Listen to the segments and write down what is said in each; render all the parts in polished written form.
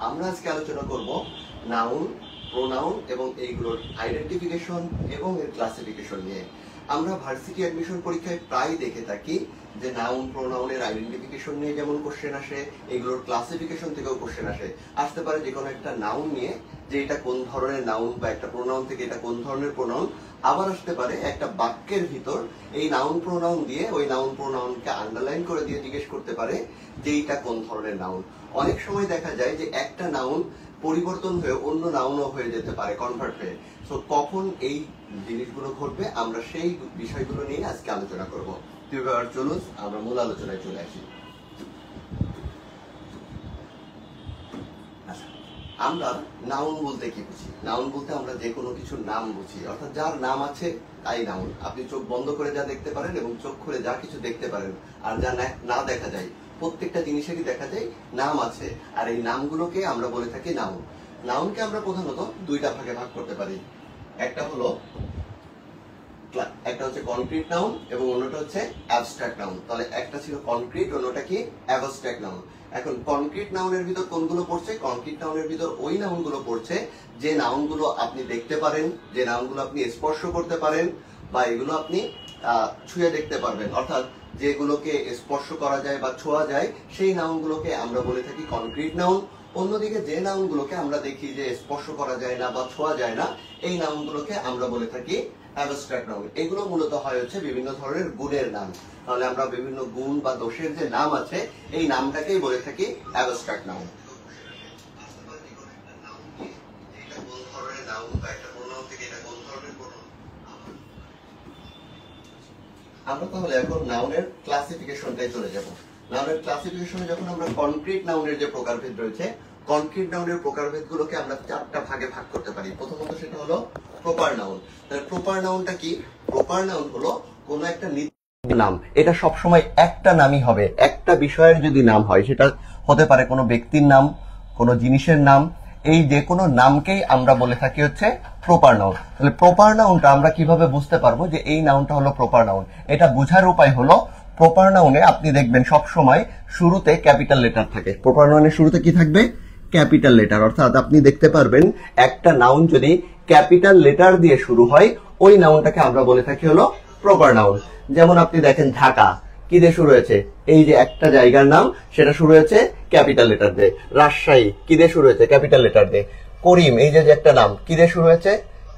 আমরা আজকে আলোচনা করব নাউন, প্রোনাউন এবং এইগুলোর আইডেন্টিফিকেশন এবং এর ক্লাসিফিকেশন নিয়ে। আমরা ভার্সিটি অ্যাডমিশন পরীক্ষায় প্রায় দেখে থাকি যে নাউন প্রোনাউনের আইডেন্টিফিকেশন নিয়ে যেমন কোশ্চেন আসে, এগুলোর ক্লাসিফিকেশন থেকেও কোশ্চেন আসতে পারে যে কোনো একটা নাউন নিয়ে, যে এটা কোন ধরনের নাউন, বা একটা প্রোনাউন থেকে এটা কোন ধরনের প্রোনাউন। আবার আসতে পারে একটা বাক্যের ভিতর এই নাউন প্রোনাউন দিয়ে ওই নাউন প্রোনাউনকে আন্ডারলাইন করে দিয়ে জিজ্ঞেস করতে পারে যে এটা কোন ধরনের নাউন। অনেক সময় দেখা যায় যে একটা নাউন পরিবর্তন হয়ে অন্য নাউনও হয়ে যেতে পারে, কনভার্ট হয়ে। সো কখন এই জিনিসগুলো ঘটবে, আমরা সেই বিষয়গুলো নিয়ে আজকে আলোচনা করব। চলুন আমরা মূল আলোচনায় চলে আসি। আমরা নাউন বলতে কি বুঝি? নাউন বলতে আমরা যে কোনো কিছুর নাম বুঝি, অর্থাৎ যার নাম আছে তাই নাউন। আপনি চোখ বন্ধ করে যা দেখতে পারেন এবং চোখ খুলে যা কিছু দেখতে পারেন, আর যা না দেখা যায়, প্রত্যেকটা জিনিসেরই দেখা যায় নাম আছে, আর এই নামগুলোকে আমরা বলে থাকি নাউন। নাউনকে আমরা প্রধানত দুইটা ভাগে ভাগ করতে পারি। একটা হচ্ছে কনক্রিট নাউন এবং অন্যটা হচ্ছে অ্যাবস্ট্রাক্ট নাউন। তাহলে একটা ছিল কনক্রিট, অন্যটা কি অ্যাবস্ট্রাক্ট নাউন। এখন কনক্রিট নাউনের ভিতর কোনগুলো পড়ছে? কনক্রিট নাউনের ভিতর ওই নাউনগুলো পড়ছে যে নাউনগুলো আপনি দেখতে পারেন, যে নাউনগুলো আপনি স্পর্শ করতে পারেন, বা এগুলো আপনি ছুঁয়ে দেখতে পারবেন। অর্থাৎ যেগুলোকে স্পর্শ করা যায় বা ছোঁয়া যায় সেই নাউনগুলোকে আমরা বলে থাকি কনক্রিট নাউন। অন্যদিকে যে নাউনগুলোকে আমরা দেখি যে স্পর্শ করা যায় না বা ছোঁয়া যায় না, এই নাউনগুলোকে আমরা বলে থাকি অ্যাবস্ট্রাক্ট নাউন। এগুলো মূলত হয় হচ্ছে বিভিন্ন ধরনের গুণের নাম। তাহলে আমরা বিভিন্ন গুণ বা দোষের যে নাম আছে, এই নামটাকেই বলে থাকি অ্যাবস্ট্রাক্ট নাউন। আমরা তাহলে এখন নাউনের ক্লাসিফিকেশনটাই চলে যাব। নাউনের ক্লাসিফিকেশনে যখন আমরা কনক্রিট নাউনের যে প্রকারভেদ রয়েছে, কনক্রিট নাউনের প্রকারভেদগুলোকে আমরা চারটা ভাগে ভাগ করতে পারি। প্রথমত সেটা হলো প্রপার নাউন। তাহলে প্রপার নাউনটা কি? প্রপার নাউন হলো কোন একটা নাম, এটা সবসময় একটা নামই হবে। একটা বিষয়ের যদি নাম হয়, সেটা হতে পারে কোনো ব্যক্তির নাম, কোনো জিনিসের নাম, এই যে কোনো নামকেই আমরা বলে থাকি হচ্ছে প্রপার নাউন। তাহলে প্রপার নাউনটা আমরা কিভাবে বুঝতে পারবো যে এই নাউনটা হলো প্রপার নাউন? এটা বোঝার উপায় হলো, প্রপার নাউনে আপনি দেখবেন সব সময় শুরুতে ক্যাপিটাল লেটার থাকে। প্রপার নাউনের শুরুতে কি থাকবে? Capital letter. অর্থাৎ আপনি দেখতে পারবেন একটা নাউন যদি ক্যাপিটাল লেটার দিয়ে শুরু হয়, ওই নাউনটাকে আমরা বলে থাকি হলো প্রপার নাউন। যেমন আপনি দেখেন ঢাকা কি দিয়ে শুরু হয়েছে? এই যে একটা জায়গার নাম, সেটা শুরু হয়েছে ক্যাপিটাল লেটার দিয়ে। রাজশাহী কি দিয়ে শুরু হয়েছে? ক্যাপিটাল লেটার দিয়ে। করিম এই যে একটা নাম, কি দিয়ে শুরু হয়েছে?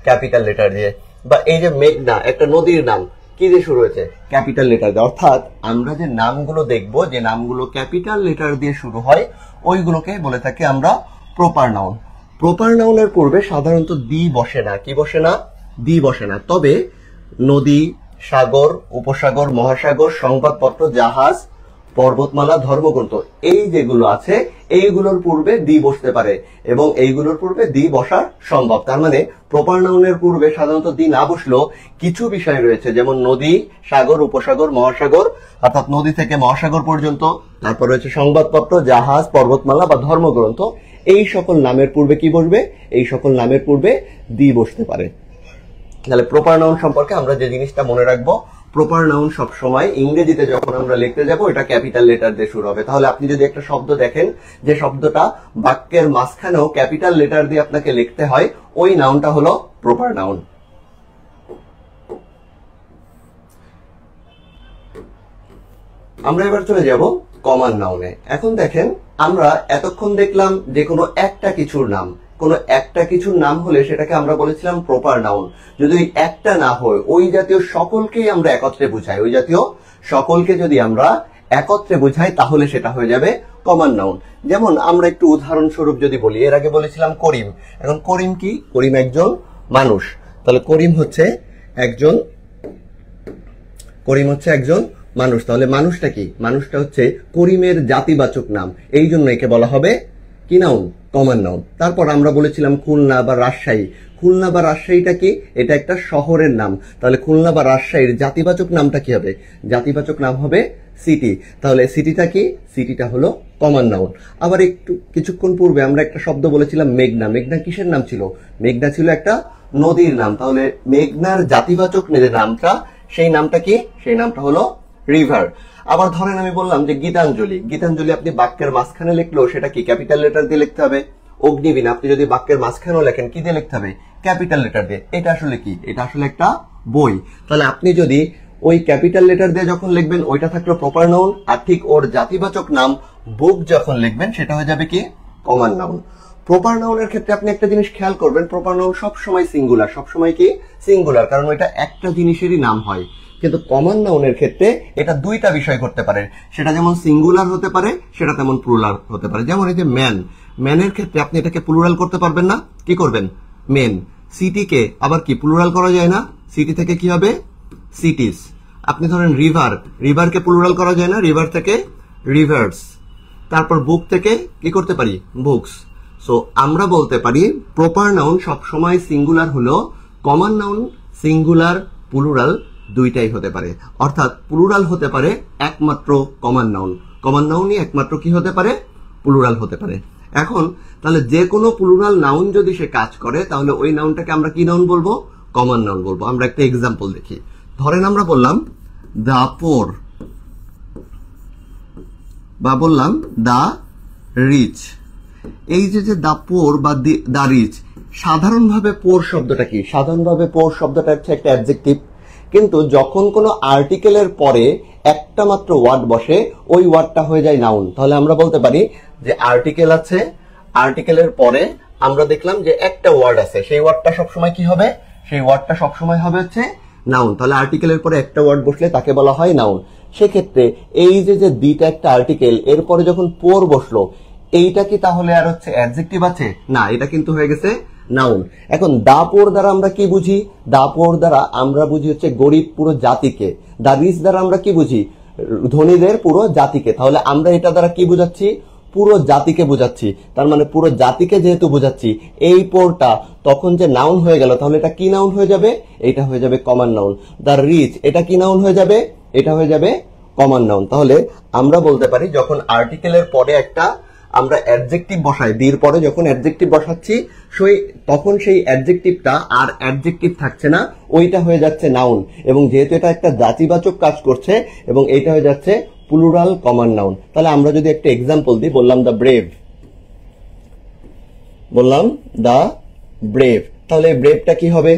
ক্যাপিটাল লেটার দিয়ে। বা এই যে মেঘনা একটা নদীর নাম, কি দিয়ে শুরু হয়েছে? ক্যাপিটাল লেটার দিয়ে। অর্থাৎ আমরা যে নামগুলো দেখবো, যে নামগুলো ক্যাপিটাল লেটার দিয়ে শুরু হয়, ওইগুলোকে বলে থাকি আমরা প্রপার নাউন। প্রপার নাউনের পূর্বে সাধারণত দি বসে না। কি বসে না? দি বসে না। তবে নদী, সাগর, উপসাগর, মহাসাগর, সংবাদপত্র, জাহাজ, পর্বতমালা, ধর্মগ্রন্থ, এই যেগুলো আছে এইগুলোর পূর্বে দি বসতে পারে এবং এইগুলোর পূর্বে দি বসা সম্ভব। তার মানে প্রপার নাউনের পূর্বে সাধারণত দি না বসলেও কিছু বিষয় রয়েছে, যেমন নদী, সাগর, উপসাগর, মহাসাগর, অর্থাৎ নদী থেকে মহাসাগর পর্যন্ত, তারপর রয়েছে সংবাদপত্র, জাহাজ, পর্বতমালা বা ধর্মগ্রন্থ, এই সকল নামের পূর্বে কি বসবে? এই সকল নামের পূর্বে দি বসতে পারে। তাহলে প্রপার নাউন সম্পর্কে আমরা যে জিনিসটা মনে রাখবো, প্রপার নাউন সবসময় ইংরেজিতে যখন আমরা লিখতে যাব, এটা ক্যাপিটাল লেটার দিয়ে শুরু হবে। তাহলে আপনি যদি একটা শব্দ দেখেন যে শব্দটা বাক্যের মাঝখানেও ক্যাপিটাল লেটার দিয়ে আপনাকে লিখতে হয়, ওই নাউনটা হলো প্রপার নাউন। আমরা এবার চলে যাব কমন নাউনে। এখন দেখেন, আমরা এতক্ষণ দেখলাম যে কোনো একটা কিছুর নাম, কোনো একটা কিছুর নাম হলে সেটাকে আমরা বলেছিলাম প্রপার নাউন। যদি একটা না হয়, ওই জাতীয় সকলকেই আমরা একত্রে বুঝাই, ওই জাতীয় সকলকে যদি আমরা একত্রে বুঝাই, তাহলে সেটা হয়ে যাবে কমন নাউন। যেমন আমরা একটু উদাহরণস্বরূপ যদি বলি, এর আগে বলেছিলাম করিম। এখন করিম কি? করিম একজন মানুষ। তাহলে করিম হচ্ছে একজন মানুষ। তাহলে মানুষটা কি? মানুষটা হচ্ছে করিমের জাতিবাচক নাম, এই জন্য একে বলা হবে কি নাউন? Common noun. তারপর আমরা বলেছিলাম খুলনা বা রাজশাহী। খুলনা বা রাজশাহীটা কি? এটা একটা শহরের নাম। তাহলে খুলনা বা রাজশাহীর জাতিবাচক নামটা কি হবে? জাতিবাচক নাম হবে সিটি। তাহলে সিটিটা কি? সিটিটা হলো কমন নাউন। আবার কিছুক্ষণ পূর্বে আমরা একটা শব্দ বলেছিলাম মেঘনা। মেঘনা কিসের নাম ছিল? মেঘনা ছিল একটা নদীর নাম। তাহলে মেঘনার জাতিবাচক যে নামটা, সেই নামটা কি? সেই নামটা হলো রিভার। আবার ধরেন আমি বললাম যে গীতাঞ্জলি। গীতাঞ্জলি আপনি বাক্যের মাঝখানে লিখলেও সেটা কি ক্যাপিটাল লেটার দিয়ে লিখতে হবে। অগ্নিবীণ আপনি যদি বাক্যের মাঝখানেও লেখেন কি দিয়ে লিখতে হবে? ক্যাপিটাল লেটার দিয়ে। এটা আসলে কি? এটা আসলে একটা বই। তাহলে আপনি যদি ওই ক্যাপিটাল লেটার দিয়ে যখন লিখবেন ওইটা থাকলো প্রপার নাউন, আর ঠিক ওর জাতিবাচক নাম বুক যখন লিখবেন সেটা হয়ে যাবে কি? Common noun. প্রপার নাউনের ক্ষেত্রে আপনি একটা জিনিস খেয়াল করবেন, প্রপার নাউন সবসময় সিঙ্গুলার, সবসময় কি? সিঙ্গুলার, কারণ ওইটা একটা জিনিসেরই নাম হয়। কিন্তু কমন নাউনের ক্ষেত্রে এটা দুইটা বিষয় করতে পারে, সেটা যেমন সিঙ্গুলার হতে পারে সেটা তেমন প্লুরাল হতে পারে। যেমন এই যে ম্যান, ম্যানের ক্ষেত্রে আপনি এটাকে প্লুরাল করতে পারবেন না, কি করবেন? মেন। সিটিকে আবার কি প্লুরাল করা যায় না? সিটি থেকে কি হবে? সিটিস। আপনি ধরেন রিভার, রিভারকে প্লুরাল করা যায় না, রিভার থেকে রিভার্স। তারপর বুক থেকে কি করতে পারি? বুকস। সো আমরা বলতে পারি প্রপার নাউন সবসময় সিঙ্গুলার হলো, কমন নাউন সিঙ্গুলার প্লুরাল দুইটাই হতে পারে। অর্থাৎ প্লুরাল হতে পারে একমাত্র কমন নাউন, কমন নাউনই একমাত্র কি হতে পারে? প্লুরাল হতে পারে। এখন তাহলে যে কোনো প্লুরাল নাউন যদি সে কাজ করে তাহলে ওই নাউনটাকে আমরা কি নাউন বলবো? কমন নাউন বলবো। আমরা একটা এক্সাম্পল দেখি। ধরেন আমরা বললাম দা পোর, বা বললাম দা রিচ। এই যে দা পোর বা দা রিচ, সাধারণভাবে পোর শব্দটা কি? সাধারণভাবে পোর শব্দটা হচ্ছে একটা অ্যাডজেক্টিভ, কিন্তু যখন কোনো আর্টিকেলের পরে একটা মাত্র ওয়ার্ড বসে ওই ওয়ার্ডটা হয়ে যায় নাউন। তাহলে আমরা বলতে পারি যে আর্টিকেল আছে, আর্টিকেলের পরে আমরা দেখলাম যে একটা ওয়ার্ড আছে, সেই ওয়ার্ডটা সবসময় কি হবে? সেই ওয়ার্ডটা সবসময় হবে হচ্ছে নাউন। তাহলে আর্টিকেলের পরে একটা ওয়ার্ড বসলে তাকে বলা হয় নাউন। সেক্ষেত্রে এই যে দুইটা একটা আর্টিকেল এরপরে যখন পোর বসলো, এইটা কি তাহলে আর হচ্ছে অ্যাডজেক্টিভ আছে? না, এটা কিন্তু হয়ে গেছে নাউন। এখন দা পোর দ্বারা আমরা কি বুঝি? দা পোর দ্বারা আমরা বুঝি হচ্ছে গরিব পুরো জাতিকে। দা রিচ দ্বারা আমরা কি বুঝি? ধনীদের পুরো জাতিকে। তাহলে আমরা এটা দ্বারা কি বুঝাচ্ছি? পুরো জাতিকে বুঝাচ্ছি। তার মানে পুরো জাতিকে যেহেতু বুঝাচ্ছি, এই পোরটা তখন যে নাউন হয়ে গেল, তাহলে এটা কি নাউন হয়ে যাবে? এটা হয়ে যাবে কমন নাউন। দা রিচ, এটা কি নাউন হয়ে যাবে? এটা হয়ে যাবে কমন নাউন। তাহলে আমরা বলতে পারি যখন আর্টিকেলের পরে একটা আমরা অ্যাডজেক্টিভ বসাই, দির পরে যখন অ্যাডজেক্টিভ বসাচ্ছি তখন সেই অ্যাডজেক্টিভটা আর অ্যাডজেক্টিভ থাকছে না, ওইটা হয়ে যাচ্ছে নাউন। এবং যেহেতু এটা একটা জাতিবাচক কাজ করছে এবং এইটা হয়ে যাচ্ছে প্লুরাল কমন নাউন। তাহলে আমরা যদি একটা এক্সাম্পল দিই, বললাম দা ব্রেভ, বললাম দা ব্রেভ, তাহলে ব্রেভটা কি হবে?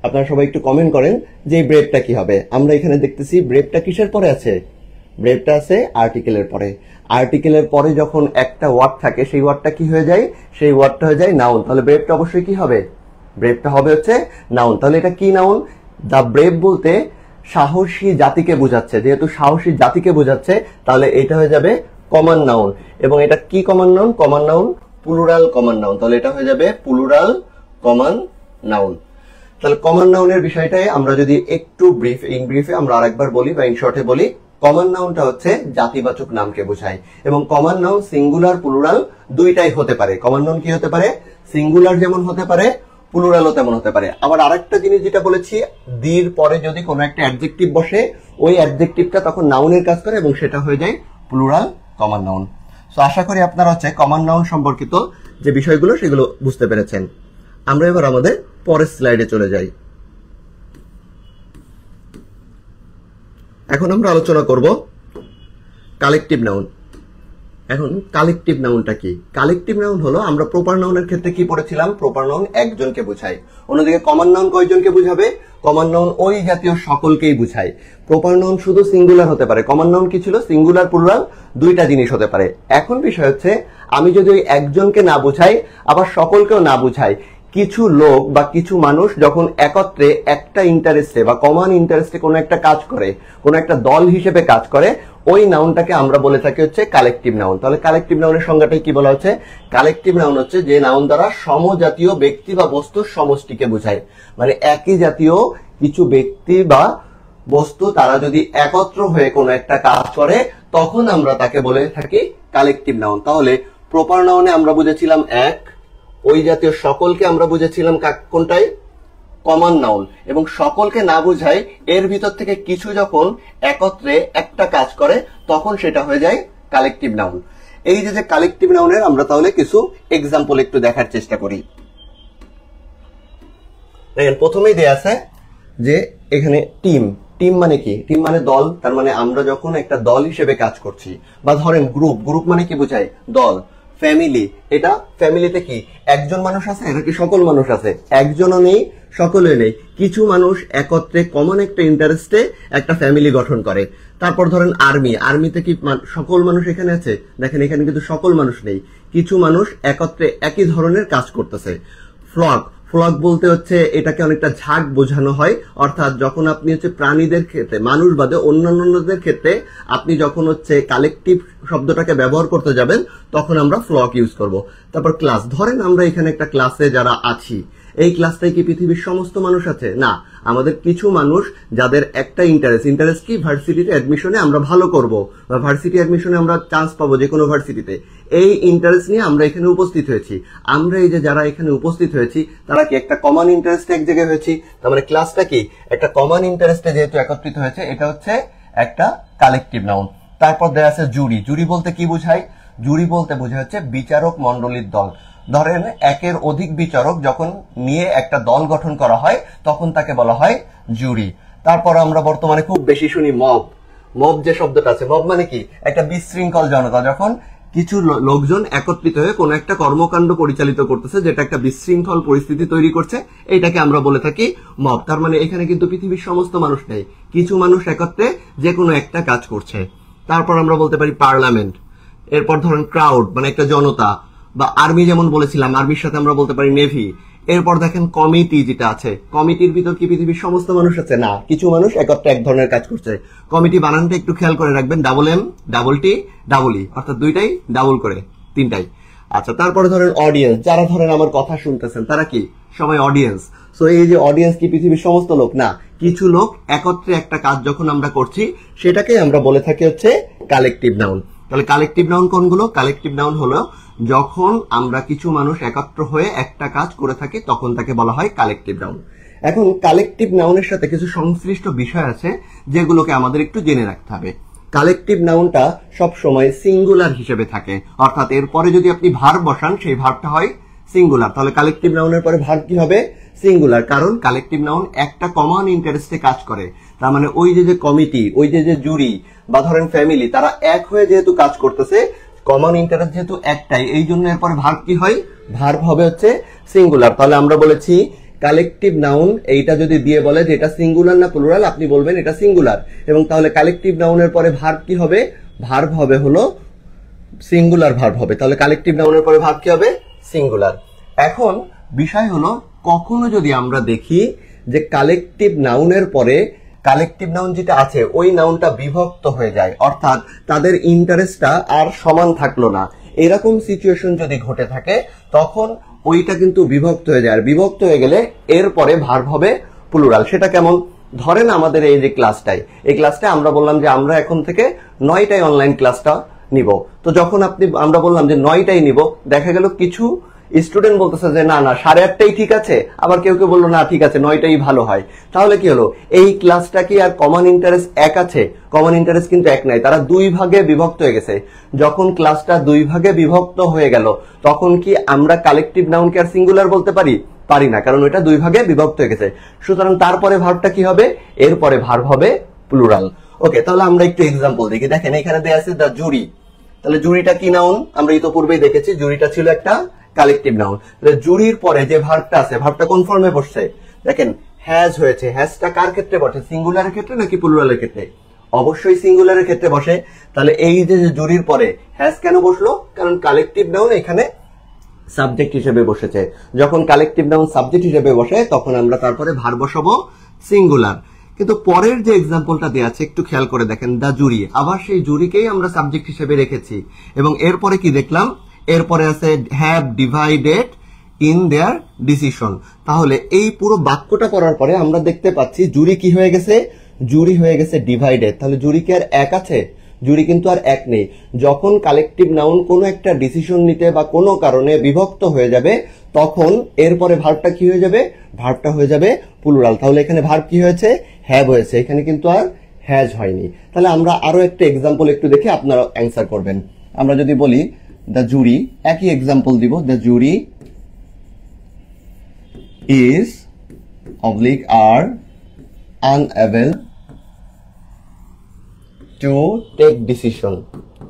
আপনারা সবাই একটু কমেন্ট করেন যে এই ব্রেভটা কি হবে। আমরা এখানে দেখতেছি ব্রেভটা কিসের পরে আছে? ব্রেভটা আছে আর্টিকেলের পরে। আর্টিকেলের পরে যখন একটা ওয়ার্ড থাকে সেই ওয়ার্ডটা কি হয়ে যায়? সেই ওয়ার্ডটা হয়ে যায় নাউন। তাহলে ব্রেভটা অবশ্যই কি হবে? ব্রেভটা হবে হচ্ছে নাউন। তাহলে এটা কি নাউন? দা ব্রেভ বলতে সাহসী জাতিকে বোঝাচ্ছে, যেহেতু সাহসী জাতিকে বোঝাচ্ছে তাহলে এটা হয়ে যাবে কমন নাউন। এবং এটা কি common noun? Common noun plural common noun. তাহলে এটা হয়ে যাবে প্লুরাল কমন নাউন। তাহলে কমন নাউনের বিষয়টাই আমরা যদি একটু ব্রিফে আমরা আরেকবার বলি বা ইন শর্টে বলি, কমন নাউনটা হচ্ছে জাতিবাচক নামকে বোঝায় এবং কমন নাউন সিঙ্গুলার প্লুরাল দুইটাই হতে পারে। কমন নাউন কি হতে পারে? সিঙ্গুলার যেমন হতে পারে, প্লুরালও তেমন হতে পারে। আবার আরেকটা জিনিস যেটা বলেছি, দির পরে যদি কোনো একটা অ্যাডজেক্টিভ বসে ওই অ্যাডজেক্টিভটা তখন নাউনের কাজ করে এবং সেটা হয়ে যায় প্লুরাল কমন নাউন। সো আশা করি আপনারা হচ্ছে কমন নাউন সম্পর্কিত যে বিষয়গুলো সেগুলো বুঝতে পেরেছেন। আমরা এবার আমাদের পরের স্লাইডে চলে যাই। এখন আমরা আলোচনা করব কালেকটিভ নাউন। এখন কালেকটিভ নাউনটা কি? কালেকটিভ নাউন হলো, আমরা প্রপার নাউনের ক্ষেত্রে কি পড়েছিলাম? প্রপার নাউন একজনকে বোঝায়। অন্যদিকে কমন নাউন কয়জনকে বুঝাবে? কমন নাউন ওই জাতীয় সকলকেই বুঝায়। প্রপার নাউন শুধু সিঙ্গুলার হতে পারে। কমন নাউন কি ছিল? সিঙ্গুলার প্লুরাল দুইটা জিনিস হতে পারে। এখন বিষয় হচ্ছে আমি যদি ওই একজনকে না বুঝাই আবার সকলকেও না বুঝাই, কিছু লোক বা কিছু মানুষ যখন একত্রে একটা ইন্টারেস্টে বা কমন ইন্টারেস্টে কোনো একটা কাজ করে, কোনো একটা দল হিসেবে কাজ করে, ওই নাউনটাকে আমরা বলে থাকি হচ্ছে কালেকটিভ নাউন। তাহলে কালেকটিভ নাউনের সংজ্ঞাটাই কি বলা হচ্ছে? কালেকটিভ নাউন হচ্ছে যে নাউন দ্বারা সমজাতীয় ব্যক্তি বা বস্তুর সমষ্টিকে বোঝায়। মানে একই জাতীয় কিছু ব্যক্তি বা বস্তু তারা যদি একত্র হয়ে কোনো একটা কাজ করে তখন আমরা তাকে বলে থাকি কালেকটিভ নাউন। তাহলে প্রপার নাউনে আমরা বুঝেছিলাম এক, ওই জাতীয় সকলকে আমরা বুঝেছিলাম কোনটাই? Common noun. এবং সকলকে না বুঝাই এর ভিতর থেকে কিছু যখন একত্রে একটা কাজ করে তখন সেটা হয়ে যায় কালেকটিভ নাউন। এই যে কালেকটিভ নাউনের আমরা তাহলে কিছু এক্সাম্পল একটু দেখার চেষ্টা করি। দেখেন প্রথমেই দেয়া আছে যে এখানে টিম। টিম মানে কি? টিম মানে দল। তার মানে আমরা যখন একটা দল হিসেবে কাজ করছি, বা ধরেন গ্রুপ, গ্রুপ মানে কি বোঝায়? দল। ফ্যামিলি, এটা ফ্যামিলিতে কি একজন মানুষ আছে নাকি সকল মানুষ আছে? একজনও নেই, সকলে নেই, কিছু মানুষ একত্রে কমন একটা ইন্টারেস্টে একটা ফ্যামিলি গঠন করে। তারপর ধরেন আর্মি, আর্মিতে কি সকল মানুষ এখানে আছে? দেখেন এখানে কিন্তু সকল মানুষ নেই, কিছু মানুষ একত্রে একই ধরনের কাজ করতেছে। ফ্লক, ফ্লক বলতে হচ্ছে এটাকে অনেকটা ঝাঁক বোঝানো হয়, অর্থাৎ যখন আপনি হচ্ছে প্রাণীদের ক্ষেত্রে, মানুষ বাদে অন্যান্যদের ক্ষেত্রে আপনি যখন হচ্ছে কালেকটিভ শব্দটাকে ব্যবহার করতে যাবেন তখন আমরা ফ্লক ইউজ করব। তারপর ক্লাস, ধরেন আমরা এখানে একটা ক্লাসে যারা আছি, এই ক্লাসটায় কি পৃথিবীর সমস্ত মানুষ আছে? না, আমাদের কিছু মানুষ যাদের একটা ইন্টারেস্ট কি ভার্সিটিতে অ্যাডমিশনে আমরা ভালো করব বা ভার্সিটি অ্যাডমিশনে আমরা চান্স পাবো যে কোনো ভার্সিটিতে, এই ইন্টারেস্ট নিয়ে আমরা এখানে উপস্থিত হয়েছি। আমরা এই যে যারা এখানে উপস্থিত হয়েছি তারা কি একটা কমন ইন্টারেস্টে এক জায়গায় হয়েছি, তার মানে ক্লাসটা কি একটা কমন ইন্টারেস্টে যেহেতু একত্রিত হয়েছে, এটা হচ্ছে একটা কালেকটিভ নাউন। তারপর দেয়া আছে জুরি। জুরি বলতে কি বোঝায়? জুরি বলতে বোঝায় হচ্ছে বিচারক মণ্ডলীর দল। ধরেন একের অধিক বিচারক যখন নিয়ে একটা দল গঠন করা হয় তখন তাকে বলা হয় জুরি। তারপর আমরা বর্তমানে খুব বেশি শুনি মব। মব যে শব্দটা আছে, মব মানে কি একটা বিশৃঙ্খল জনতা, যখন কিছু লোকজন একত্রিত হয়ে কোন একটা কর্মকাণ্ড পরিচালিত করতেছে যেটা একটা বিশৃঙ্খল পরিস্থিতি তৈরি করছে, এইটাকে আমরা বলে থাকি মব। তার মানে এখানে কিন্তু পৃথিবীর সমস্ত মানুষ নেই, কিছু মানুষ একত্রে যে কোনো একটা কাজ করছে। তারপর আমরা বলতে পারি পার্লামেন্ট। এরপর ধরেন ক্রাউড মানে একটা জনতা, বা আর্মি যেমন বলেছিলাম, আর্মির সাথে আমরা বলতে পারি নেভি। এরপর দেখেন কমিটি যেটা আছে, কমিটির ভিতর কি পৃথিবীর সমস্ত মানুষ আছে? না, কিছু মানুষ একত্রে এক ধরনের কাজ করছে। কমিটি বানানটা একটু খেয়াল করে রাখবেন, double M double T double E, অর্থাৎ দুইটাই ডাবল করে, তিনটাই। আচ্ছা, তারপরে ধরেন অডিয়েন্স, যারা ধরেন আমার কথা শুনতেছেন তারা কি সবাই অডিয়েন্স। সো এই যে অডিয়েন্স কি পৃথিবীর সমস্ত লোক? না, কিছু লোক একত্রে একটা কাজ যখন আমরা করছি সেটাকে আমরা বলে থাকি হচ্ছে কালেকটিভ নাউন। তাহলে কালেকটিভ নাউন কোনগুলো? কালেকটিভ নাউন হলো যখন আমরা কিছু মানুষ একত্র হয়ে একটা কাজ করে থাকি তখন তাকে বলা হয় কালেকটিভ নাউন। এখন কালেকটিভ নাউনের সাথে কিছু সংশ্লিষ্ট বিষয় আছে যেগুলোকে আমাদের একটু জেনে রাখতে হবে। কালেকটিভ নাউনটা সব সময় সিঙ্গুলার হিসেবে থাকে, অর্থাৎ এরপরে যদি আপনি ভার্ব বসান সেই ভার্বটা হয় সিঙ্গুলার। তাহলে কালেকটিভ নাউনের পরে ভার্ব কি হবে? সিঙ্গুলার, কারণ কালেকটিভ নাউন একটা কমন ইন্টারেস্টে কাজ করে। তার মানে ওই যে কমিটি, ওই যে জুরি বা ধরেন ফ্যামিলি, তারা এক হয়ে যেহেতু কাজ করতেছে, কমন ইন্টারেস্ট যেহেতু একটাই, এই জন্য এরপরে ভার্ব কি হয়? ভার্ব হবে হচ্ছে সিঙ্গুলার। তাহলে আমরা বলেছি কালেকটিভ নাউন এইটা যদি দিয়ে বলে যে এটা সিঙ্গুলার না প্লুরাল, আপনি বলবেন এটা সিঙ্গুলার। এবং তাহলে কালেকটিভ নাউনের পরে ভার্ব কি হবে? ভার্ব হবে হলো সিঙ্গুলার ভার্ব হবে। তাহলে কালেকটিভ নাউনের পরে ভার্ব কি হবে? সিঙ্গুলার। এখন বিষয় হলো কখনো যদি আমরা দেখি যে কালেকটিভ নাউনের পরে কালেকটিভ নাউন যেটা আছে ওই নাউনটা বিভক্ত হয়ে যায়, অর্থাৎ তাদের ইন্টারেস্টটা আর সমান থাকলো না, এরকম সিচুয়েশন যদি ঘটে থাকে তখন ওইটা কিন্তু বিভক্ত হয়ে যায়। আর বিভক্ত হয়ে গেলে এরপরে ভার্ব হবে প্লুরাল। সেটা কেমন? ধরেন আমাদের এই যে ক্লাসটাই, এই ক্লাসটায় আমরা বললাম যে আমরা এখন থেকে 9টায় অনলাইন ক্লাসটা নিব। তো যখন আমরা বললাম যে 9টায় নিব, দেখা গেল কিছু স্টুডেন্ট বলতেছে যে না 8:30টাই ঠিক আছে, আবার কেউ কেউ বললো না ঠিক আছে 9টাই ভালো হয়। তাহলে কি হলো? এই ক্লাসটা কি আর কমন ইন্টারেস্ট এক আছে? কমন ইন্টারেস্ট কিন্তু এক নাই, তারা দুই ভাগে বিভক্ত হয়ে গেছে। যখন ক্লাসটা দুই ভাগে বিভক্ত হয়ে গেল তখন কি আমরা কালেকটিভ নাউনকে আর সিঙ্গুলার বলতে পারি? পারি না, কারণ ওইটা দুই ভাগে বিভক্ত হয়ে গেছে। সুতরাং তারপরে ভার্বটা কি হবে? এরপরে ভার্ব হবে প্লুরাল। ওকে, তাহলে আমরা একটু এক্সাম্পল দেখি। দেখেন এখানে দেয়া আছে দ্য জুরি। তাহলে জুরিটা কি নাউন? আমরা ইতোপূর্বেই দেখেছি জুরিটা ছিল একটা কালেকটিভ নাউন। জুরির পরে যে ভার্বটা আছে, ভার্বটা কোন ফর্মে বসছে? দেখেন হ্যাজ হয়েছে। হ্যাজটা কার ক্ষেত্রে বসে? সিঙ্গুলারের ক্ষেত্রে নাকি প্লুরালের ক্ষেত্রে? অবশ্যই সিঙ্গুলারের ক্ষেত্রে বসে। তাহলে এই যে জুরির পরে হ্যাজ কেন বসলো? কারণ কালেকটিভ নাউন এখানে সাবজেক্ট হিসেবে বসেছে। যখন কালেকটিভ নাউন সাবজেক্ট হিসেবে বসে তখন আমরা তারপরে ভার্ব বসাবো সিঙ্গুলার। কিন্তু পরের যে এক্সাম্পলটা দেয়া আছে একটু খেয়াল করে দেখেন, দা জুরি, আবার সেই জুরিকেই আমরা সাবজেক্ট হিসেবে রেখেছি। এবং এরপরে কি দেখলাম? এরপরে আছে have divided in their decision. তাহলে এই পুরো বাক্যটা পড়ার পরে আমরা দেখতে পাচ্ছি জুরি কি হয়ে গেছে? জুরি হয়ে গেছে ডিভাইডেড। তাহলে জুরি কি আর এক আছে? জুরি কিন্তু আর এক নেই। যখন কালেকটিভ নাউন কোনো একটা ডিসিশন নিতে বা কোনো কারণে বিভক্ত হয়ে যাবে তখন এরপরে ভার্বটা কি হয়ে যাবে? ভার্বটা হয়ে যাবে প্লুরাল। তাহলে এখানে ভার্ব কি হয়েছে? হ্যাভ হয়েছে, এখানে কিন্তু আর হ্যাজ হয়নি। তাহলে আমরা আরো একটা এক্সাম্পল একটু দেখে আপনারা অ্যান্সার করবেন। আমরা যদি বলি দ্য জুরি, একই এক্সাম্পল দিব, the jury is oblique or unable to take decision,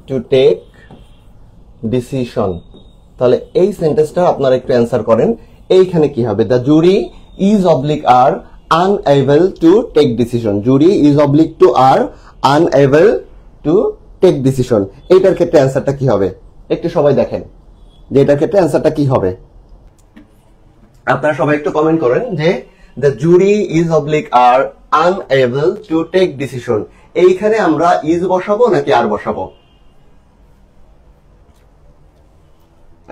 to take decision তাহলে এই সেন্টেন্সটা আপনারা একটু অ্যান্সার করেন। এইখানে কি হবে? The jury is oblique or unable to take decision. Jury is oblique to or unable to take decision. এইটার ক্ষেত্রে অ্যান্সারটা কি হবে? একটু সবাই দেখেন যে এটার ক্ষেত্রে অ্যান্সারটা কি হবে। আপনারা সবাই একটু কমেন্ট করেন যে the jury is oblique or unable to take decision. এইখানে আমরা ইজ বসাবো নাকি আর বসাবো?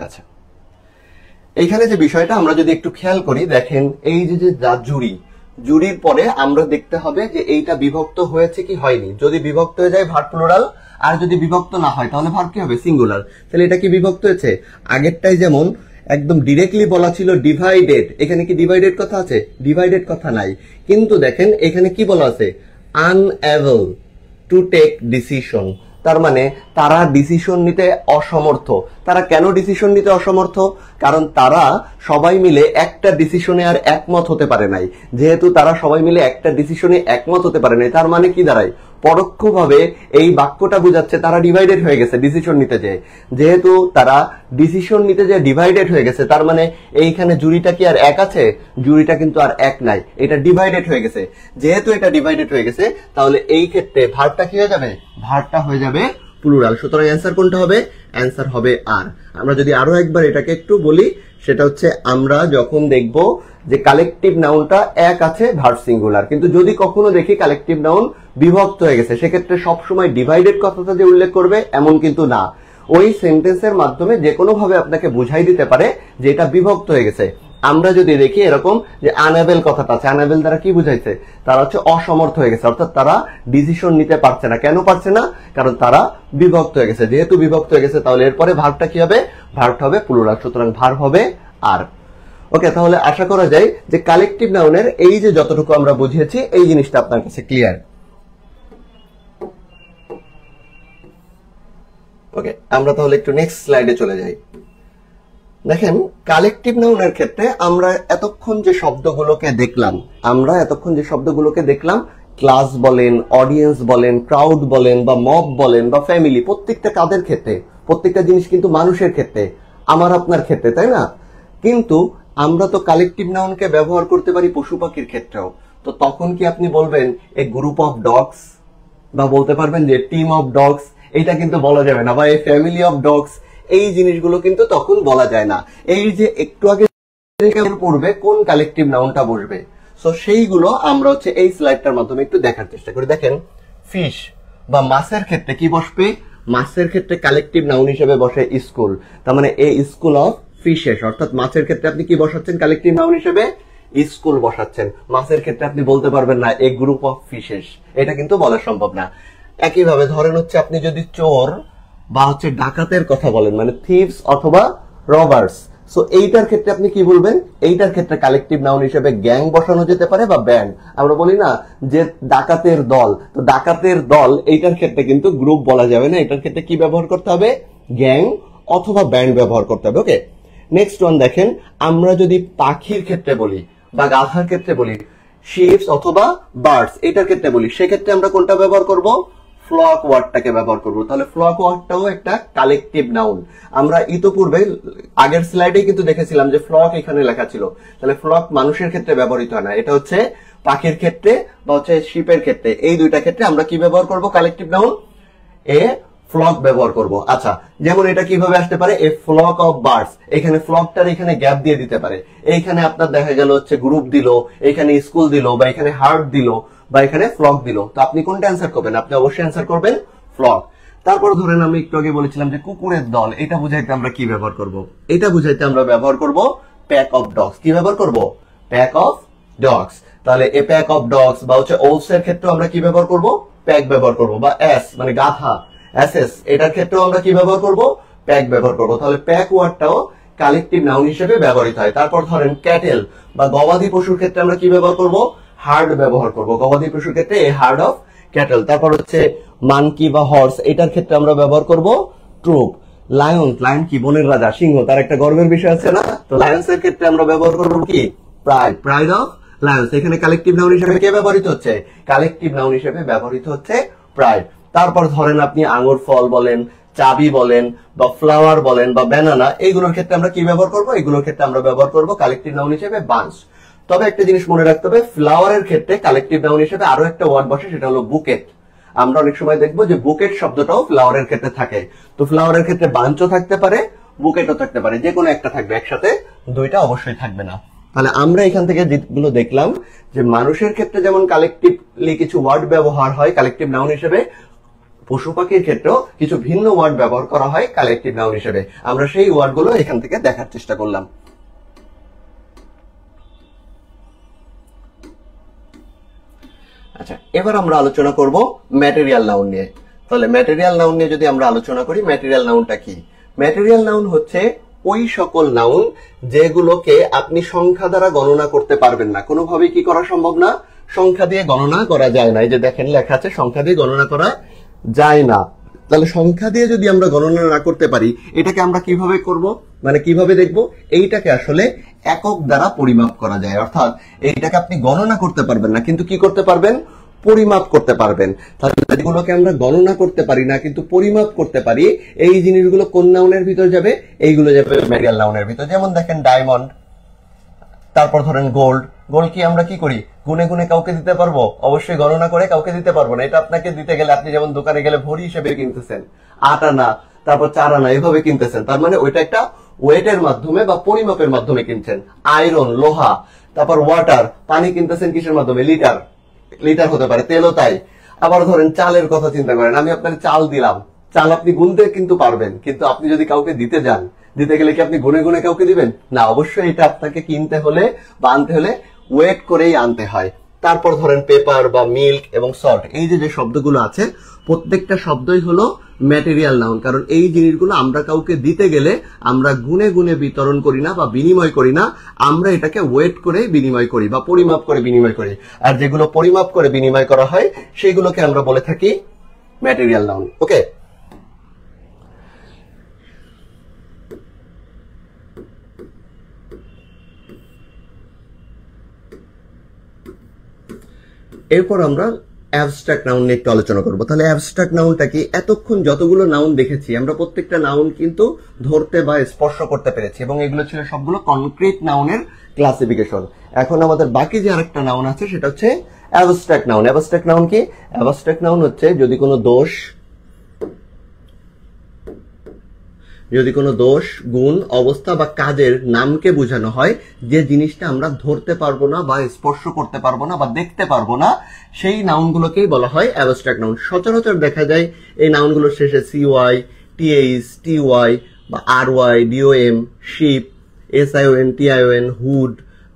আচ্ছা, এইখানে যে বিষয়টা আমরা যদি একটু খেয়াল করি, দেখেন এই যে জুরি, জুরির পরে আমরা দেখতে হবে যে এইটা বিভক্ত হয়েছে কি হয়নি। যদি বিভক্ত হয়ে যায় ভার্ব প্লুরাল, আর যদি বিভক্ত না হয় তাহলে ভার্ব কি হবে? সিঙ্গুলার। তাহলে এটা কি বিভক্ত হয়েছে? আগেরটাই যেমন একদম ডিরেক্টলি বলা ছিল ডিভাইডেড, এখানে কি ডিভাইডেড কথা আছে? ডিভাইডেড কথা নাই। কিন্তু দেখেন এখানে কি বলা আছে? Unable to take decision. তার মানে তারা ডিসিশন নিতে অসমর্থ। তারা কেন ডিসিশন নিতে অসমর্থ? কারণ তারা সবাই মিলে একটা ডিসিশনে আর একমত হতে পারে নাই। যেহেতু তারা সবাই মিলে একটা ডিসিশনে একমত হতে পারে নাই, তার মানে কি দাঁড়ায়? পরোক্ষভাবে এই বাক্যটা বোঝাচ্ছে তারা ডিভাইডেড হয়ে গেছে ডিসিশন নিতে যেয়ে। যেহেতু তারা ডিসিশন নিতে যেয়ে ডিভাইডেড হয়ে গেছে, তার মানে এইখানে জুরিটা কি আর এক আছে? জুরিটা কিন্তু আর এক নাই, এটা ডিভাইডেড হয়ে গেছে। যেহেতু এটা ডিভাইডেড হয়ে গেছে, তাহলে এই ক্ষেত্রে ভার্বটা কি হয়ে যাবে? ভার্বটা হয়ে যাবে প্লুরাল। সুতরাং অ্যান্সার কোনটা হবে? অ্যান্সার হবে আর। আমরা যদি আরো একবার এটাকে একটু বলি, সেটা হচ্ছে আমরা যখন দেখব যে কালেকটিভ নাউনটা এক আছে ভার্ব সিঙ্গুলার, কিন্তু যদি কখনো দেখি কালেকটিভ নাউন বিভক্ত হয়ে গেছে, সেক্ষেত্রে সবসময় ডিভাইডেড কথাটা যে উল্লেখ করবে এমন কিন্তু না। ওই সেন্টেন্সের মাধ্যমে যে কোনো ভাবে আপনাকে বুঝাই দিতে পারে যে এটা বিভক্ত হয়ে গেছে। আমরা যদি দেখি এরকম যে আনএবল কথাটা আছে, আনএবল দ্বারা কি বুঝাইছে? তারা হচ্ছে অসমর্থ হয়ে গেছে, অর্থাৎ তারা ডিসিশন নিতে পারছে না। কেন পারছে না? কারণ তারা বিভক্ত হয়ে গেছে। যেহেতু বিভক্ত হয়ে গেছে, তাহলে এরপরে ভার্বটা কি হবে? ভার্বটা হবে প্লুরাল। সুতরাং ভার্ব হবে আর। ওকে, তাহলে আশা করা যায় যে কালেকটিভ নাউনের এই যে যতটুকু আমরা বুঝিয়েছি, এই জিনিসটা আপনার কাছে ক্লিয়ার। ওকে, আমরা তাহলে একটু নেক্সট স্লাইডে চলে যাই। দেখেন কালেকটিভ নাউনের ক্ষেত্রে আমরা এতক্ষণ যে শব্দগুলোকে দেখলাম, ক্লাস বলেন, অডিয়েন্স বলেন, ক্রাউড বলেন, বা মব বলেন, বা ফ্যামিলি, প্রত্যেকটা কাদের ক্ষেত্রে? প্রত্যেকটা জিনিস কিন্তু মানুষের ক্ষেত্রে, আমার আপনার ক্ষেত্রে, তাই না? কিন্তু আমরা তো কালেকটিভ নাউনকে ব্যবহার করতে পারি পশু পাখির ক্ষেত্রেও। তো তখন কি আপনি বলবেন এ গ্রুপ অফ ডগস, বা বলতে পারবেন যে টিম অফ ডগস? এটা কিন্তু বলা যাবে না। বা এ ফ্যামিলি অফ ডগস, এই জিনিসগুলো কিন্তু তখন বলা যায় না। এই যে একটু আগে পড়বে কোন কালেকটিভ নাউনটা বসবে, সো সেইগুলো আমরা হচ্ছে এই স্লাইডটার মাধ্যমে একটু দেখার চেষ্টা করি। দেখেন ফিশ বা মাছের ক্ষেত্রে কি বসবে? মাছের ক্ষেত্রে কালেকটিভ নাউন হিসেবে বসে স্কুল। তার মানে এ স্কুল অফ ফিশেস, অর্থাৎ মাছের ক্ষেত্রে আপনি কি বসাচ্ছেন কালেকটিভ নাউন হিসেবে? স্কুল বসাচ্ছেন। মাছের ক্ষেত্রে আপনি বলতে পারবেন না এ গ্রুপ অফ ফিশেস, এটা কিন্তু বলা সম্ভব না। একইভাবে ধরেন হচ্ছে আপনি যদি চোর বা হচ্ছে ডাকাতের কথা বলেন, মানে থিভস অথবা রবার্স, সো এইটার ক্ষেত্রে আপনি কি বলবেন? এইটার ক্ষেত্রে কালেকটিভ নাউন হিসেবে গ্যাং বসানো যেতে পারে বা ব্যান্ড। আমরা বলি না যে ডাকাতের দল, তো ডাকাতের দল এইটার ক্ষেত্রে কিন্তু গ্রুপ বলা যাবে না। এটার ক্ষেত্রে কি ব্যবহার করতে হবে? গ্যাং অথবা ব্যান্ড ব্যবহার করতে হবে। ওকে, নেক্সট ওয়ান দেখেন, আমরা যদি পাখির ক্ষেত্রে বলি বা গাধার ক্ষেত্রে বলি, শিপস অথবা বার্ডস, এটার ক্ষেত্রে বলি, সেক্ষেত্রে আমরা কোনটা ব্যবহার করব? ফ্লক ওয়ার্ডটাকে ব্যবহার করব। তাহলে ফ্লক ওয়ার্ডটাও একটা কালেকটিভ নাউন। আমরা ইতোপূর্বে আগের স্লাইডে কিন্তু দেখেছিলাম যে ফ্লক এখানে লেখা ছিল। তাহলে ফ্লক মানুষের ক্ষেত্রে ব্যবহৃত হয় না, এটা হচ্ছে পাখির ক্ষেত্রে বা হচ্ছে শিপের ক্ষেত্রে। এই দুইটা ক্ষেত্রে আমরা কি ব্যবহার করব? কালেকটিভ নাউন এ ফ্লক ব্যবহার করব। আচ্ছা, যেমন এটা কিভাবে আসতে পারে? এ ফ্লক অফ বার্ডস, এখানে ফ্লকটার এখানে গ্যাপ দিয়ে দিতে পারে। এইখানে আপনার দেখা গেল হচ্ছে গ্রুপ দিল, এখানে স্কুল দিল, বা এখানে হার্ট দিল, বা এখানে ফ্লক দিল। তো আপনি কোনটা অ্যান্সার করবেন? আপনি অবশ্যই অ্যান্সার করবেন ফ্লক। তারপর ধরেন আমি একটু আগে বলেছিলাম যে কুকুরের দল, এটা বুঝাইতে আমরা কি ব্যবহার করব? এটা বুঝাইতে আমরা ব্যবহার করব প্যাক অফ ডগস। কি ব্যবহার করব? Pack of dogs. তাহলে এ প্যাক অফ ডগস বা হচ্ছে ওলস এর ক্ষেত্রে আমরা কি ব্যবহার করব? প্যাক ব্যবহার করব। বা এস মানে গাধা, এসএস, এটার ক্ষেত্রেও আমরা কি ব্যবহার করব? প্যাক ব্যবহার করব। তাহলে প্যাক ওয়ার্ডটাও কালেকটিভ নাউন হিসেবে ব্যবহৃত হয়। তারপর ধরেন ক্যাটেল বা গবাদি পশুর ক্ষেত্রে আমরা কি ব্যবহার করব? হার্ড ব্যবহার করব। গবাদি পশুর ক্ষেত্রে এ হার্ড অফ ক্যাটেল। তারপর হচ্ছে মানকি বা হর্স, এটার ক্ষেত্রে আমরা ব্যবহার করব ট্রুপ। লায়ন, লায়ন কি বনের রাজা, সিংহ, তার একটা গর্বের বিষয় আছে না? তো লায়ন্স এর ক্ষেত্রে আমরা ব্যবহার করব কি? Pride, pride of Lions. এখানে কালেকটিভ নাউন হিসেবে কে ব্যবহৃত হচ্ছে? কালেকটিভ নাউন হিসেবে ব্যবহৃত হচ্ছে প্রাইড। তারপর ধরেন আপনি আঙ্গুর ফল বলেন, চাবি বলেন বা ফ্লাওয়ার বলেন বা ব্যানানা, এইগুলোর ক্ষেত্রে আমরা কি ব্যবহার করব? এগুলোর ক্ষেত্রে আমরা ব্যবহার করব কালেকটিভ নাউন হিসেবে বাঞ্চ। তবে একটা জিনিস মনে রাখতে হবে, ফ্লাওয়ারের ক্ষেত্রে কালেকটিভ নাউন হিসেবে আরো একটা ওয়ার্ড বসে, সেটা হলো বুকেট। আমরা অনেক সময় দেখবো যে বুকেট শব্দটাও ফ্লাওয়ারের ক্ষেত্রে থাকে। তো ফ্লাওয়ারের ক্ষেত্রে বাঞ্চও থাকতে পারে, বুকেটও থাকতে পারে, যে কোনো একটা থাকবে, একসাথে দুইটা অবশ্যই থাকবে না। তাহলে আমরা এখান থেকে যেগুলো দেখলাম যে মানুষের ক্ষেত্রে যেমন কালেকটিভলি কিছু ওয়ার্ড ব্যবহার হয় কালেকটিভ নাউন হিসেবে, পশু পাখির ক্ষেত্রেও কিছু ভিন্ন ওয়ার্ড ব্যবহার করা হয় কালেকটিভ নাউন হিসেবে। আমরা সেই ওয়ার্ডগুলো এখান থেকে দেখার চেষ্টা করলাম। আচ্ছা, এবার আমরা আলোচনা করব ম্যাটেরিয়াল নাউন নিয়ে। তাহলে ম্যাটেরিয়াল নাউন নিয়ে যদি আমরা আলোচনা করি, ম্যাটেরিয়াল নাউনটা কি? ম্যাটেরিয়াল নাউন হচ্ছে ওই সকল নাউন যেগুলোকে আপনি সংখ্যা দ্বারা গণনা করতে পারবেন না, কোনোভাবেই কি করা সম্ভব না, সংখ্যা দিয়ে গণনা করা যায় না। এই যে দেখেন লেখা আছে সংখ্যা দিয়ে গণনা করা যায় না। তাহলে সংখ্যা দিয়ে যদি আমরা গণনা না করতে পারি, এটাকে আমরা কিভাবে করব, মানে কিভাবে দেখব? এইটাকে আসলে একক দ্বারা পরিমাপ করা যায়, অর্থাৎ এইটাকে আপনি গণনা করতে পারবেন না, কিন্তু কি করতে পারবেন? পরিমাপ করতে পারবেন। তাহলে যেগুলোকে আমরা গণনা করতে পারি না কিন্তু পরিমাপ করতে পারি, এই জিনিসগুলো কোন নাউনের ভিতর যাবে? এইগুলো যাবে ম্যাটেরিয়াল নাউনের ভিতর। যেমন দেখেন ডায়মন্ড, তারপর ধরেন গোল্ড। গোল্ড কি আমরা কি করি? গুনে গুনে কাউকে দিতে পারবো? অবশ্যই গণনা করে কাউকে দিতে পারবো না। এটা আপনাকে দিতে গেলে আপনি যেমন দোকানে গেলে ভরি হিসেবে কিনতেছেন, 8 আনা, তারপর 4 আনা, এভাবে কিনতেছেন। তার মানে ওইটা একটা ওয়েটের মাধ্যমে বা পরিমাপের মাধ্যমে কিনছেন। আয়রন, লোহা, তারপর ওয়াটার, পানি কিনতেছেন কিসের মাধ্যমে? লিটার, লিটার হতে পারে, তেলও তাই। আবার ধরেন চালের কথা চিন্তা করেন, আমি আপনাকে চাল দিলাম, চাল আপনি গুনতে কিন্তু পারবেন, কিন্তু আপনি যদি কাউকে দিতে যান, দিতে গেলে কি আপনি গুনে গুনে কাউকে দিবেন না? অবশ্যই এটা আপনাকে কিনতে হলে বা আনতে হলে ওয়েট করেই আনতে হয়। তারপর ধরেন পেপার বা মিল্ক এবং সল্ট, এই যে শব্দগুলো আছে প্রত্যেকটা শব্দই হলো ম্যাটেরিয়াল নাউন। কারণ এই জিনিসগুলো আমরা কাউকে দিতে গেলে আমরা গুনে গুনে বিতরণ করি না বা বিনিময় করি না, আমরা এটাকে ওয়েট করে বিনিময় করি বা পরিমাপ করে বিনিময় করি। আর যেগুলো পরিমাপ করে বিনিময় করা হয় সেগুলোকে আমরা বলে থাকি ম্যাটেরিয়াল নাউন। ওকে, এরপর আমরা অ্যাবস্ট্রাক্ট নাউন নিয়ে একটু আলোচনা করবো। তাহলে অ্যাবস্ট্রাক্ট নাউনটা কি? এতক্ষণ যতগুলো নাউন দেখেছি আমরা প্রত্যেকটা নাউন কিন্তু ধরতে বা স্পর্শ করতে পেরেছি, এবং এগুলো ছিল সবগুলো কনক্রিট নাউনের ক্লাসিফিকেশন। এখন আমাদের বাকি যে আরেকটা নাউন আছে সেটা হচ্ছে অ্যাবস্ট্রাক্ট নাউন। অ্যাবস্ট্রাক্ট নাউন কি? অ্যাবস্ট্রাক্ট নাউন হচ্ছে যদি কোনো দোষ, গুণ, অবস্থা বা কাজের নামকে বোঝানো হয়, যে জিনিসটা আমরা ধরতে পারবো না বা স্পর্শ করতে পারবো না বা দেখতে পারবো না, সেই নাউনগুলোকেই বলা হয় অ্যাবস্ট্রাক্ট নাউন। সচরাচর দেখা যায় এই নাউনগুলোর শেষে CY, TH, TY বা RY, DOM, ship, SION, TION, hood,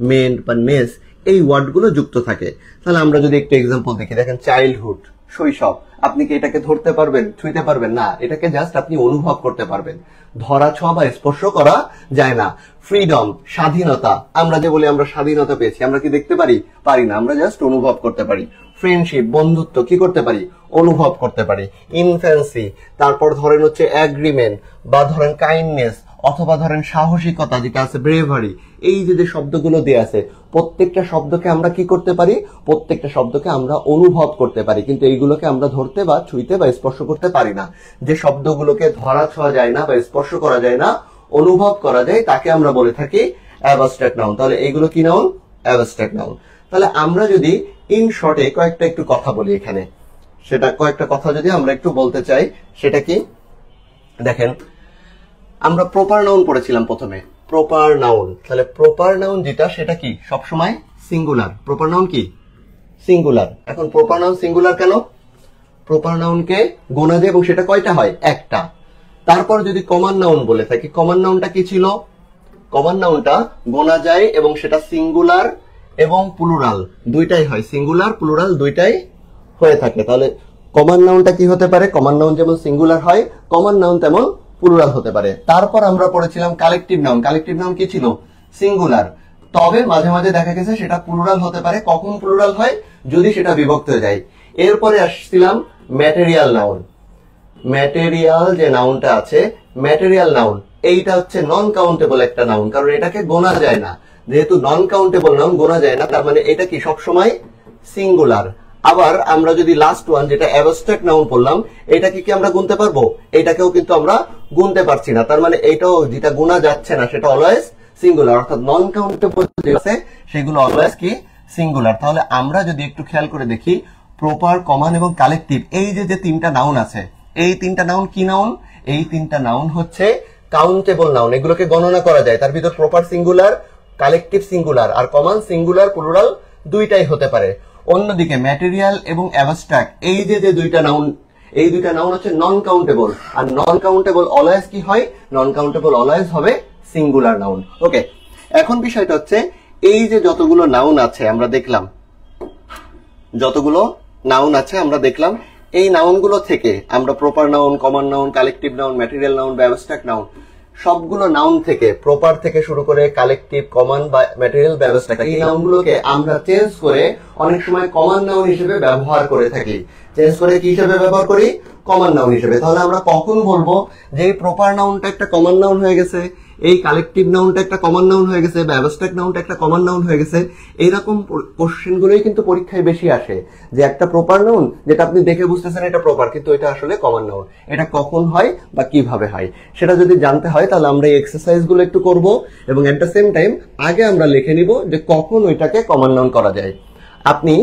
ment বা নেস, এই ওয়ার্ডগুলো যুক্ত থাকে। তাহলে আমরা যদি একটু এক্সাম্পল দেখি, দেখেন চাইল্ডহুড, শৈশব, আপনি কি এটাকে ধরতে পারবেন, ছুঁইতে পারবেন না, এটাকে জাস্ট আপনি অনুভব করতে পারবেন, ধরা ছোঁয়া বা স্পর্শ করা যায় না। ফ্রিডম, স্বাধীনতা, আমরা যে বলি আমরা স্বাধীনতা পেয়েছি, আমরা কি দেখতে পারি? পারি না, আমরা জাস্ট অনুভব করতে পারি। ফ্রেন্ডশিপ, বন্ধুত্ব, কি করতে পারি? অনুভব করতে পারি। ইনফ্যান্সি, তারপর ধরেন হচ্ছে অ্যাগ্রিমেন্ট বা ধরেন কাইন্ডনেস, অথবা ধরেন সাহসিকতা যেটা আছে ব্রেভারি, এই যে শব্দগুলো দেয়া আছে প্রত্যেকটা শব্দকে আমরা কি করতে পারি? প্রত্যেকটা শব্দকে আমরা অনুভব করতে পারি, কিন্তু এইগুলোকে আমরা ধরতে বা ছুঁইতে বা স্পর্শ করতে পারি না। যে শব্দগুলোকে ধরা ছোঁয়া যায় না বা স্পর্শ করা যায় না, অনুভব করা যায়, তাকে আমরা বলে থাকি অ্যাবস্ট্রাক্ট নাউন। তাহলে এইগুলো কি নাউন? Abstract noun. তাহলে আমরা যদি ইন শর্টে কয়েকটা একটু কথা বলি এখানে, সেটা কয়েকটা কথা যদি আমরা একটু বলতে চাই, সেটা কি? দেখেন, আমরা প্রপার নাউন পড়েছিলাম প্রথমে, প্রপার নাউন। তাহলে প্রপার নাউন যেটা সেটা কি? সবসময় সিঙ্গুলার। প্রপার নাউন কি? সিঙ্গুলার। এখন প্রপার নাউন সিঙ্গুলার কেন? প্রপার নাউনকে গোনা যায় এবং সেটা কয়টা হয়? একটা। তারপর যদি কমন নাউন বলে থাকি, কমন নাউনটা কি ছিল? কমন নাউনটা গোনা যায় এবং সেটা সিঙ্গুলার এবং প্লুরাল দুইটাই হয়, সিঙ্গুলার প্লুরাল দুইটাই হয়ে থাকে। তাহলে কমন নাউনটা কি হতে পারে? কমন নাউন যেমন সিঙ্গুলার হয়, কমন নাউন তেমন প্লুরাল হতে পারে। তারপর আমরা পড়েছিলাম কালেকটিভ নাউন। কালেকটিভ নাউন কি ছিল? সিঙ্গুলার, তবে মাঝে মাঝে দেখা গেছে সেটা প্লুরাল হতে পারে। কখন প্লুরাল হয়? যদি সেটা বিভক্ত হয়ে যায়। এরপরে আসছিলাম ম্যাটেরিয়াল নাউন। ম্যাটেরিয়াল যে নাউনটা আছে, ম্যাটেরিয়াল নাউন এইটা হচ্ছে নন কাউন্টেবল একটা নাউন, কারণ এটাকে গোনা যায় না। যেহেতু নন কাউন্টেবল নাউন, গোনা যায় না, তার মানে এটা কি সবসময় সিঙ্গুলার। আবার আমরা যদি লাস্ট ওয়ান যেটা অ্যাবস্ট্রাক্ট নাউন বললাম, এটাকে কি আমরা গুনতে পারবো? এটাকেও কিন্তু আমরা গুনতে পারছি না। তার মানে এটাও যেটা গুনা যাচ্ছে না সেটা অলওয়েজ সিঙ্গুলার, অর্থাৎ নন কাউন্টেবল যে আছে সেগুলো অলওয়েজ কি সিঙ্গুলার। তাহলে আমরা যদি একটু খেয়াল করে দেখি, প্রপার, কমন এবং কালেকটিভ, এই যে তিনটা নাউন আছে, এই তিনটা নাউন কি নাউন? এই তিনটা নাউন হচ্ছে কাউন্টেবল নাউন, এগুলোকে গণনা করা যায়। তার ভিতর প্রপার সিঙ্গুলার, কালেকটিভ সিঙ্গুলার আর কমন সিঙ্গুলার প্লুরাল দুইটাই হতে পারে। অন্যদিকে ম্যাটেরিয়াল এবং অ্যাবস্ট্রাক্ট, এই যে দুইটা নাউন, এই দুইটা নাউন হচ্ছে নন কাউন্টেবল। আর নন কাউন্টেবল অলওয়েজ কি হয়? নন কাউন্টেবল অলওয়েজ হবে সিঙ্গুলার নাউন। ওকে, এখন বিষয়টা হচ্ছে এই যে যতগুলো নাউন আছে আমরা দেখলাম, যতগুলো নাউন আছে আমরা দেখলাম, এই নাউনগুলো থেকে আমরা proper noun, common noun, collective noun, material noun বা অ্যাবস্ট্রাক্ট নাউন, সবগুলো নাউন থেকে, প্রপার থেকে শুরু করে কালেকটিভ, কমন বা ম্যাটেরিয়াল বা অ্যাবস্ট্রাক্ট, এই নাউনগুলোকে আমরা চেঞ্জ করে অনেক সময় কমন নাউন হিসেবে ব্যবহার করে থাকি। চেঞ্জ করে কি হিসেবে ব্যবহার করি? কমন নাউন হিসেবে। তাহলে আমরা কখন বলবো যে এই প্রপার নাউনটা একটা কমন নাউন হয়ে গেছে, এই কালেকটিভ নাউনটা একটা কমন নাউন হয়ে গেছে, বা অ্যাবস্ট্রাক্ট নাউনটা একটা কমন নাউন হয়ে গেছে? এইরকম কোশ্চেন গুলোই কিন্তু পরীক্ষায় বেশি আসে, যে একটা প্রপার নাউন যেটা আপনি দেখে বুঝতেছেন এটা প্রপার, কিন্তু এটা আসলে কমন নাউন। এটা কখন হয় বা কিভাবে হয় সেটা যদি জানতে হয় তাহলে আমরা এই এক্সারসাইজ গুলো একটু করব, এবং এট দ্য সেম টাইম আগে আমরা লিখে নিব যে কখন ওইটাকে কমন নাউন করা যায়। আপনি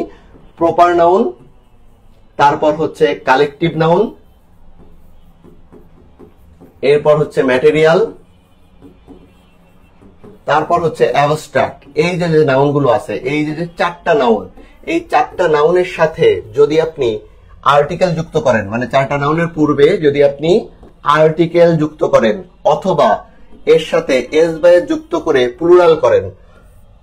প্রপার নাউন, তারপর হচ্ছে কালেকটিভ নাউন, এরপর হচ্ছে ম্যাটেরিয়াল, তারপর হচ্ছে অ্যাবস্ট্রাক্ট, এই যে নাউন গুলো আছে, এই যে চারটা নাউন, এই চারটা নাউনের সাথে যদি আপনি আর্টিকেল যুক্ত করেন, মানে চারটা নাউনের পূর্বে যদি আপনি আর্টিকেল যুক্ত করেন, অথবা এর সাথে এস বা এস যুক্ত করে প্লুরাল করেন,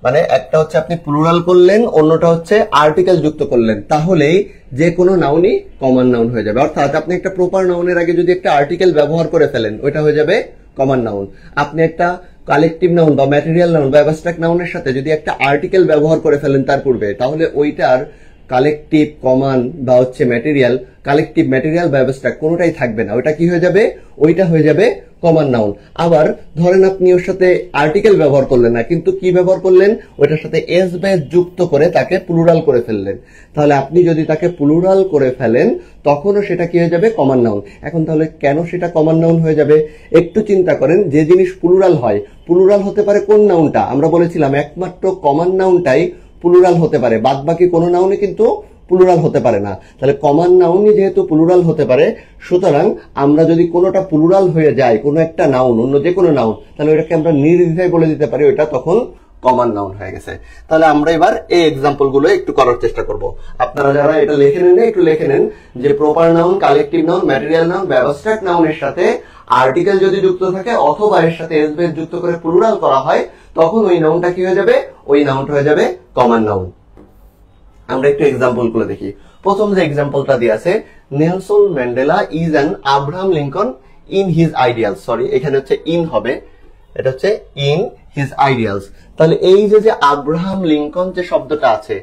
মানে একটা হচ্ছে আপনি প্লুরাল করলেন, অন্যটা হচ্ছে আর্টিকেল যুক্ত করলেন, তাহলেই যে কোনো নাউনই কমন নাউন হয়ে যাবে। অর্থাৎ আপনি একটা প্রপার নাউনের আগে যদি একটা আর্টিকেল ব্যবহার করে ফেলেন, ওইটা হয়ে যাবে কমন নাউন। আপনি একটা কালেকটিভ নাউন বা ম্যাটেরিয়াল নাউন বা অ্যাবস্ট্রাক্ট নাউনের সাথে যদি একটা আর্টিকেল ব্যবহার করে ফেলেন তার পূর্বে, তাহলে ওইটার কালেকটিভ, কমন বা হচ্ছে ম্যাটেরিয়াল, কালেকটিভ, ম্যাটেরিয়াল বা অ্যাবস্ট্রাক্ট কোনোটাই থাকবে না, ওইটা কি হয়ে যাবে? ওইটা হয়ে যাবে কমন নাউন। আবার ধরেন আপনি ওর সাথে আর্টিকেল ব্যবহার করলেন না, কিন্তু কি ব্যবহার করলেন? ওইটার সাথে এস বা এস যুক্ত করে তাকে প্লুরাল করে ফেললেন, তাহলে আপনি যদি তাকে প্লুরাল করে ফেলেন তখনও সেটা কি হয়ে যাবে? Common noun. এখন তাহলে কেন সেটা কমন নাউন হয়ে যাবে? একটু চিন্তা করেন, যে জিনিস প্লুরাল হয়, প্লুরাল হতে পারে কোন নাউনটা? আমরা বলেছিলাম একমাত্র কমন নাউনটাই প্লুরাল হতে পারে, বাদ বাকি কোনো নাউনই কিন্তু প্লুরাল হতে পারে না। তাহলে কমন নাউনই যেহেতু প্লুরাল হতে পারে, সুতরাং আমরা যদি কোনোটা প্লুরাল হয়ে যায়, কোনো একটা নাউন, অন্য যে কোনো নাউন, তাহলে ওটাকে আমরা নির্দ্বিধায় বলে দিতে পারি ওটা তখন কমন নাউন হয়ে গেছে। তাহলে আমরা এবার এই এক্সাম্পল গুলো একটু করার চেষ্টা করব। আপনারা যারা এটা লিখে নেন, একটু লিখে নেন যে proper noun, collective noun, material noun, abstract নাউনের সাথে আর্টিকেল যদি যুক্ত থাকে অথবা এর সাথে এস বেস যুক্ত করে প্লুরাল করা হয়, তখন ওই নাউনটা কি হয়ে যাবে? ওই নাউনটা হয়ে যাবে কমন নাউন। আমরা একটু এক্সাম্পল গুলো দেখি। প্রথম যে এক্সাম্পলটা দিয়ে আছে, Nelson Mandela is an Abraham Lincoln in his ideals, sorry এখানে হচ্ছে ইন হবে, এটা হচ্ছে ইন হিজ আইডিয়ালস। তাহলে এই যে আব্রাহাম লিঙ্কন যে শব্দটা আছে,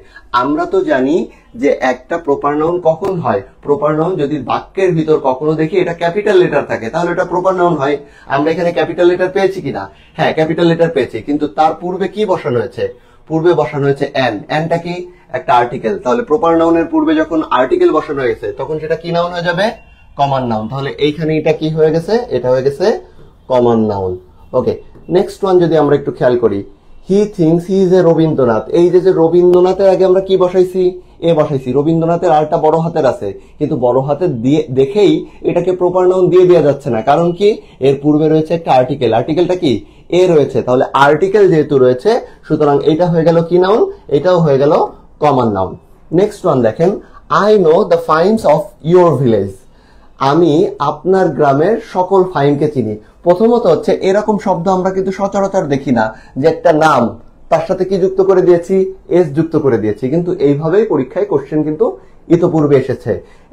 আমরা তো জানি যে একটা প্রপার নাউন কখন হয়? প্রপার নাউন যদি বাক্যের ভিতর কখনো দেখি এটা ক্যাপিটাল লেটার থাকে, তাহলে এটা প্রপার নাউন হয়। আমরা এখানে ক্যাপিটাল লেটার পেয়েছি কিনা? হ্যাঁ, ক্যাপিটাল লেটার পেয়েছি, কিন্তু তার পূর্বে কি বসানো হয়েছে? পূর্বে বসানো হয়েছে এন। এনটা কি? একটা আর্টিকেল। তাহলে প্রপার নাউনের পূর্বে যখন আর্টিকেল বসানো হয়েছে তখন সেটা কি নাউন হয়ে যাবে? Common noun. তাহলে এইখানে এটা কি হয়ে গেছে? এটা হয়ে গেছে কমন নাউন। ওকে, নেক্সট ওয়ান যদি আমরা একটু খেয়াল করি, হি থিংস হি ইজ এ রবীন্দ্রনাথ। এই যে রবীন্দ্রনাথের আগে আমরা কি বসাইছি? এ বসাইছি। রবীন্দ্রনাথের আরটা বড় হাতের আছে, কিন্তু বড় হাতের দিয়ে দেখেই এটাকে প্রপার নাউন দিয়ে দেওয়া যাচ্ছে না, কারণ কি? এর পূর্বে রয়েছে একটা আর্টিকেল। আর্টিকেলটা কি? এ রয়েছে। তাহলে আর্টিকেল যেহেতু রয়েছে, সুতরাং এটা হয়ে গেল কি নাউন? এটাও হয়ে গেল কমন নাউন। নেক্সট ওয়ান দেখেন, I know the fames of your village. আমি আপনার গ্রামের সকল ফাইমকে চিনি। প্রথমত হচ্ছে এরকম শব্দ আমরা কিন্তু সচরাচর দেখি না, যে একটা নাম তার সাথে কি যুক্ত করে দিয়েছি? এস যুক্ত করে দিয়েছি। কিন্তু এইভাবেই পরীক্ষায় কোশ্চেন কিন্তু ইতোপূর্বে এসেছে।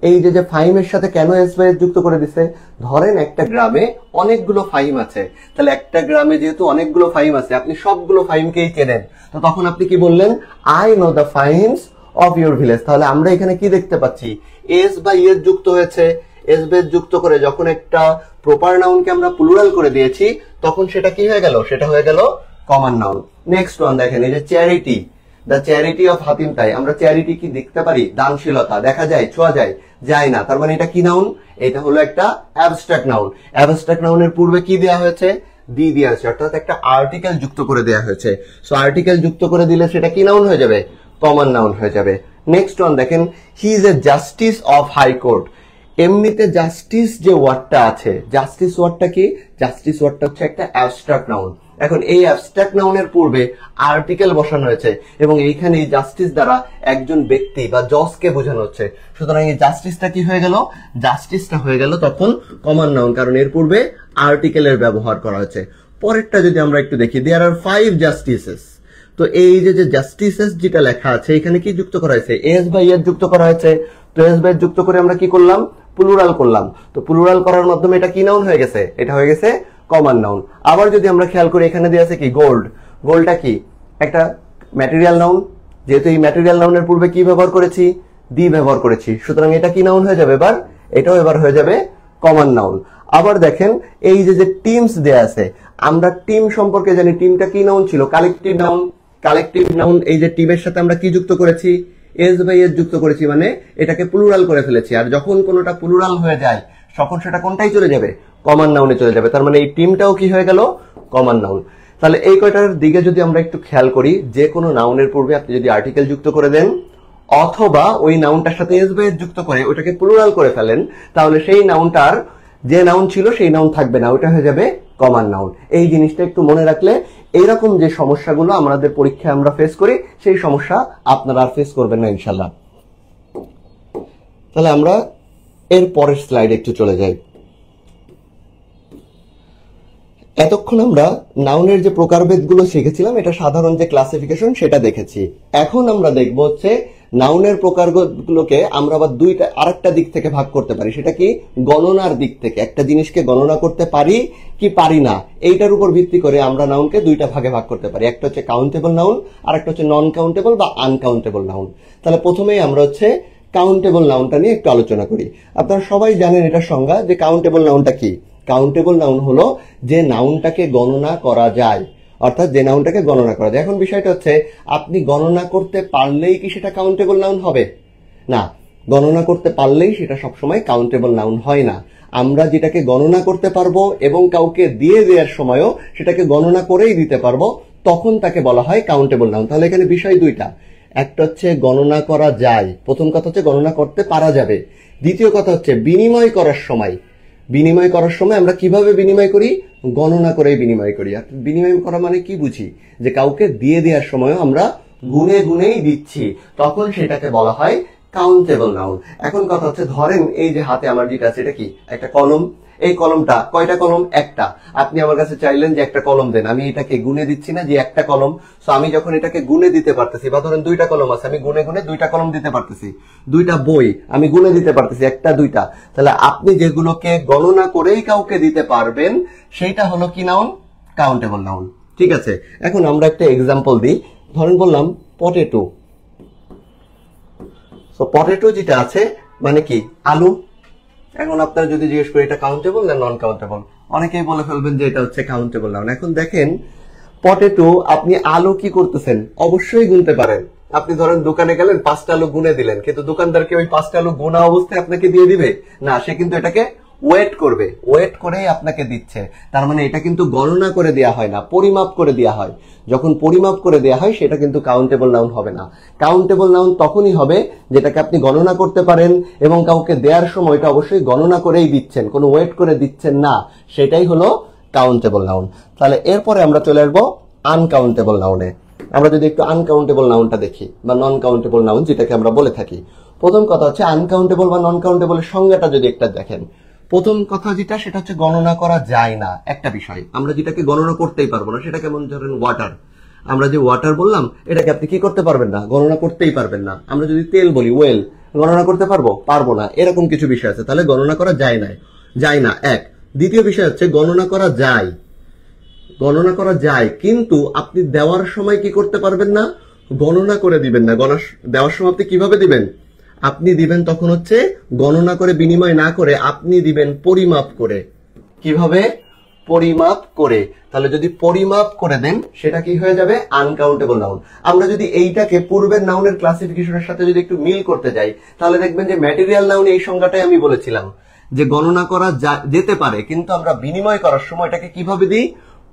এই যে ফাইমের সাথে কেন এস বা এস যুক্ত করে দিছে? ধরেন একটা গ্রামে অনেকগুলো ফাইম আছে, তাহলে একটা গ্রামে যেহেতু অনেকগুলো ফাইম আছে, আপনি সবগুলো ফাইমকেই চেনেন, তো তখন আপনি কি বললেন? I know the fames of your village. তাহলে আমরা এখানে কি দেখতে পাচ্ছি? এস বা ইএস যুক্ত হয়েছে। এস বেস যুক্ত করে যখন একটা প্রপার নাউনকে আমরা প্লুরাল করে দিয়েছি, তখন সেটা কি হয়ে গেল? সেটা হয়ে গেল কমন নাউন। নেক্সট ওয়ান দেখেন, এই যে charity. The charity of Hatim তাই। আমরা চ্যারিটি কি দেখতে পারি? দানশীলতা দেখা যায়, ছোঁয়া যায়? যায় না। তার মানে এটা কি নাউন? এটা হলো একটা অ্যাবস্ট্রাক্ট নাউন। অ্যাবস্ট্রাক্ট নাউনের পূর্বে কি দেওয়া হয়েছে? দি দেওয়া হয়েছে, অর্থাৎ একটা আর্টিকেল যুক্ত করে দেওয়া হয়েছে। সো আর্টিকেল যুক্ত করে দিলে সেটা কি নাউন হয়ে যাবে? কমন নাউন হয়ে যাবে। নেক্সট ওয়ান দেখেন, he is a justice of high court. এমনিতে জাস্টিস যে ওয়ার্ডটা আছে, জাস্টিস ওয়ার্ডটা কি? জাস্টিস ওয়ার্ডটা হচ্ছে একটা অ্যাবস্ট্রাক্ট নাউন। এখন এই অ্যাবস্ট্রাক্ট নাউনের পূর্বে আর্টিকেল বসানো হয়েছে এবং এইখানে জাস্টিস দ্বারা একজন ব্যক্তি বা জজকে বোঝানো হচ্ছে। সুতরাং এই জাস্টিসটা কি হয়ে গেল? জাস্টিসটা হয়ে গেল তখন কমন নাউন, কারণ এর পূর্বে আর্টিকেলের ব্যবহার করা হয়েছে। পরেরটা যদি আমরা একটু দেখি, দেয়ার আর 5 জাস্টিসেস। তো এই যে জাস্টিসেস যেটা লেখা আছে এখানে কি যুক্ত করা হয়েছে? এস বাই এর যুক্ত করা হয়েছে। তো এস বাই যুক্ত করে আমরা কি করলাম? প্লুরাল করলাম। তো প্লুরাল করার মাধ্যমে এটা কি নাউন হয়ে গেছে? এটা হয়ে গেছে কমন নাউন। আবার যদি আমরা খেয়াল করি, এখানে দেওয়া আছে কি? গোল্ড। গোল্ডটা কি? একটা ম্যাটেরিয়াল নাউন। যেহেতু এই ম্যাটেরিয়াল নাউনের পূর্বে কি ব্যবহার করেছি? দি ব্যবহার করেছি। সুতরাং এটা কি নাউন হয়ে যাবে? এবার এটাও এবার হয়ে যাবে কমন নাউন। আবার দেখেন, এই যে টিমস দেয়া আছে, আমরা টিম সম্পর্কে জানি। টিমটা কি নাউন ছিল? Collective noun. কালেকটিভ নাউন, এই যে টিমের সাথে আমরা কি যুক্ত করেছি? এস বাই এস যুক্ত করেছি, মানে এটাকে প্লুরাল করে ফেলেছি। আর যখন কোনোটা প্লুরাল হয়ে যায় তখন সেটা কোনটাই চলে যাবে? কমন নাউনে চলে যাবে। তার মানে এই টিমটাও কি হয়ে গেল? Common noun. তাহলে এই কয়টার দিকে যদি আমরা একটু খেয়াল করি, যে কোনো নাউনের পূর্বে আপনি যদি আর্টিকেল যুক্ত করে দেন অথবা ওই নাউনটার সাথে এস বাই এস যুক্ত করে ওটাকে প্লুরাল করে ফেলেন, তাহলে সেই নাউনটার যে নাউন ছিল সেই নাউন থাকবে না, ওটা হয়ে যাবে কমন নাউন। এই জিনিসটা একটু মনে রাখলে এইরকম যে সমস্যাগুলো আমাদের পরীক্ষায় আমরা ফেস করি সেই সমস্যা আপনারা আর ফেস করবেন না ইনশাল্লাহ। তাহলে আমরা এর পরের স্লাইডে একটু চলে যাই। এতক্ষণ আমরা নাউনের যে প্রকারভেদগুলো শিখেছিলাম, এটা সাধারণ যে ক্লাসিফিকেশন সেটা দেখেছি। এখন আমরা দেখব হচ্ছে নাউনের প্রকারগুলোকে আমরা আবার আরেকটা দিক থেকে ভাগ করতে পারি। সেটা কি? গণনার দিক থেকে। একটা জিনিসকে গণনা করতে পারি কি পারি না, এইটার উপর ভিত্তি করে আমরা নাউনকে দুইটা ভাগে ভাগ করতে পারি। একটা হচ্ছে কাউন্টেবল নাউন আর একটা হচ্ছে নন কাউন্টেবল বা আনকাউন্টেবল নাউন। তাহলে প্রথমেই আমরা হচ্ছে কাউন্টেবল নাউনটা নিয়ে একটু আলোচনা করি। আপনারা সবাই জানেন এটার সংজ্ঞা, যে কাউন্টেবল নাউনটা কি। কাউন্টেবল নাউন হলো যে নাউনটাকে গণনা করা যায়, অর্থাৎ যে নাউনটাকে গণনা করা যায়। এখন বিষয়টা হচ্ছে, আপনি গণনা করতে পারলেই কি সেটা কাউন্টেবল নাউন হবে? না, গণনা করতে পারলেই সেটা সবসময় কাউন্টেবল নাউন হয় না। আমরা যেটাকে গণনা করতে পারবো এবং কাউকে দিয়ে দেওয়ার সময়ও সেটাকে গণনা করেই দিতে পারবো, তখন তাকে বলা হয় কাউন্টেবল নাউন। তাহলে এখানে বিষয় দুইটা, একটা হচ্ছে গণনা করা যায়, প্রথম কথা হচ্ছে গণনা করতে পারা যাবে। দ্বিতীয় কথা হচ্ছে বিনিময় করার সময়। বিনিময় করার সময় আমরা কিভাবে বিনিময় করি? গণনা করে বিনিময় করি। আর বিনিময় করা মানে কি বুঝি? যে কাউকে দিয়ে দেওয়ার সময়ও আমরা গুনে গুনেই দিচ্ছি, তখন সেটাকে বলা হয় কাউন্টেবল নাউন। এখন কথা হচ্ছে, ধরেন এই যে হাতে আমার যেটা আছে, এটা কি? একটা কলম। এই কলমটা কয়টা কলম? একটা। আপনি আমার কাছে চাইলেন যে একটা কলম দেন, আমি এটাকে গুনে দিচ্ছি না যে একটা কলম। সো আমি যখন এটাকে গুনে দিতে পারতেছি, বা ধরেন দুইটা কলম আছে, আমি গুনে গুনে দুইটা কলম দিতে পারতেছি। দুইটা বই আমি গুনে দিতে পারতেছি, একটা দুইটা। তাহলে আপনি যেগুলোকে গণনা করেই কাউকে দিতে পারবেন সেইটা হলো কি নাউন? Countable noun. ঠিক আছে, এখন আমরা একটা এক্সাম্পল দিই। ধরেন বললাম পটেটো। সো পটেটো যেটা আছে মানে কি? আলু। এখন আপনারা যদি জিজ্ঞেস করি এটা কাউন্টেবল না নন কাউন্টেবল, অনেকেই বলে ফেলবেন যে এটা হচ্ছে কাউন্টেবল নাউন। এখন দেখেন পটেটো, আপনি আলু কি করতেছেন? অবশ্যই গুনতে পারেন। আপনি ধরেন দোকানে গেলেন, 5টা আলু গুনে দিলেন, কিন্তু দোকানদারকে ওই 5টা আলু গোনা অবস্থায় আপনাকে দিয়ে দিবে না, সে কিন্তু এটাকে ওয়েট করবে, ওয়েট করেই আপনাকে দিচ্ছে। তার মানে এটা কিন্তু গণনা করে দেয়া হয় না, পরিমাপ করে দেয়া হয়। যখন পরিমাপ করে দেয়া হয় সেটা কিন্তু কাউন্টেবল নাউন হবে না। কাউন্টেবল নাউন তখনই হবে যেটাকে আপনি গণনা করতে পারেন এবং কাউকে দেওয়ার সময় এটা অবশ্যই গণনা করেই দিচ্ছেন, কোনো ওয়েট করে দিচ্ছেন না, সেটাই হলো কাউন্টেবল নাউন। তাহলে এরপরে আমরা চলে আসবো আনকাউন্টেবল নাউনে। আমরা যদি একটু আনকাউন্টেবল নাউনটা দেখি, বা নন কাউন্টেবল নাউন যেটাকে আমরা বলে থাকি। প্রথম কথা হচ্ছে আনকাউন্টেবল বা নন কাউন্টেবলের সংজ্ঞাটা যদি একটা দেখেন, প্রথম কথা যেটা সেটা হচ্ছে গণনা করা যায় না একটা বিষয়। আমরা যেটাকে গণনা করতেই পারবো না, সেটা কেমন? ধরেন ওয়াটার। আমরা যে ওয়াটার বললাম, এটাকে আপনি কি করতে পারবেন না? গণনা করতেই পারবেন না। আমরা যদি তেল বলি ওয়েল, গণনা করতে পারবো? পারবো না। এরকম কিছু বিষয় আছে, তাহলে গণনা করা যায় না এক। দ্বিতীয় বিষয় হচ্ছে গণনা করা যায়, গণনা করা যায়, কিন্তু আপনি দেওয়ার সময় কি করতে পারবেন না? গণনা করে দিবেন না। দেওয়ার সময় আপনি কিভাবে দিবেন? আপনি দিবেন তখন হচ্ছে গণনা করে বিনিময় না করে, আপনি দিবেন পরিমাপ করে। কিভাবে? পরিমাপ করে, তাহলে যদি পরিমাপ করে দেন সেটা কি হয়ে যাবে? Uncountable noun. আমরা যদি এইটাকে পূর্বের নাউনের ক্লাসিফিকেশনের সাথে যদি একটু মিল করতে যাই, তাহলে দেখবেন যে ম্যাটেরিয়াল নাউন এই সংজ্ঞাটাই আমি বলেছিলাম যে গণনা করা যেতে পারে, কিন্তু আমরা বিনিময় করার সময় এটাকে কিভাবে দিই?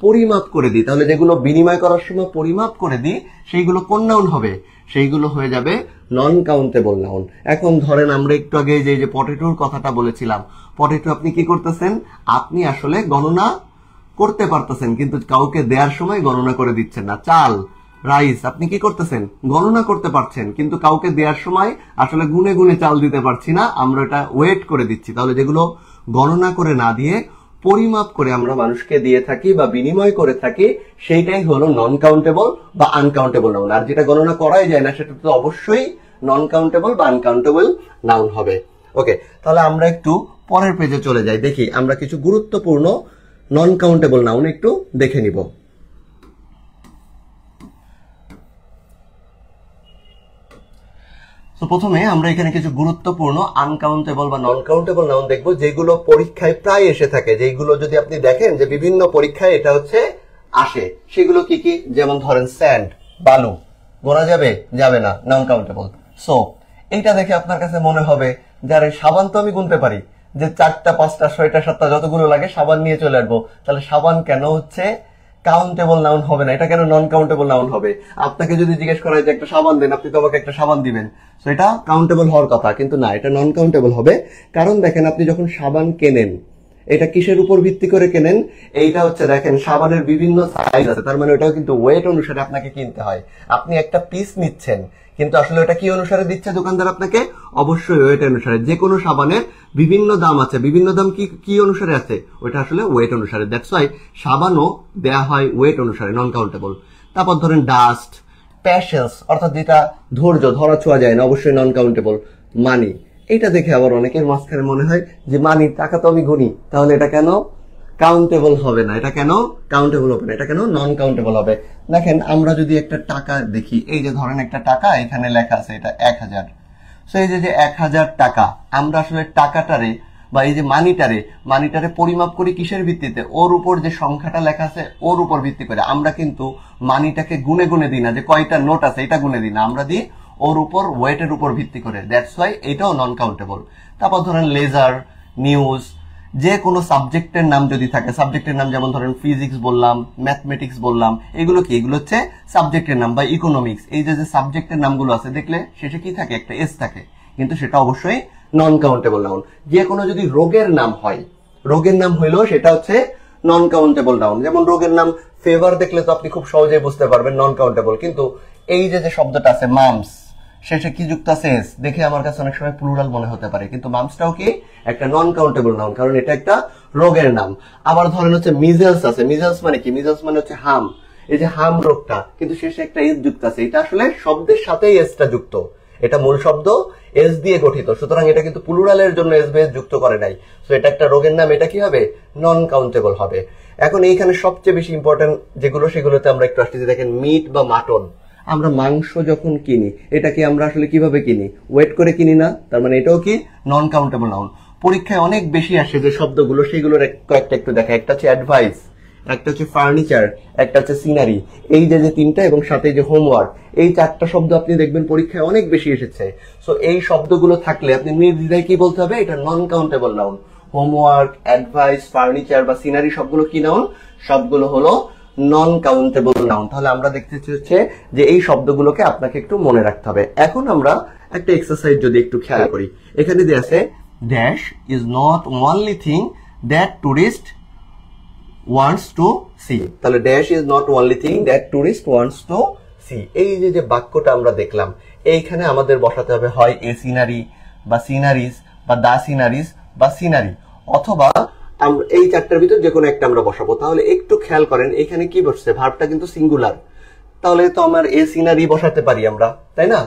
পরিমাপ করে দিই। তাহলে যেগুলো বিনিময় করার সময় পরিমাপ করে দিই সেইগুলো কোন নাউন হবে? সেইগুলো হয়ে যাবে নন কাউন্টেবল নাউন। এখন ধরেন আমরা একটু আগে যে পটেটোর কথাটা বলেছিলাম, পটেটো আপনি কি করতেছেন? আপনি আসলে গণনা করতে পারতেছেন কিন্তু কাউকে দেওয়ার সময় গণনা করে দিচ্ছেন না। চাল, রাইস আপনি কি করতেছেন? গণনা করতে পারছেন কিন্তু কাউকে দেওয়ার সময় আসলে গুনে গুনে চাল দিতে পারছি না, আমরা এটা ওয়েট করে দিচ্ছি। তাহলে যেগুলো গণনা করে না দিয়ে পরিমাপ করে আমরা মানুষকে দিয়ে থাকি বা বিনিময় করে থাকি, সেইটাই হলো নন কাউন্টেবল বা আনকাউন্টেবল নাউন। আর যেটা গণনা করাই যায় না সেটা তো অবশ্যই নন কাউন্টেবল বা আনকাউন্টেবল নাউন হবে। ওকে, তাহলে আমরা একটু পরের পেজে চলে যাই, দেখি আমরা কিছু গুরুত্বপূর্ণ নন কাউন্টেবল নাউন একটু দেখে নিব। তো প্রথমে আমরা এখানে কিছু গুরুত্বপূর্ণ আনকাউন্টেবল বা নন কাউন্টেবল নাউন দেখবো, যেগুলো পরীক্ষায় প্রায় এসে থাকে, যেগুলো যদি আপনি দেখেন যে বিভিন্ন পরীক্ষায় এটা হচ্ছে আসে। সেগুলো কি কি? যেমন ধরেন স্যান্ড, বালু, গোনা যাবে? যাবে না, নন কাউন্টেবল। সোপ, এইটা দেখে আপনার কাছে মনে হবে যারে সাবান তো আমি গুনতে পারি, যে 4টা 5টা 6টা 7টা যতগুলো লাগে সাবান নিয়ে চলে আসবো, তাহলে সাবান কেন হচ্ছে কাউন্টেবল নাউন হবে না? এটা কেন নন কাউন্টেবল নাউন হবে? আপনাকে যদি জিজ্ঞেস করা হয় যে একটা সাবান দেন, আপনি তো আমাকে একটা সাবান দিবেন, তো এটা কাউন্টেবল হওয়ার কথা, কিন্তু না, এটা নন কাউন্টেবল হবে। কারণ দেখেন আপনি যখন সাবান কেনেন, এটা কিসের উপর ভিত্তি করে কেনেন? এইটা হচ্ছে দেখেন সাবানের বিভিন্ন সাইজ আছে, তার মানে ওটাও কিন্তু ওয়েট অনুসারে আপনাকে কিনতে হয়। আপনি একটা পিস নিচ্ছেন কিন্তু আসলে এটা কি অনুসারে দিচ্ছে দোকানদার আপনাকে? অবশ্যই ওয়েট অনুসারে। যে কোনো সাবানের বিভিন্ন দাম আছে, বিভিন্ন দাম কি অনুসারে আছে? ওটা আসলে ওয়েট অনুসারে। দ্যাটস ওয়াই সাবানও দেয়া হয় ওয়েট অনুসারে, নন কাউন্টেবল। তারপর ধরেন ডাস্ট, প্যাশেন্স অর্থাৎ যেটা ধৈর্য, ধরা ছোঁয়া যায় না, অবশ্যই নন কাউন্টেবল। মানি, এইটা দেখে আবার অনেকের মাঝখানে মনে হয় যে মানি, টাকা তো আমি গুনি, তাহলে এটা কেন কাউন্টেবল হবে না? এটা কেন কাউন্টেবল হবে না? এটা কেন নন কাউন্টেবল হবে? দেখেন আমরা যদি একটা টাকা দেখি, এই যে ধরেন একটা টাকা, এখানে লেখা আছে এটা 1000। সো এই যে 1000 টাকা, আমরা আসলে টাকাটারে বা এই যে মানিটারে পরিমাপ করি কিসের ভিত্তিতে? ওর উপর যে সংখ্যাটা লেখা আছে ওর উপর ভিত্তি করে। আমরা কিন্তু মানিটাকে গুনে গুনে দিই না, যে কয়টা নোট আছে এটা গুনে দিই না, আমরা দিই ওর উপর ওয়েটের উপর ভিত্তি করে। দ্যাটস ওয়াই এটাও নন কাউন্টেবল। তারপর ধরেন লেজার, নিউজ, যে কোনো সাবজেক্টের নাম যদি থাকে, সাবজেক্টের নাম যেমন ধরেন ফিজিক্স বললাম, ম্যাথমেটিক্স বললাম, এগুলো কি? এগুলো হচ্ছে সাবজেক্টের নাম। বা ইকোনমিক্স, এই যে সাবজেক্টের নামগুলো আছে দেখলে শেষে কি থাকে? একটা এস থাকে, কিন্তু সেটা অবশ্যই নন কাউন্টেবল নাউন। যে কোনো যদি রোগের নাম হয়, রোগের নাম হইলো সেটা হচ্ছে নন কাউন্টেবল নাউন। যেমন রোগের নাম ফেভার দেখলে তো আপনি খুব সহজেই বুঝতে পারবেন নন কাউন্টেবল, কিন্তু এই যে শব্দটা আছে মামস, শেষে কি যুক্ত আছে? এস, দেখে আমার কাছে অনেক সময় প্লুরাল মনে হতে পারে, কিন্তু মামসটাও কি একটা নন কাউন্টেবল নাউন, কারণ এটা একটা রোগের নাম। আবার ধরেন হচ্ছে মিজেলস আছে, মিজেলস মানে কি? মিজেলস মানে হচ্ছে হাম, এই যে হাম রোগটা, কিন্তু শেষে একটা এস যুক্ত আছে, এটা আসলে শব্দের সাথেই এসটা যুক্ত, এটা মূল শব্দ এস দিয়ে গঠিত, সুতরাং এটা কিন্তু প্লুরালের জন্য এস বেস যুক্ত করে নাই। সো এটা একটা রোগের নাম, এটা কি হবে? নন কাউন্টেবল হবে। এখন এইখানে সবচেয়ে বেশি ইম্পর্টেন্ট যেগুলো, সেগুলোতে আমরা একটু আসতেছি। দেখেন মিট বা মাটন, আমরা মাংস যখন কিনি, এটা কি আমরা আসলে কিভাবে কিনি? ওয়েট করে কিনি না, তার মানে এটাও কি নন কাউন্টেবল নাউন। পরীক্ষায় অনেক বেশি আসে যে শব্দগুলো, সেগুলোর কয়েকটা একটু দেখা। একটা হচ্ছে অ্যাডভাইস, একটা হচ্ছে ফার্নিচার, একটা হচ্ছে সিনারি, এই যে তিনটা, এবং সাথে যে হোমওয়ার্ক, এই 4টা শব্দ আপনি দেখবেন পরীক্ষায় অনেক বেশি এসেছে। সো এই শব্দগুলো থাকলে আপনি নির্দ্বিধায় কি বলতে হবে? এটা non countable noun. Homework, advice, furniture বা সিনারি সবগুলো কি নাউন? সবগুলো হলো নন কাউন্টেবল নাউন। তাহলে আমরা দেখতে হচ্ছে যে এই শব্দগুলোকে আপনাকে একটু মনে রাখতে হবে। এখন আমরা একটা এক্সারসাইজ যদি একটু খেয়াল করি, এখানে দিয়ে আছে dash is not only thing that tourist wants to see. তাহলে dash is not only thing that tourist wants to see, এই যে বাক্যটা আমরা দেখলাম, এইখানে আমাদের বসাতে হবে হয় এ সিনারি বা সিনারিজ বা দা সিনারিজ বা সিনারি, অথবা এই 4টার ভিতর যে কোনো একটা আমরা বসাবো। তাহলে একটু খেয়াল করেন এখানে কি বসছে? ভার্বটা কিন্তু সিঙ্গুলার, তাহলে তো আমার এ সিনারি বসাতে পারি আমরা, তাই না?